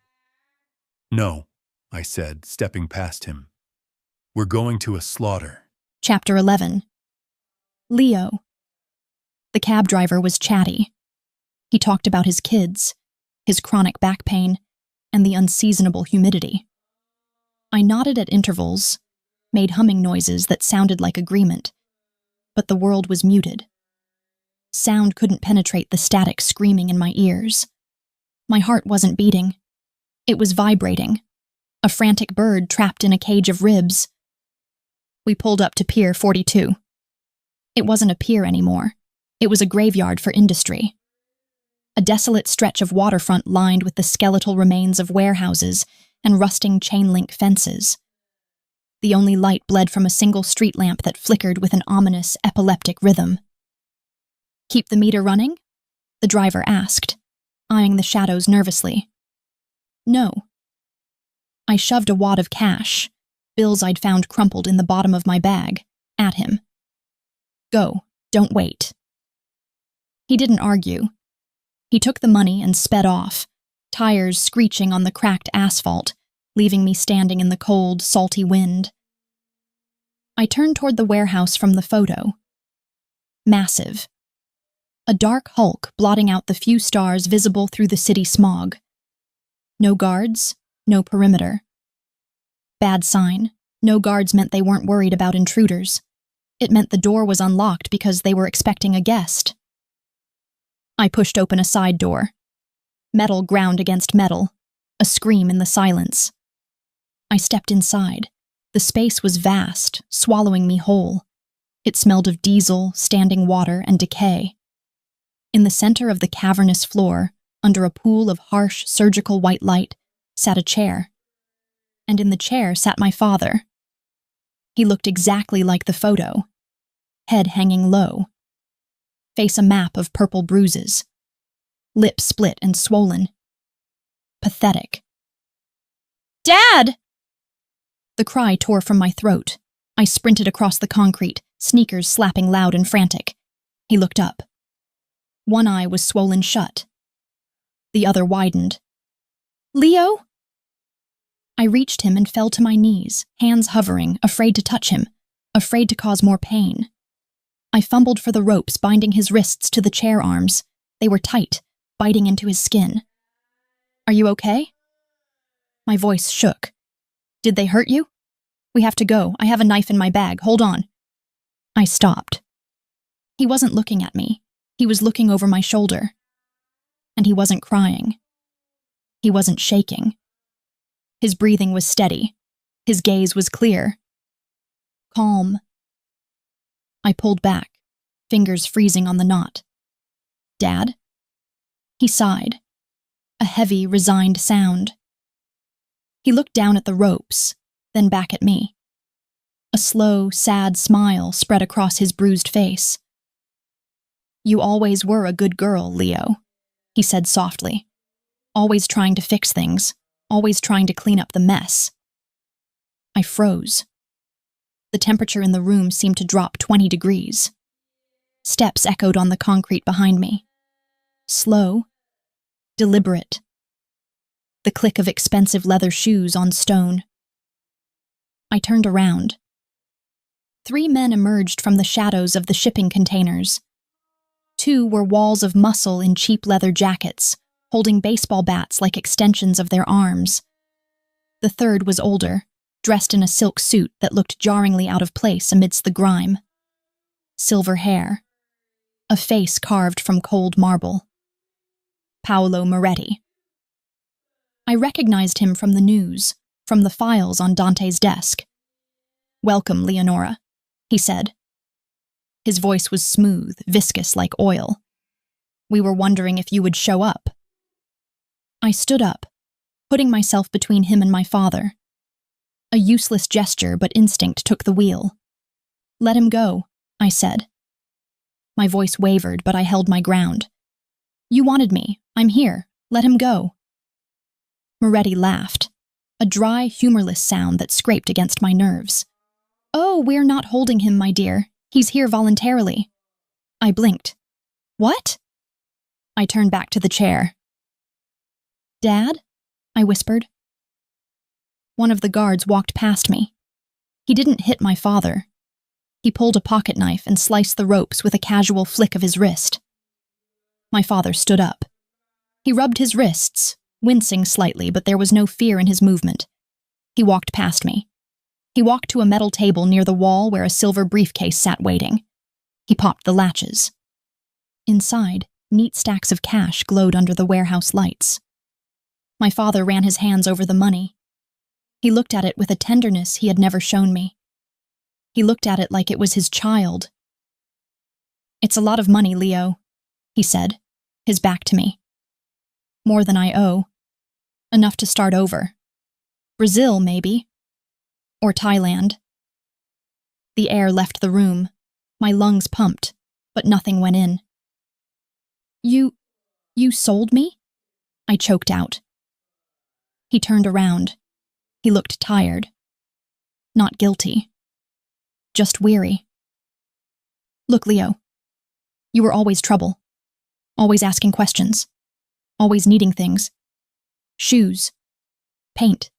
"No," I said, stepping past him. "We're going to a slaughter." Chapter 11. Leo. The cab driver was chatty. He talked about his kids, his chronic back pain, and the unseasonable humidity. I nodded at intervals, made humming noises that sounded like agreement, but the world was muted. Sound couldn't penetrate the static screaming in my ears. My heart wasn't beating. It was vibrating, a frantic bird trapped in a cage of ribs. We pulled up to Pier 42. It wasn't a pier anymore. It was a graveyard for industry. A desolate stretch of waterfront lined with the skeletal remains of warehouses and rusting chain-link fences. The only light bled from a single street lamp that flickered with an ominous, epileptic rhythm. "Keep the meter running?" the driver asked, eyeing the shadows nervously. "No." I shoved a wad of cash, bills I'd found crumpled in the bottom of my bag, at him. "Go, don't wait." He didn't argue. He took the money and sped off, tires screeching on the cracked asphalt, leaving me standing in the cold, salty wind. I turned toward the warehouse from the photo. Massive. A dark hulk blotting out the few stars visible through the city smog. No guards, no perimeter. Bad sign. No guards meant they weren't worried about intruders. It meant the door was unlocked because they were expecting a guest. I pushed open a side door. Metal ground against metal, a scream in the silence. I stepped inside. The space was vast, swallowing me whole. It smelled of diesel, standing water, and decay. In the center of the cavernous floor, under a pool of harsh, surgical white light, sat a chair. And in the chair sat my father. He looked exactly like the photo. Head hanging low. Face a map of purple bruises. Lip split and swollen. Pathetic. "Dad!" The cry tore from my throat. I sprinted across the concrete, sneakers slapping loud and frantic. He looked up. One eye was swollen shut. The other widened. "Leo?" I reached him and fell to my knees, hands hovering, afraid to touch him, afraid to cause more pain. I fumbled for the ropes binding his wrists to the chair arms. They were tight, biting into his skin. "Are you okay?" My voice shook. "Did they hurt you? We have to go. I have a knife in my bag. Hold on." I stopped. He wasn't looking at me. He was looking over my shoulder. And he wasn't crying. He wasn't shaking. His breathing was steady. His gaze was clear. Calm. I pulled back, fingers freezing on the knot. "Dad?" He sighed. A heavy, resigned sound. He looked down at the ropes, then back at me. A slow, sad smile spread across his bruised face. "You always were a good girl, Leo," he said softly. "Always trying to fix things, always trying to clean up the mess." I froze. The temperature in the room seemed to drop 20 degrees. Steps echoed on the concrete behind me. Slow, deliberate. The click of expensive leather shoes on stone. I turned around. 3 men emerged from the shadows of the shipping containers. 2 were walls of muscle in cheap leather jackets, holding baseball bats like extensions of their arms. The third was older, dressed in a silk suit that looked jarringly out of place amidst the grime. Silver hair. A face carved from cold marble. Paolo Moretti. I recognized him from the news, from the files on Dante's desk. "Welcome, Leonora," he said. His voice was smooth, viscous like oil. "We were wondering if you would show up." I stood up, putting myself between him and my father. A useless gesture, but instinct took the wheel. "Let him go," I said. My voice wavered, but I held my ground. "You wanted me. I'm here. Let him go." Moretti laughed, a dry, humorless sound that scraped against my nerves. "Oh, we're not holding him, my dear. He's here voluntarily." I blinked. "What?" I turned back to the chair. "Dad?" I whispered. One of the guards walked past me. He didn't hit my father. He pulled a pocket knife and sliced the ropes with a casual flick of his wrist. My father stood up. He rubbed his wrists, wincing slightly, but there was no fear in his movement. He walked past me. He walked to a metal table near the wall where a silver briefcase sat waiting. He popped the latches. Inside, neat stacks of cash glowed under the warehouse lights. My father ran his hands over the money. He looked at it with a tenderness he had never shown me. He looked at it like it was his child. "It's a lot of money, Leo," he said, his back to me. "More than I owe. Enough to start over. Brazil, maybe. Or Thailand." The air left the room. My lungs pumped, but nothing went in. You sold me?" I choked out. He turned around. He looked tired. Not guilty. Just weary. "Look, Leo. You were always trouble. Always asking questions. Always needing things. Shoes. Paint.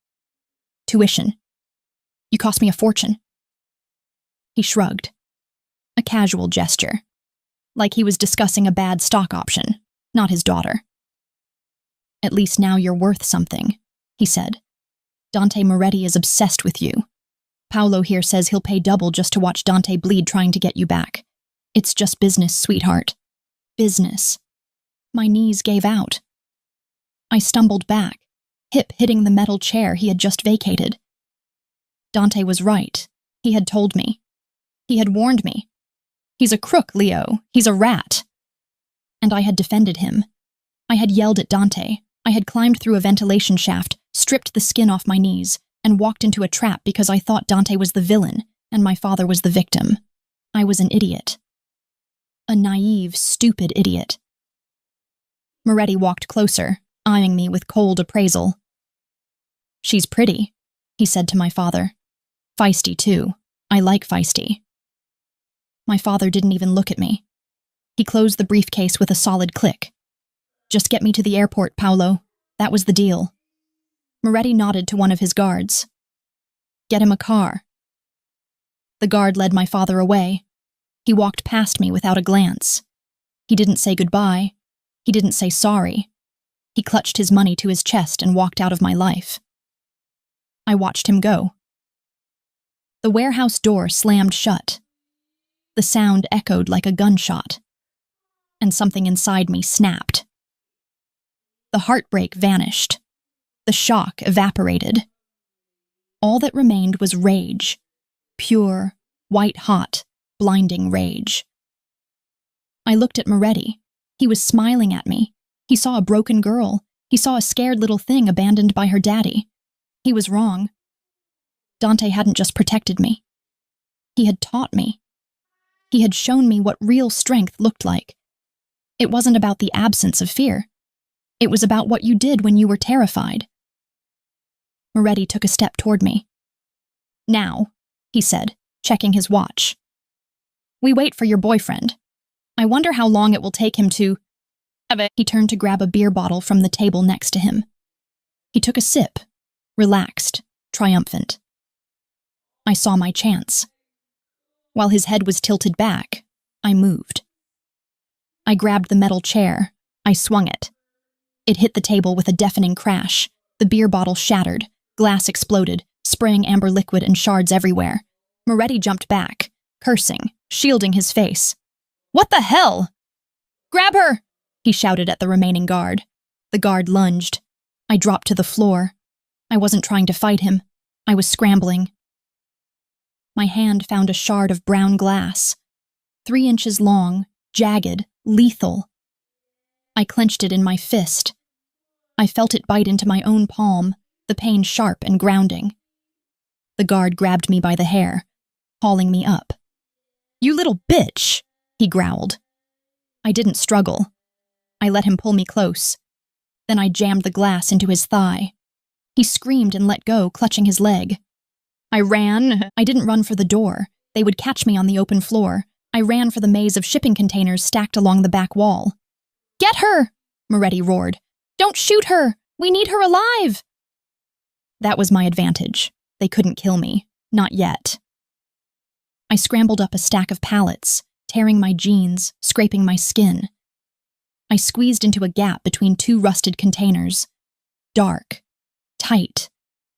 Tuition. You cost me a fortune." He shrugged. A casual gesture. Like he was discussing a bad stock option, not his daughter. "At least now you're worth something," he said. "Dante Moretti is obsessed with you. Paolo here says he'll pay double just to watch Dante bleed trying to get you back. It's just business, sweetheart. Business." My knees gave out. I stumbled back, hip hitting the metal chair he had just vacated. Dante was right. He had told me. He had warned me. He's a crook, Leo. He's a rat. And I had defended him. I had yelled at Dante. I had climbed through a ventilation shaft, stripped the skin off my knees, and walked into a trap because I thought Dante was the villain and my father was the victim. I was an idiot. A naive, stupid idiot. Moretti walked closer, eyeing me with cold appraisal. "She's pretty," he said to my father. "Feisty, too. I like feisty." My father didn't even look at me. He closed the briefcase with a solid click. "Just get me to the airport, Paolo. That was the deal." Moretti nodded to one of his guards. "Get him a car." The guard led my father away. He walked past me without a glance. He didn't say goodbye. He didn't say sorry. He clutched his money to his chest and walked out of my life. I watched him go. The warehouse door slammed shut. The sound echoed like a gunshot. And something inside me snapped. The heartbreak vanished. The shock evaporated. All that remained was rage. Pure, white-hot, blinding rage. I looked at Moretti. He was smiling at me. He saw a broken girl. He saw a scared little thing abandoned by her daddy. He was wrong. Dante hadn't just protected me. He had taught me. He had shown me what real strength looked like. It wasn't about the absence of fear. It was about what you did when you were terrified. Moretti took a step toward me. "Now," he said, checking his watch. "We wait for your boyfriend. I wonder how long it will take him to—" He turned to grab a beer bottle from the table next to him. He took a sip, relaxed, triumphant. I saw my chance. While his head was tilted back, I moved. I grabbed the metal chair. I swung it. It hit the table with a deafening crash. The beer bottle shattered. Glass exploded, spraying amber liquid and shards everywhere. Moretti jumped back, cursing, shielding his face. "What the hell?" "Grab her!" he shouted at the remaining guard. The guard lunged. I dropped to the floor. I wasn't trying to fight him. I was scrambling. My hand found a shard of brown glass. 3 inches long, jagged, lethal. I clenched it in my fist. I felt it bite into my own palm, the pain sharp and grounding. The guard grabbed me by the hair, hauling me up. "You little bitch!" he growled. I didn't struggle. I let him pull me close. Then I jammed the glass into his thigh. He screamed and let go, clutching his leg. I ran. I didn't run for the door. They would catch me on the open floor. I ran for the maze of shipping containers stacked along the back wall. "Get her!" Moretti roared. "Don't shoot her! We need her alive!" That was my advantage. They couldn't kill me. Not yet. I scrambled up a stack of pallets, tearing my jeans, scraping my skin. I squeezed into a gap between two rusted containers. Dark, tight,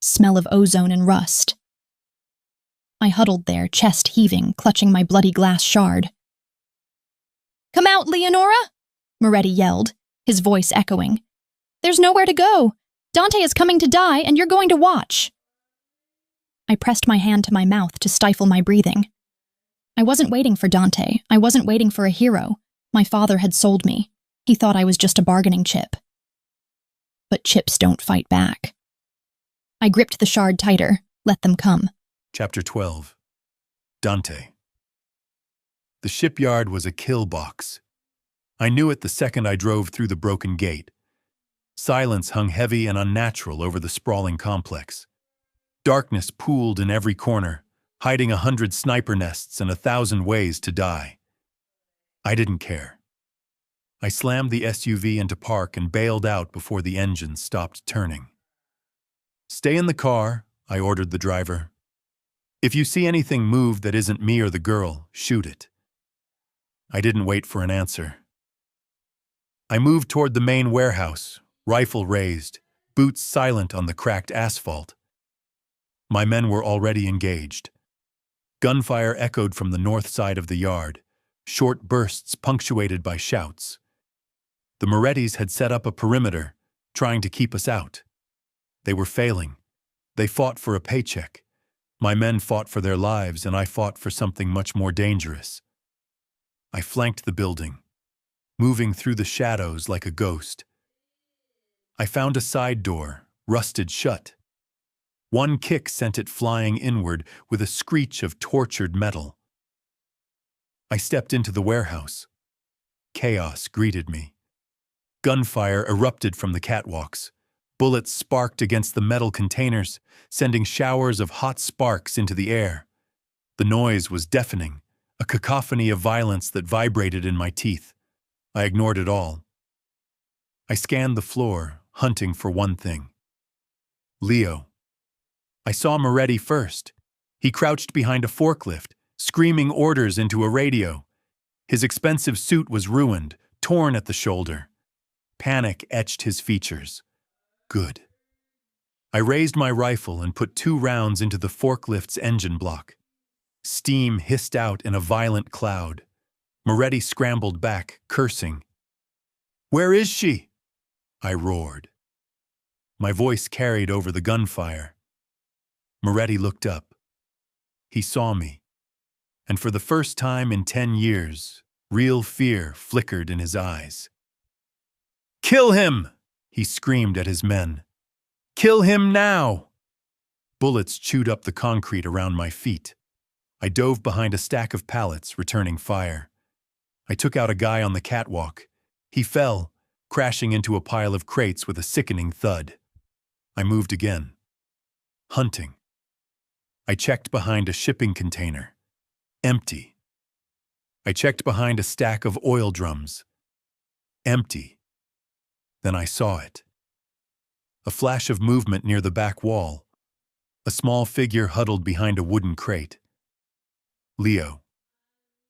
smell of ozone and rust. I huddled there, chest heaving, clutching my bloody glass shard. "Come out, Leonora!" Moretti yelled, his voice echoing. "There's nowhere to go. Dante is coming to die, and you're going to watch." I pressed my hand to my mouth to stifle my breathing. I wasn't waiting for Dante. I wasn't waiting for a hero. My father had sold me. He thought I was just a bargaining chip. But chips don't fight back. I gripped the shard tighter, let them come. Chapter 12. Dante. The shipyard was a kill box. I knew it the second I drove through the broken gate. Silence hung heavy and unnatural over the sprawling complex. Darkness pooled in every corner, hiding 100 sniper nests and 1,000 ways to die. I didn't care. I slammed the SUV into park and bailed out before the engine stopped turning. "Stay in the car," I ordered the driver. "If you see anything move that isn't me or the girl, shoot it." I didn't wait for an answer. I moved toward the main warehouse, rifle raised, boots silent on the cracked asphalt. My men were already engaged. Gunfire echoed from the north side of the yard, short bursts punctuated by shouts. The Morettis had set up a perimeter, trying to keep us out. They were failing. They fought for a paycheck. My men fought for their lives, and I fought for something much more dangerous. I flanked the building, moving through the shadows like a ghost. I found a side door, rusted shut. One kick sent it flying inward with a screech of tortured metal. I stepped into the warehouse. Chaos greeted me. Gunfire erupted from the catwalks. Bullets sparked against the metal containers, sending showers of hot sparks into the air. The noise was deafening, a cacophony of violence that vibrated in my teeth. I ignored it all. I scanned the floor, hunting for one thing. Leo. I saw Moretti first. He crouched behind a forklift, screaming orders into a radio. His expensive suit was ruined, torn at the shoulder. Panic etched his features. Good. I raised my rifle and put 2 rounds into the forklift's engine block. Steam hissed out in a violent cloud. Moretti scrambled back, cursing. "Where is she?" I roared. My voice carried over the gunfire. Moretti looked up. He saw me. And for the first time in 10 years, real fear flickered in his eyes. "Kill him!" he screamed at his men. "Kill him now!" Bullets chewed up the concrete around my feet. I dove behind a stack of pallets, returning fire. I took out a guy on the catwalk. He fell, crashing into a pile of crates with a sickening thud. I moved again. Hunting. I checked behind a shipping container. Empty. I checked behind a stack of oil drums. Empty. Then I saw it. A flash of movement near the back wall. A small figure huddled behind a wooden crate. Leo.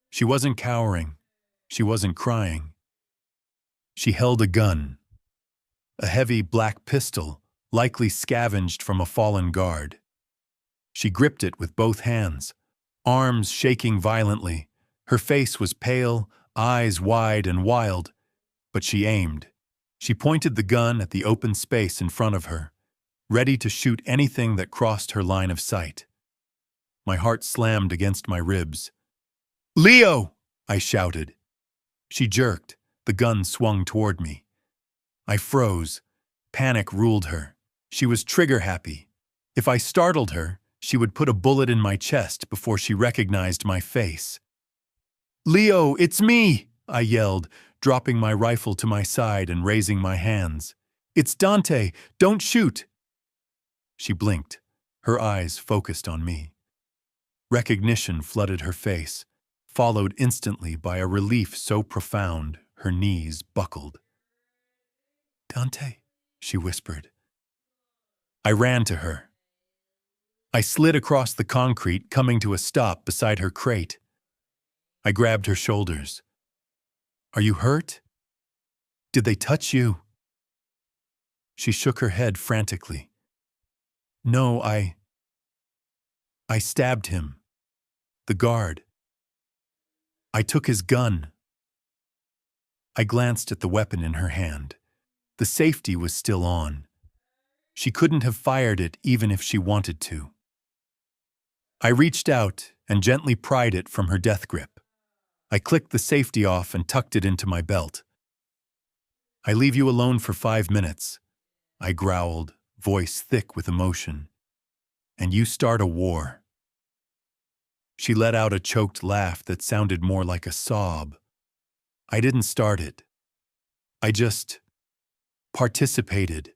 She wasn't cowering. She wasn't crying. She held a gun. A heavy black pistol, likely scavenged from a fallen guard. She gripped it with both hands, arms shaking violently. Her face was pale, eyes wide and wild, but she aimed. She pointed the gun at the open space in front of her, ready to shoot anything that crossed her line of sight. My heart slammed against my ribs. "Leo!" I shouted. She jerked. The gun swung toward me. I froze. Panic ruled her. She was trigger-happy. If I startled her, she would put a bullet in my chest before she recognized my face. "Leo, it's me!" I yelled, dropping my rifle to my side and raising my hands. "It's Dante! Don't shoot!" She blinked, her eyes focused on me. Recognition flooded her face, followed instantly by a relief so profound her knees buckled. "Dante," she whispered. I ran to her. I slid across the concrete, coming to a stop beside her crate. I grabbed her shoulders. "Are you hurt?" Did they touch you? She shook her head frantically. No, I stabbed him. The guard. I took his gun. I glanced at the weapon in her hand. The safety was still on. She couldn't have fired it even if she wanted to. I reached out and gently pried it from her death grip. I clicked the safety off and tucked it into my belt. I leave you alone for 5 minutes, I growled, voice thick with emotion. And you start a war. She let out a choked laugh that sounded more like a sob. I didn't start it. I just participated.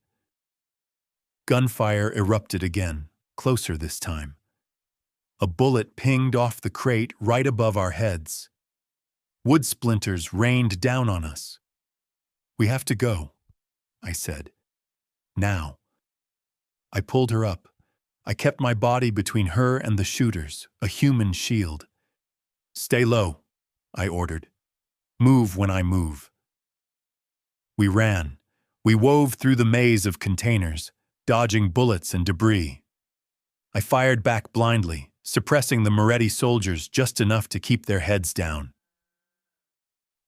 Gunfire erupted again, closer this time. A bullet pinged off the crate right above our heads. Wood splinters rained down on us. We have to go, I said. Now. I pulled her up. I kept my body between her and the shooters, a human shield. Stay low, I ordered. Move when I move. We ran. We wove through the maze of containers, dodging bullets and debris. I fired back blindly, suppressing the Moretti soldiers just enough to keep their heads down.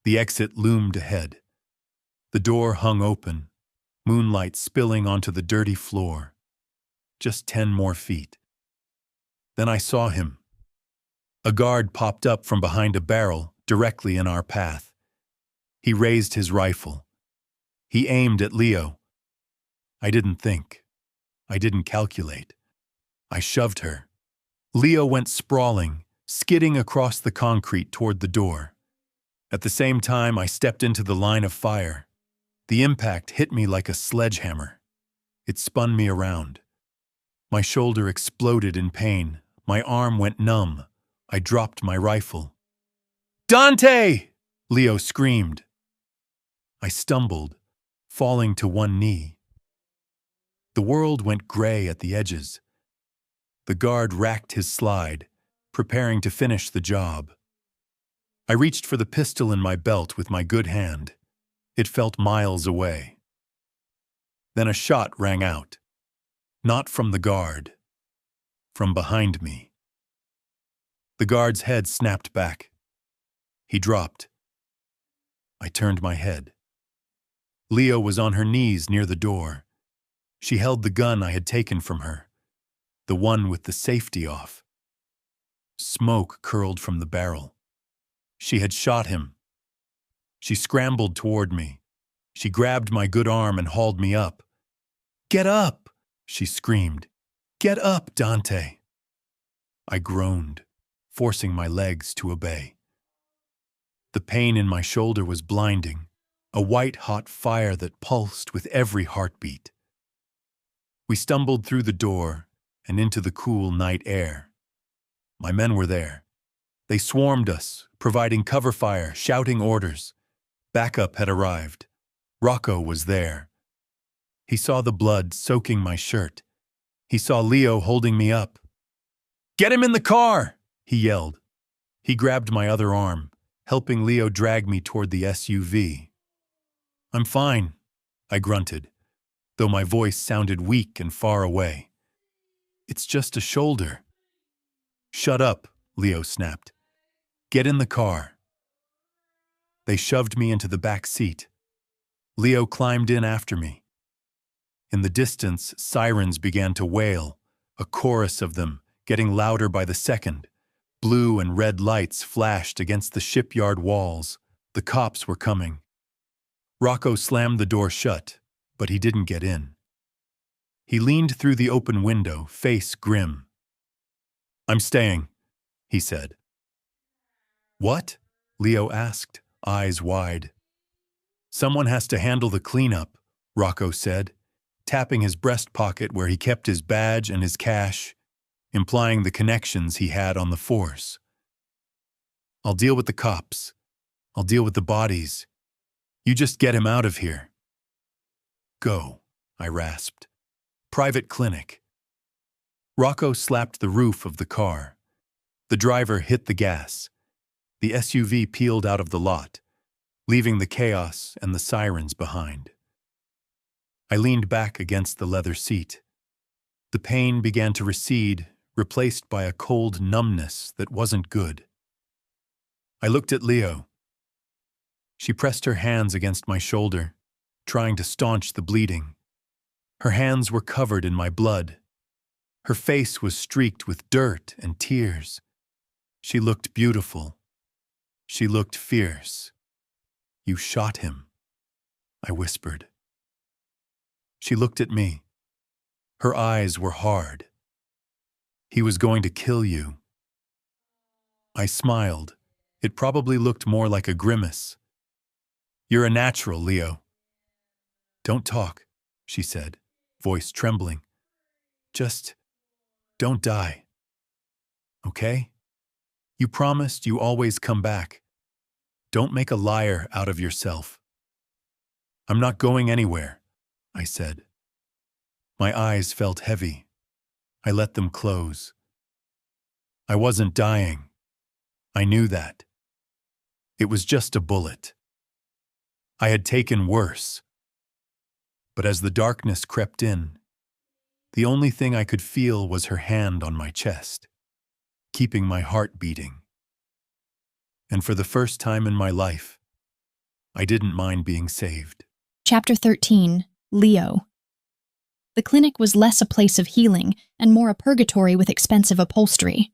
The exit loomed ahead. The door hung open, moonlight spilling onto the dirty floor. Just 10 more feet. Then I saw him. A guard popped up from behind a barrel directly in our path. He raised his rifle. He aimed at Leo. I didn't think. I didn't calculate. I shoved her. Leo went sprawling, skidding across the concrete toward the door. At the same time, I stepped into the line of fire. The impact hit me like a sledgehammer. It spun me around. My shoulder exploded in pain. My arm went numb. I dropped my rifle. "Dante!" Leo screamed. I stumbled, falling to one knee. The world went gray at the edges. The guard racked his slide, preparing to finish the job. I reached for the pistol in my belt with my good hand. It felt miles away. Then a shot rang out. Not from the guard. From behind me. The guard's head snapped back. He dropped. I turned my head. Leo was on her knees near the door. She held the gun I had taken from her, the one with the safety off. Smoke curled from the barrel. She had shot him. She scrambled toward me. She grabbed my good arm and hauled me up. "Get up!" she screamed. "Get up, Dante!" I groaned, forcing my legs to obey. The pain in my shoulder was blinding, a white-hot fire that pulsed with every heartbeat. We stumbled through the door and into the cool night air. My men were there. They swarmed us, providing cover fire, shouting orders. Backup had arrived. Rocco was there. He saw the blood soaking my shirt. He saw Leo holding me up. "Get him in the car!" he yelled. He grabbed my other arm, helping Leo drag me toward the SUV. "I'm fine," I grunted, though my voice sounded weak and far away. "It's just a shoulder." "Shut up," Leo snapped. "Get in the car." They shoved me into the back seat. Leo climbed in after me. In the distance, sirens began to wail, a chorus of them, getting louder by the second. Blue and red lights flashed against the shipyard walls. The cops were coming. Rocco slammed the door shut, but he didn't get in. He leaned through the open window, face grim. "I'm staying," he said. "What?" Leo asked, eyes wide. "Someone has to handle the cleanup," Rocco said, tapping his breast pocket where he kept his badge and his cash, implying the connections he had on the force. "I'll deal with the cops. I'll deal with the bodies. You just get him out of here." "Go," I rasped. "Private clinic." Rocco slapped the roof of the car. The driver hit the gas. The SUV peeled out of the lot. leaving the chaos and the sirens behind. I leaned back against the leather seat. The pain began to recede, replaced by a cold numbness that wasn't good. I looked at Leo. She pressed her hands against my shoulder, trying to staunch the bleeding. Her hands were covered in my blood. Her face was streaked with dirt and tears. She looked beautiful. She looked fierce. "You shot him," I whispered. She looked at me. Her eyes were hard. "He was going to kill you." I smiled. It probably looked more like a grimace. "You're a natural, Leo." "Don't talk," she said, voice trembling. "Just don't die. Okay? You promised you always come back. Don't make a liar out of yourself." "I'm not going anywhere," I said. My eyes felt heavy. I let them close. I wasn't dying. I knew that. It was just a bullet. I had taken worse. But as the darkness crept in, the only thing I could feel was her hand on my chest, keeping my heart beating. And for the first time in my life, I didn't mind being saved. Chapter 13, Leo. The clinic was less a place of healing and more a purgatory with expensive upholstery.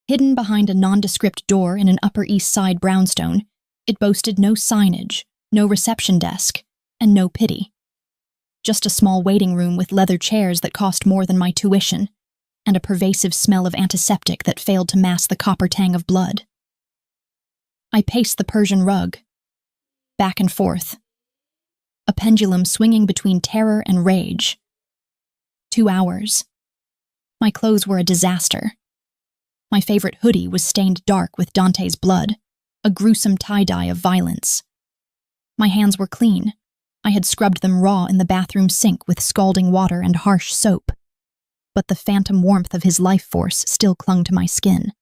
Hidden behind a nondescript door in an Upper East Side brownstone, it boasted no signage, no reception desk, and no pity. Just a small waiting room with leather chairs that cost more than my tuition, and a pervasive smell of antiseptic that failed to mask the copper tang of blood. I paced the Persian rug, back and forth, a pendulum swinging between terror and rage. 2 hours. My clothes were a disaster. My favorite hoodie was stained dark with Dante's blood, a gruesome tie-dye of violence. My hands were clean. I had scrubbed them raw in the bathroom sink with scalding water and harsh soap. But the phantom warmth of his life force still clung to my skin.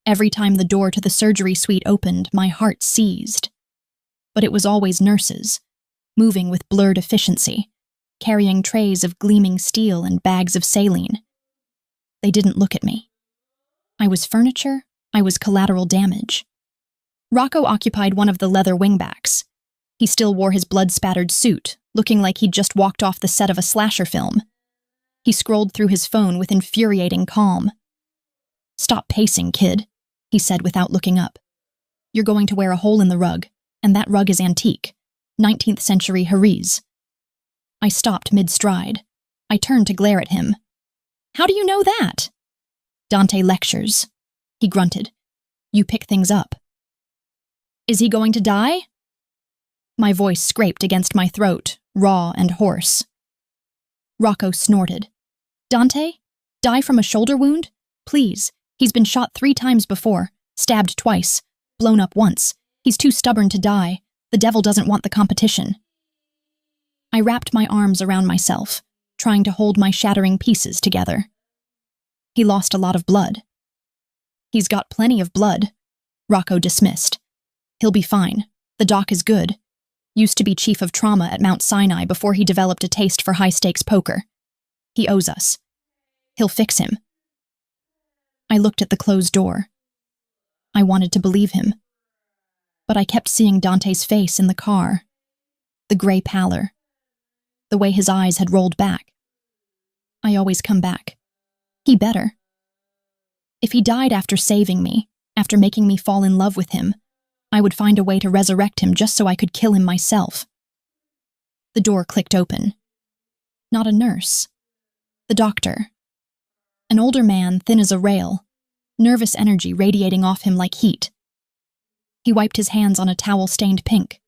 Every time the door to the surgery suite opened, my heart seized. But it was always nurses, moving with blurred efficiency, carrying trays of gleaming steel and bags of saline. They didn't look at me. I was furniture, I was collateral damage. Rocco occupied one of the leather wingbacks. He still wore his blood-spattered suit, looking like he'd just walked off the set of a slasher film. He scrolled through his phone with infuriating calm. "Stop pacing, kid," he said without looking up. "You're going to wear a hole in the rug, and that rug is antique, 19th century Heriz." I stopped mid-stride. I turned to glare at him. "How do you know that?" "Dante lectures," he grunted. "You pick things up." "Is he going to die?" My voice scraped against my throat, raw and hoarse. Rocco snorted. "Dante? Die from a shoulder wound? Please, he's been shot 3 times before, stabbed twice, blown up once. He's too stubborn to die. The devil doesn't want the competition." I wrapped my arms around myself, trying to hold my shattering pieces together. "He lost a lot of blood." "He's got plenty of blood," Rocco dismissed. "He'll be fine. The doc is good. Used to be chief of trauma at Mount Sinai before he developed a taste for high-stakes poker. He owes us. He'll fix him." I looked at the closed door. I wanted to believe him. But I kept seeing Dante's face in the car. The gray pallor. The way his eyes had rolled back. I always come back. He better. If he died after saving me, after making me fall in love with him, I would find a way to resurrect him just so I could kill him myself. The door clicked open. Not a nurse. The doctor. An older man, thin as a rail, nervous energy radiating off him like heat. He wiped his hands on a towel stained pink.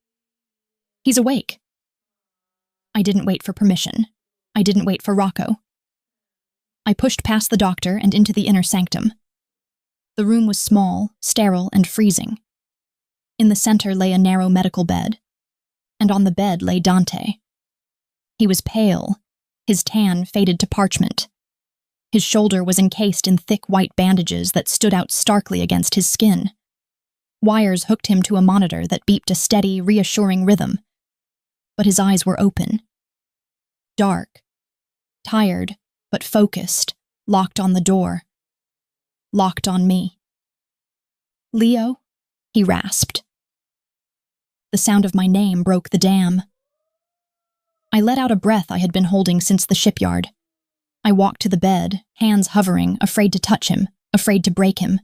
"He's awake." I didn't wait for permission. I didn't wait for Rocco. I pushed past the doctor and into the inner sanctum. The room was small, sterile, and freezing. In the center lay a narrow medical bed, and on the bed lay Dante. He was pale, his tan faded to parchment. His shoulder was encased in thick white bandages that stood out starkly against his skin. Wires hooked him to a monitor that beeped a steady, reassuring rhythm. But his eyes were open. Dark. Tired, but focused, locked on the door. Locked on me. "Leo?" he rasped. The sound of my name broke the dam. I let out a breath I had been holding since the shipyard. I walked to the bed, hands hovering, afraid to touch him, afraid to break him.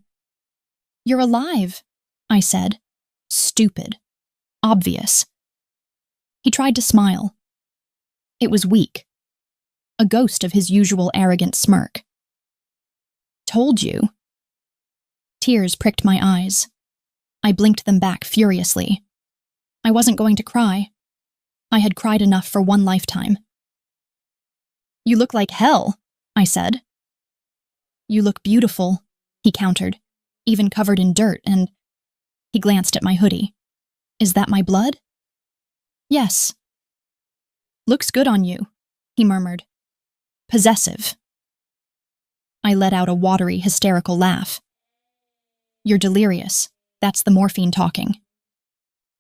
"You're alive," I said. Stupid. Obvious. He tried to smile. It was weak. A ghost of his usual arrogant smirk. "Told you." Tears pricked my eyes. I blinked them back furiously. I wasn't going to cry. I had cried enough for one lifetime. "You look like hell," I said. "You look beautiful," he countered, even covered in dirt, and he glanced at my hoodie. "Is that my blood?" "Yes." "Looks good on you," he murmured. "Possessive." I let out a watery, hysterical laugh. "You're delirious. That's the morphine talking."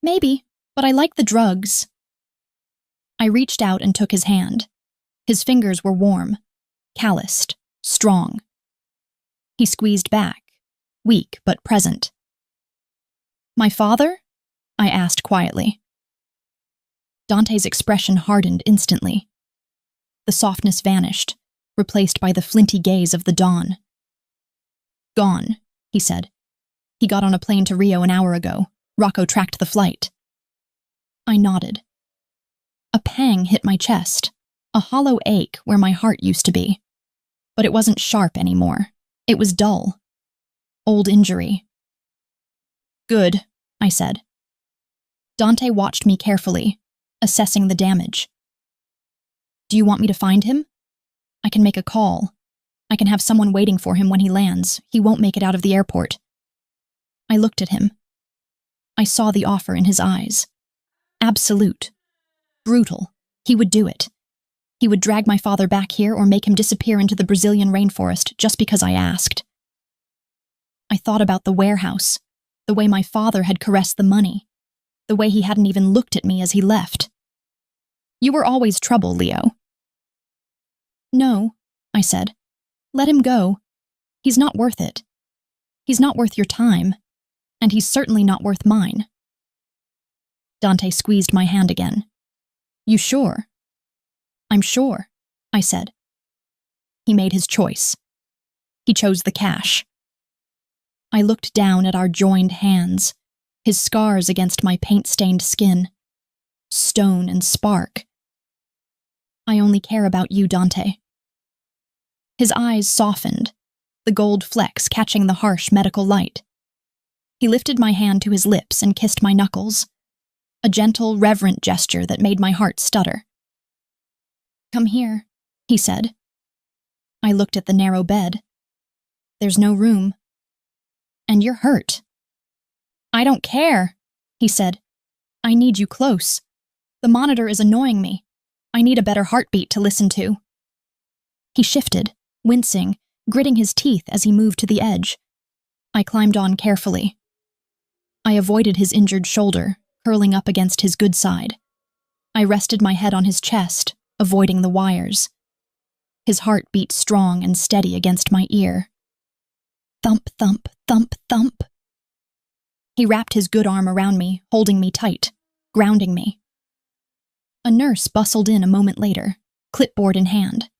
"Maybe, but I like the drugs." I reached out and took his hand. His fingers were warm, calloused, strong. He squeezed back, weak but present. "My father?" I asked quietly. Dante's expression hardened instantly. The softness vanished, replaced by the flinty gaze of the dawn. "Gone," he said. "He got on a plane to Rio an hour ago. Rocco tracked the flight." I nodded. A pang hit my chest, a hollow ache where my heart used to be. But it wasn't sharp anymore. It was dull. Old injury. "Good," I said. Dante watched me carefully, assessing the damage. "Do you want me to find him? I can make a call. I can have someone waiting for him when he lands. He won't make it out of the airport." I looked at him. I saw the offer in his eyes. Absolute. Brutal. He would do it. He would drag my father back here or make him disappear into the Brazilian rainforest just because I asked. I thought about the warehouse, the way my father had caressed the money, the way he hadn't even looked at me as he left. "You were always trouble, Leo." "No," I said. "Let him go. He's not worth it. He's not worth your time, and he's certainly not worth mine." Dante squeezed my hand again. "You sure?" "I'm sure," I said. He made his choice. He chose the cash. I looked down at our joined hands, his scars against my paint-stained skin. Stone and spark. "I only care about you, Dante." His eyes softened, the gold flecks catching the harsh medical light. He lifted my hand to his lips and kissed my knuckles, a gentle, reverent gesture that made my heart stutter. "Come here," he said. I looked at the narrow bed. "There's no room." "And you're hurt." "I don't care," he said. "I need you close. The monitor is annoying me. I need a better heartbeat to listen to." He shifted, wincing, gritting his teeth as he moved to the edge. I climbed on carefully. I avoided his injured shoulder, curling up against his good side. I rested my head on his chest, avoiding the wires. His heart beat strong and steady against my ear. Thump, thump, thump, thump. He wrapped his good arm around me, holding me tight, grounding me. A nurse bustled in a moment later, clipboard in hand.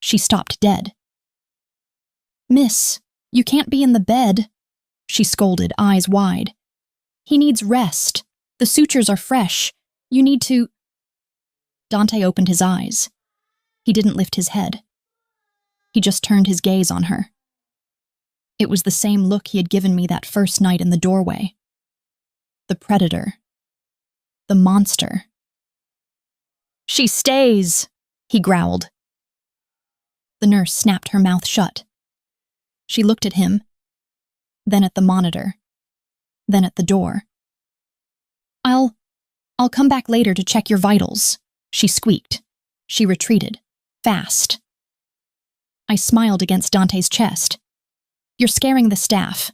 She stopped dead. "Miss, you can't be in the bed," she scolded, eyes wide. "He needs rest. The sutures are fresh. You need to—" Dante opened his eyes. He didn't lift his head. He just turned his gaze on her. It was the same look he had given me that first night in the doorway. The predator. The monster. "She stays," he growled. The nurse snapped her mouth shut. She looked at him, then at the monitor, then at the door. I'll come back later to check your vitals," she squeaked. She retreated, fast. I smiled against Dante's chest. "You're scaring the staff."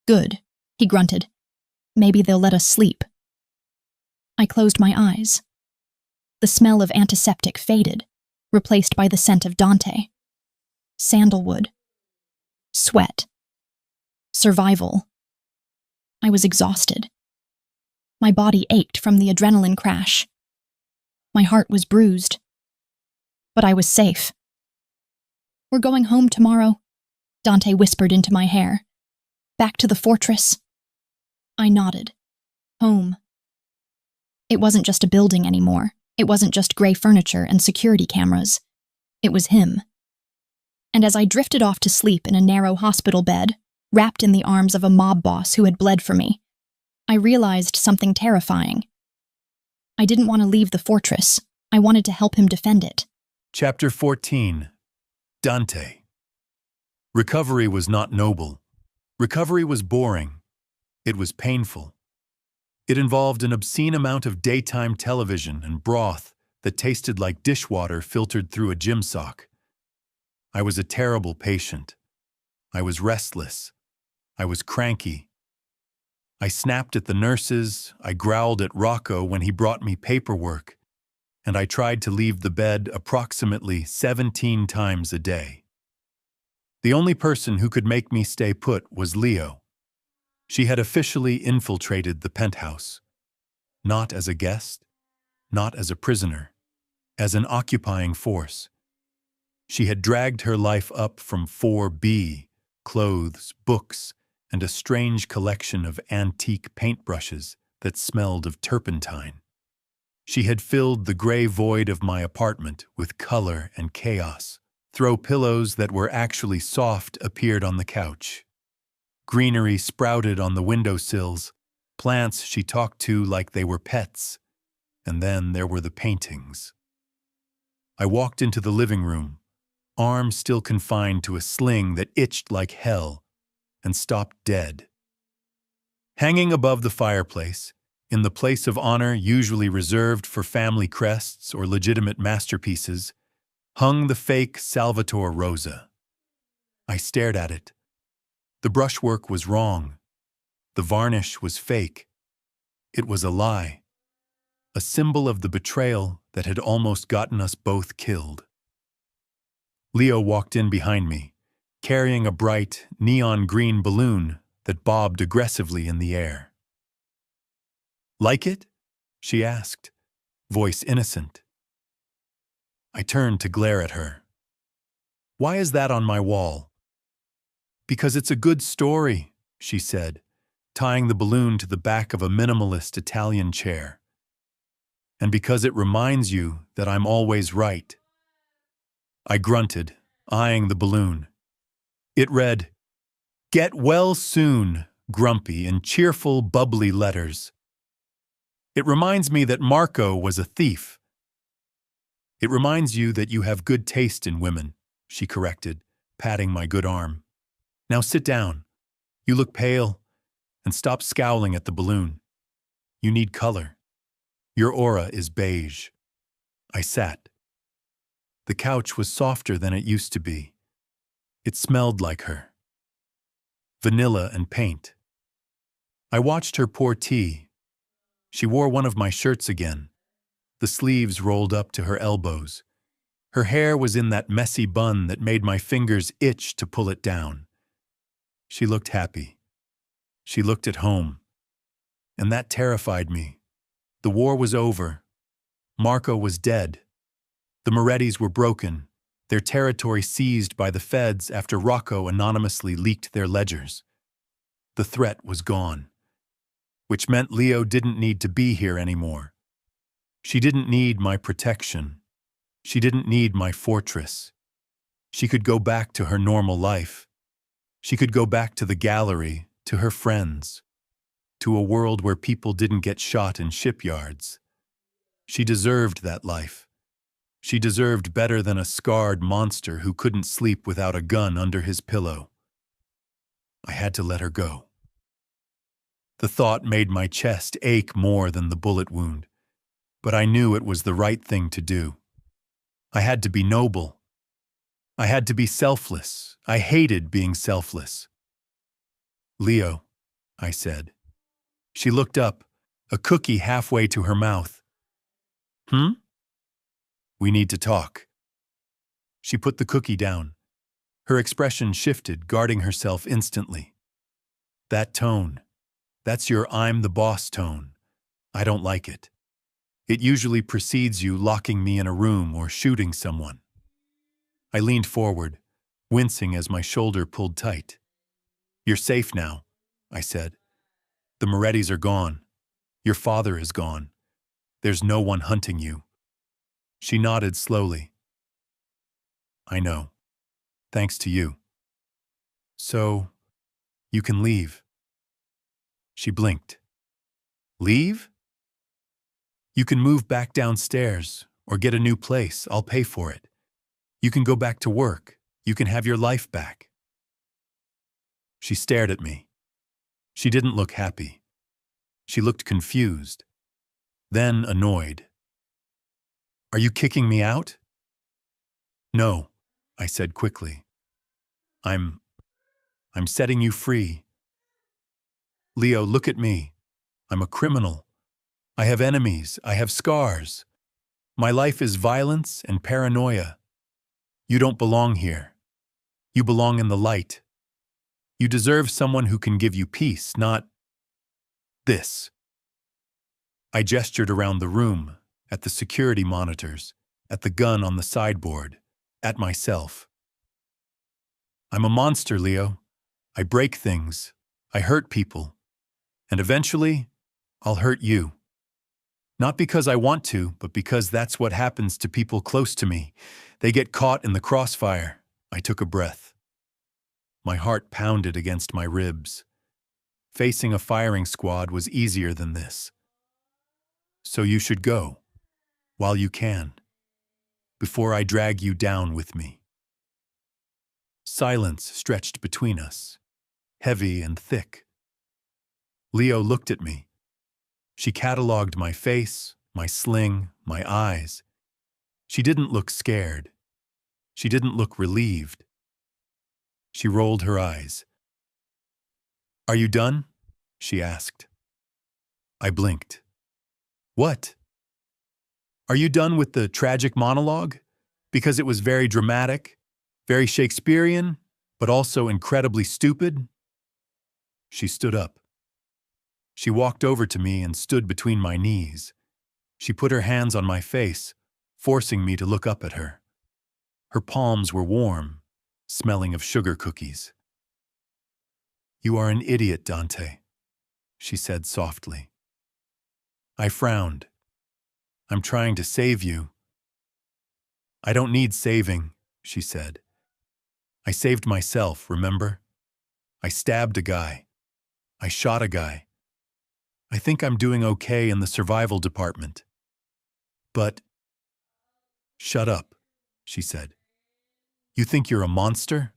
"Good," He grunted. Maybe they'll let us sleep. I closed my eyes. The smell of antiseptic faded, replaced by the scent of Dante. Sandalwood. Sweat. Survival. I was exhausted. My body ached from the adrenaline crash. My heart was bruised. But I was safe. We're going home tomorrow, Dante whispered into my hair. Back to the fortress. I nodded. Home. It wasn't just a building anymore. It wasn't just gray furniture and security cameras. It was him. And as I drifted off to sleep in a narrow hospital bed, wrapped in the arms of a mob boss who had bled for me, I realized something terrifying. I didn't want to leave the fortress. I wanted to help him defend it. Chapter 14. Dante. Recovery was not noble. Recovery was boring. It was painful. It involved an obscene amount of daytime television and broth that tasted like dishwater filtered through a gym sock. I was a terrible patient. I was restless. I was cranky. I snapped at the nurses, I growled at Rocco when he brought me paperwork, and I tried to leave the bed approximately 17 times a day. The only person who could make me stay put was Leo. She had officially infiltrated the penthouse. Not as a guest, not as a prisoner, as an occupying force. She had dragged her life up from 4B, clothes, books, and a strange collection of antique paintbrushes that smelled of turpentine. She had filled the gray void of my apartment with color and chaos. Throw pillows that were actually soft appeared on the couch. Greenery sprouted on the windowsills, plants she talked to like they were pets. And then there were the paintings. I walked into the living room, arms still confined to a sling that itched like hell, and stopped dead. Hanging above the fireplace, in the place of honor usually reserved for family crests or legitimate masterpieces, hung the fake Salvatore Rosa. I stared at it. The brushwork was wrong. The varnish was fake. It was a lie. A symbol of the betrayal that had almost gotten us both killed. Leo walked in behind me, carrying a bright, neon green balloon that bobbed aggressively in the air. "Like it?" she asked, voice innocent. I turned to glare at her. "Why is that on my wall?" "Because it's a good story," she said, tying the balloon to the back of a minimalist Italian chair. "And because it reminds you that I'm always right." I grunted, eyeing the balloon. It read, "Get well soon," grumpy in cheerful, bubbly letters. "It reminds me that Marco was a thief." "It reminds you that you have good taste in women," she corrected, patting my good arm. "Now sit down. You look pale, and stop scowling at the balloon. You need color. Your aura is beige." I sat. The couch was softer than it used to be. It smelled like her. Vanilla and paint. I watched her pour tea. She wore one of my shirts again, the sleeves rolled up to her elbows. Her hair was in that messy bun that made my fingers itch to pull it down. She looked happy. She looked at home. And that terrified me. The war was over. Marco was dead. The Morettis were broken, their territory seized by the feds after Rocco anonymously leaked their ledgers. The threat was gone, which meant Leo didn't need to be here anymore. She didn't need my protection. She didn't need my fortress. She could go back to her normal life. She could go back to the gallery, to her friends, to a world where people didn't get shot in shipyards. She deserved that life. She deserved better than a scarred monster who couldn't sleep without a gun under his pillow. I had to let her go. The thought made my chest ache more than the bullet wound, but I knew it was the right thing to do. I had to be noble. I had to be selfless. I hated being selfless. "Leo," I said. She looked up, a cookie halfway to her mouth. Hmm? We need to talk. She put the cookie down. Her expression shifted, guarding herself instantly. That tone, that's your I'm the boss tone. I don't like it. It usually precedes you locking me in a room or shooting someone. I leaned forward, wincing as my shoulder pulled tight. You're safe now, I said. The Morettis are gone. Your father is gone. There's no one hunting you. She nodded slowly. I know. Thanks to you. So, you can leave. She blinked. Leave? You can move back downstairs or get a new place. I'll pay for it. You can go back to work. You can have your life back. She stared at me. She didn't look happy. She looked confused, then annoyed. Are you kicking me out? No, I said quickly. I'm setting you free. Leo, look at me. I'm a criminal. I have enemies. I have scars. My life is violence and paranoia. You don't belong here. You belong in the light. You deserve someone who can give you peace, not this. I gestured around the room, at the security monitors, at the gun on the sideboard, at myself. I'm a monster, Leo. I break things. I hurt people. And eventually, I'll hurt you. Not because I want to, but because that's what happens to people close to me. They get caught in the crossfire. I took a breath. My heart pounded against my ribs. Facing a firing squad was easier than this. So you should go, while you can, before I drag you down with me. Silence stretched between us, heavy and thick. Leo looked at me. She catalogued my face, my sling, my eyes. She didn't look scared. She didn't look relieved. She rolled her eyes. Are you done? She asked. I blinked. What? Are you done with the tragic monologue? Because it was very dramatic, very Shakespearean, but also incredibly stupid? She stood up. She walked over to me and stood between my knees. She put her hands on my face, forcing me to look up at her. Her palms were warm, smelling of sugar cookies. You are an idiot, Dante, she said softly. I frowned. I'm trying to save you. I don't need saving, she said. I saved myself, remember? I stabbed a guy. I shot a guy. I think I'm doing okay in the survival department. But, shut up, she said. You think you're a monster?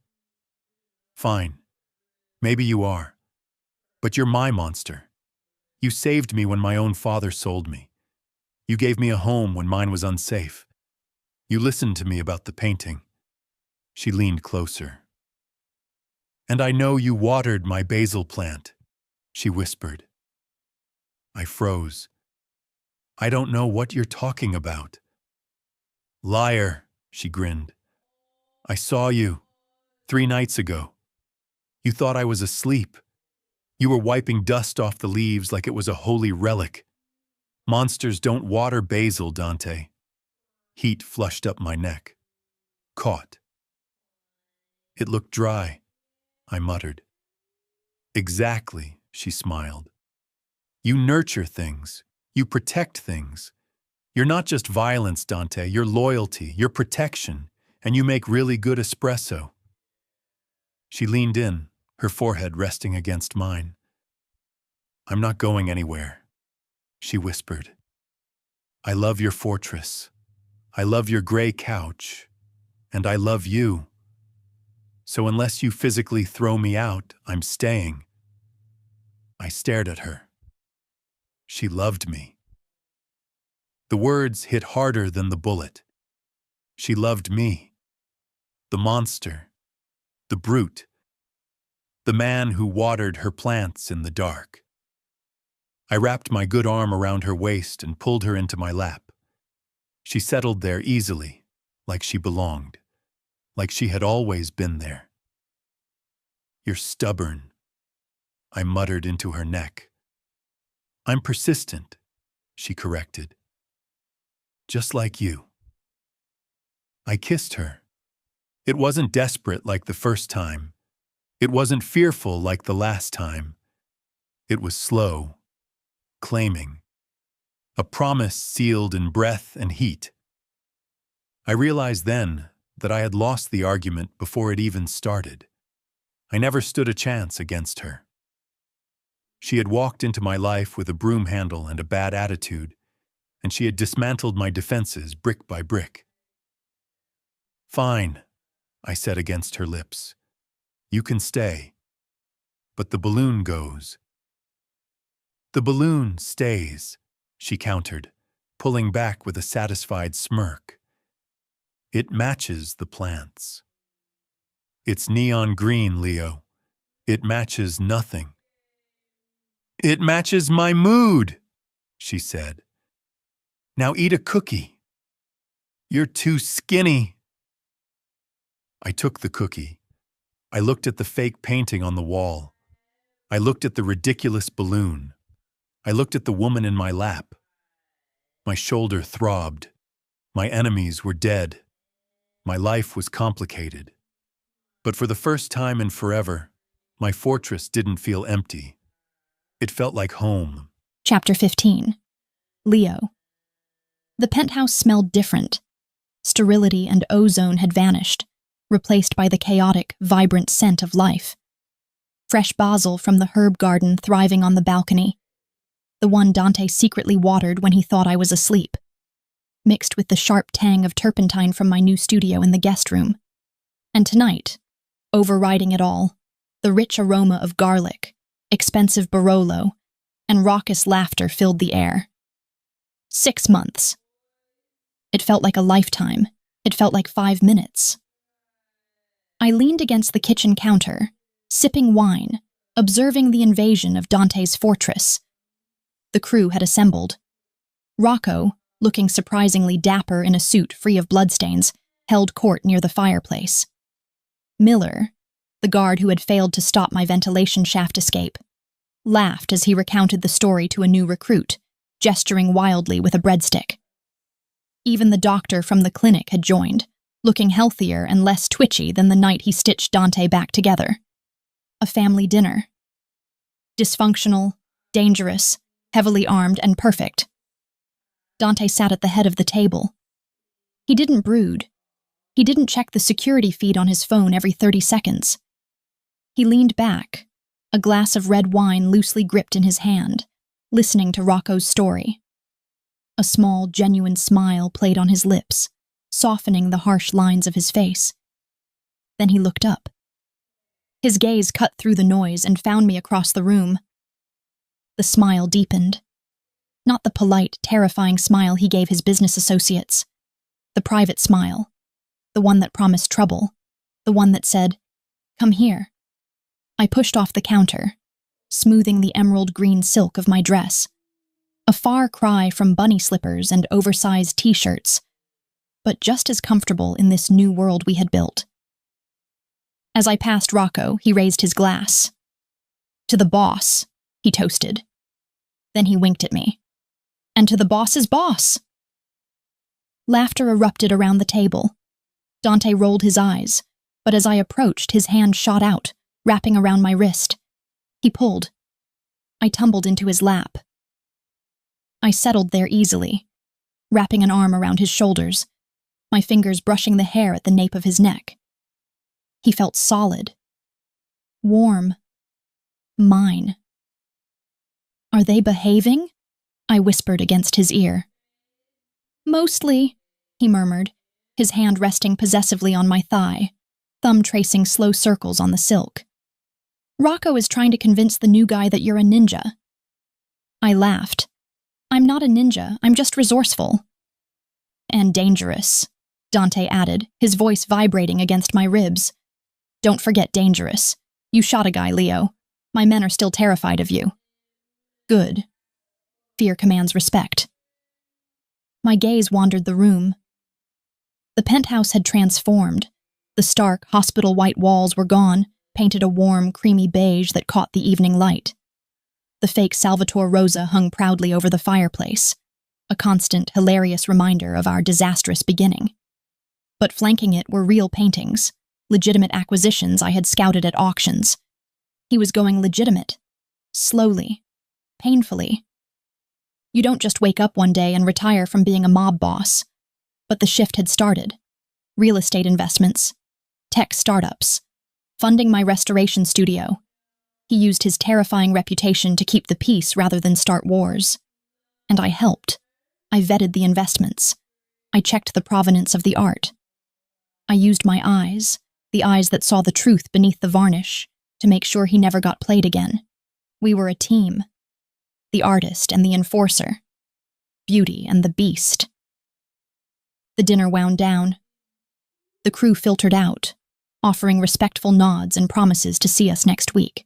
Fine. Maybe you are. But you're my monster. You saved me when my own father sold me. You gave me a home when mine was unsafe. You listened to me about the painting. She leaned closer. And I know you watered my basil plant, she whispered. I froze. I don't know what you're talking about. Liar, she grinned. I saw you 3 nights ago. You thought I was asleep. You were wiping dust off the leaves like it was a holy relic. Monsters don't water basil, Dante. Heat flushed up my neck. Caught. It looked dry, I muttered. Exactly, she smiled. You nurture things. You protect things. You're not just violence, Dante. You're loyalty, you're protection, and you make really good espresso. She leaned in, her forehead resting against mine. I'm not going anywhere, she whispered. I love your fortress. I love your gray couch. And I love you. So unless you physically throw me out, I'm staying. I stared at her. She loved me. The words hit harder than the bullet. She loved me. The monster. The brute. the man who watered her plants in the dark. I wrapped my good arm around her waist and pulled her into my lap. She settled there easily, like she belonged, like she had always been there. "You're stubborn," I muttered into her neck. "I'm persistent," she corrected. "Just like you." I kissed her. It wasn't desperate like the first time. It wasn't fearful like the last time. It was slow, claiming, a promise sealed in breath and heat. I realized then that I had lost the argument before it even started. I never stood a chance against her. She had walked into my life with a broom handle and a bad attitude, and she had dismantled my defenses brick by brick. "Fine," I said against her lips. "You can stay. But the balloon goes." "The balloon stays," she countered, pulling back with a satisfied smirk. "It matches the plants. It's neon green, Leo. It matches nothing." "It matches my mood," she said. "Now eat a cookie." "You're too skinny." I took the cookie. I looked at the fake painting on the wall. I looked at the ridiculous balloon. I looked at the woman in my lap. My shoulder throbbed. My enemies were dead. My life was complicated. But for the first time in forever, my fortress didn't feel empty. It felt like home. Chapter 15. Leo. The penthouse smelled different. Sterility and ozone had vanished, replaced by the chaotic, vibrant scent of life. Fresh basil from the herb garden thriving on the balcony, the one Dante secretly watered when he thought I was asleep, mixed with the sharp tang of turpentine from my new studio in the guest room. And tonight, overriding it all, the rich aroma of garlic, expensive Barolo, and raucous laughter filled the air. 6 months. It felt like a lifetime. It felt like 5 minutes. I leaned against the kitchen counter, sipping wine, observing the invasion of Dante's fortress. The crew had assembled. Rocco, looking surprisingly dapper in a suit free of bloodstains, held court near the fireplace. Miller, the guard who had failed to stop my ventilation shaft escape, laughed as he recounted the story to a new recruit, gesturing wildly with a breadstick. Even the doctor from the clinic had joined, looking healthier and less twitchy than the night he stitched Dante back together. A family dinner. Dysfunctional, dangerous, heavily armed, and perfect. Dante sat at the head of the table. He didn't brood. He didn't check the security feed on his phone every 30 seconds. He leaned back, a glass of red wine loosely gripped in his hand, listening to Rocco's story. A small, genuine smile played on his lips, softening the harsh lines of his face. Then he looked up. His gaze cut through the noise and found me across the room. The smile deepened. Not the polite, terrifying smile he gave his business associates. The private smile. The one that promised trouble. The one that said, "Come here." I pushed off the counter, smoothing the emerald green silk of my dress. A far cry from bunny slippers and oversized t-shirts, but just as comfortable in this new world we had built. As I passed Rocco, he raised his glass. "To the boss," he toasted. Then he winked at me. "And to the boss's boss." Laughter erupted around the table. Dante rolled his eyes, but as I approached, his hand shot out, wrapping around my wrist. He pulled. I tumbled into his lap. I settled there easily, wrapping an arm around his shoulders, my fingers brushing the hair at the nape of his neck. He felt solid. Warm. Mine. "Are they behaving?" I whispered against his ear. "Mostly," he murmured, his hand resting possessively on my thigh, thumb tracing slow circles on the silk. "Rocco is trying to convince the new guy that you're a ninja." I laughed. "I'm not a ninja, I'm just resourceful." "And dangerous," Dante added, his voice vibrating against my ribs. "Don't forget dangerous. You shot a guy, Leo. My men are still terrified of you. Good. Fear commands respect. My gaze wandered the room. The penthouse had transformed. The stark, hospital-white walls were gone, painted a warm, creamy beige that caught the evening light. The fake Salvatore Rosa hung proudly over the fireplace, a constant, hilarious reminder of our disastrous beginning. But flanking it were real paintings, legitimate acquisitions I had scouted at auctions. He was going legitimate. Slowly. Painfully. You don't just wake up one day and retire from being a mob boss. But the shift had started. Real estate investments. Tech startups. Funding my restoration studio. He used his terrifying reputation to keep the peace rather than start wars. And I helped. I vetted the investments. I checked the provenance of the art. I used my eyes, the eyes that saw the truth beneath the varnish, to make sure he never got played again. We were a team. The artist and the enforcer. Beauty and the beast. The dinner wound down. The crew filtered out, offering respectful nods and promises to see us next week.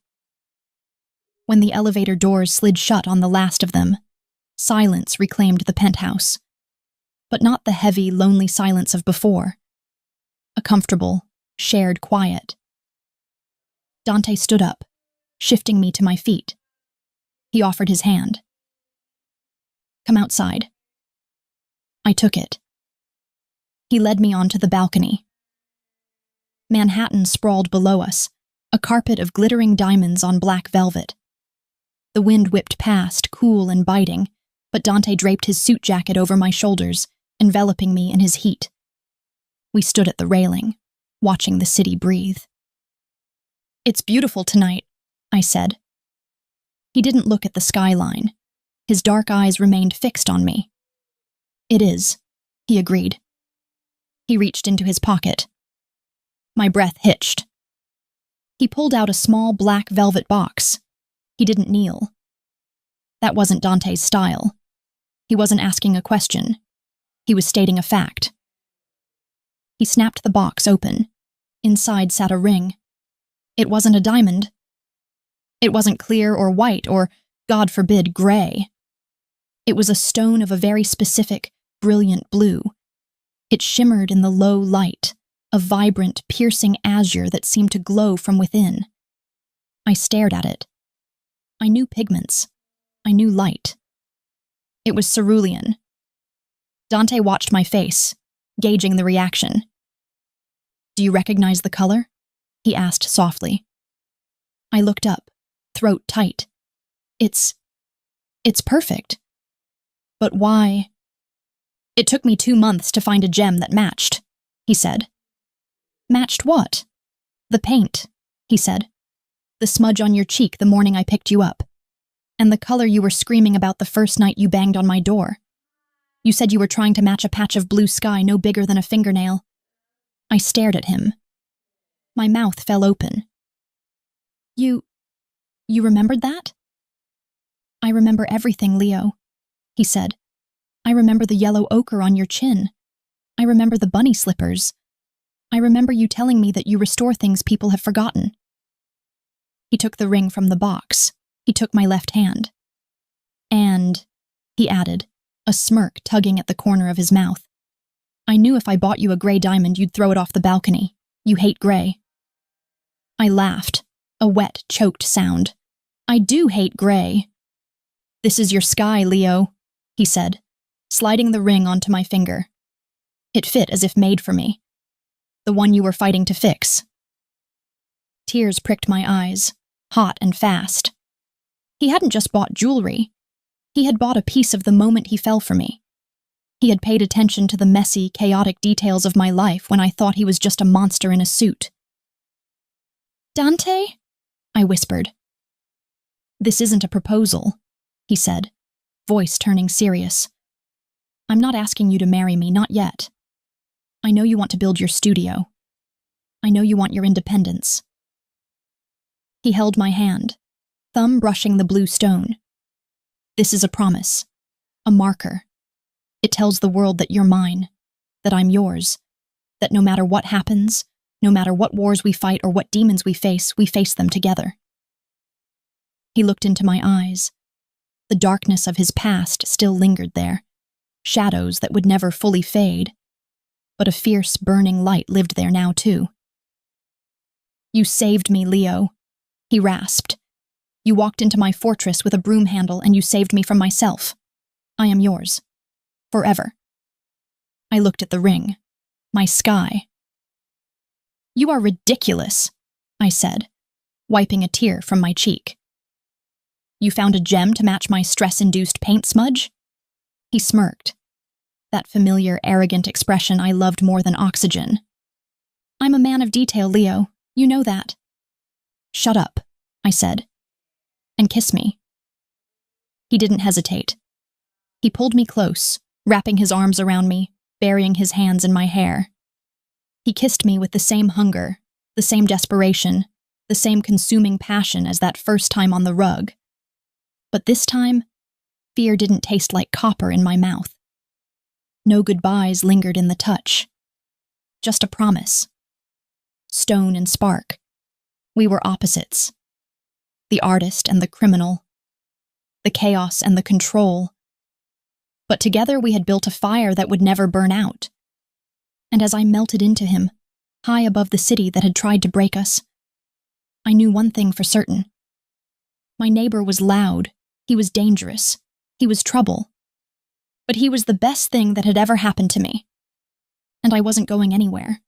When the elevator doors slid shut on the last of them, silence reclaimed the penthouse. But not the heavy, lonely silence of before. A comfortable, shared quiet. Dante stood up, shifting me to my feet. He offered his hand. Come outside. I took it. He led me onto the balcony. Manhattan sprawled below us, a carpet of glittering diamonds on black velvet. The wind whipped past, cool and biting, but Dante draped his suit jacket over my shoulders, enveloping me in his heat. We stood at the railing, watching the city breathe. It's beautiful tonight, I said. He didn't look at the skyline. His dark eyes remained fixed on me. It is, he agreed. He reached into his pocket. My breath hitched. He pulled out a small black velvet box. He didn't kneel. That wasn't Dante's style. He wasn't asking a question. He was stating a fact. He snapped the box open. Inside sat a ring. It wasn't a diamond. It wasn't clear or white or, God forbid, gray. It was a stone of a very specific, brilliant blue. It shimmered in the low light, a vibrant, piercing azure that seemed to glow from within. I stared at it. I knew pigments. I knew light. It was cerulean. Dante watched my face, gauging the reaction. Do you recognize the color? He asked softly. I looked up, throat tight. It's perfect. But why? It took me 2 months to find a gem that matched, he said. Matched what? The paint, he said. The smudge on your cheek the morning I picked you up. And the color you were screaming about the first night you banged on my door. You said you were trying to match a patch of blue sky no bigger than a fingernail. I stared at him. My mouth fell open. You remembered that? I remember everything, Leo, he said. I remember the yellow ochre on your chin. I remember the bunny slippers. I remember you telling me that you restore things people have forgotten. He took the ring from the box. He took my left hand. And, he added, a smirk tugging at the corner of his mouth, I knew if I bought you a gray diamond, you'd throw it off the balcony. You hate gray. I laughed, a wet, choked sound. I do hate gray. This is your sky, Leo, he said, sliding the ring onto my finger. It fit as if made for me. The one you were fighting to fix. Tears pricked my eyes, hot and fast. He hadn't just bought jewelry. He had bought a piece of the moment he fell for me. He had paid attention to the messy, chaotic details of my life when I thought he was just a monster in a suit. Dante? I whispered. This isn't a proposal, he said, voice turning serious. I'm not asking you to marry me, not yet. I know you want to build your studio. I know you want your independence. He held my hand, thumb brushing the blue stone. This is a promise, a marker. It tells the world that you're mine, that I'm yours, that no matter what happens, No matter what wars we fight or what demons we face them together. He looked into my eyes. The darkness of his past still lingered there, shadows that would never fully fade, but a fierce, burning light lived there now, too. "You saved me, Leo," he rasped. "You walked into my fortress with a broom handle and you saved me from myself. I am yours. Forever." I looked at the ring, my sky. "You are ridiculous," I said, wiping a tear from my cheek. "You found a gem to match my stress-induced paint smudge?" He smirked, that familiar, arrogant expression I loved more than oxygen. "I'm a man of detail, Leo. You know that." "Shut up," I said, "and kiss me." He didn't hesitate. He pulled me close, wrapping his arms around me, burying his hands in my hair. He kissed me with the same hunger, the same desperation, the same consuming passion as that first time on the rug. But this time, fear didn't taste like copper in my mouth. No goodbyes lingered in the touch. Just a promise. Stone and spark. We were opposites. The artist and the criminal. The chaos and the control. But together we had built a fire that would never burn out. And as I melted into him, high above the city that had tried to break us, I knew one thing for certain. My neighbor was loud, he was dangerous, he was trouble. But he was the best thing that had ever happened to me. And I wasn't going anywhere.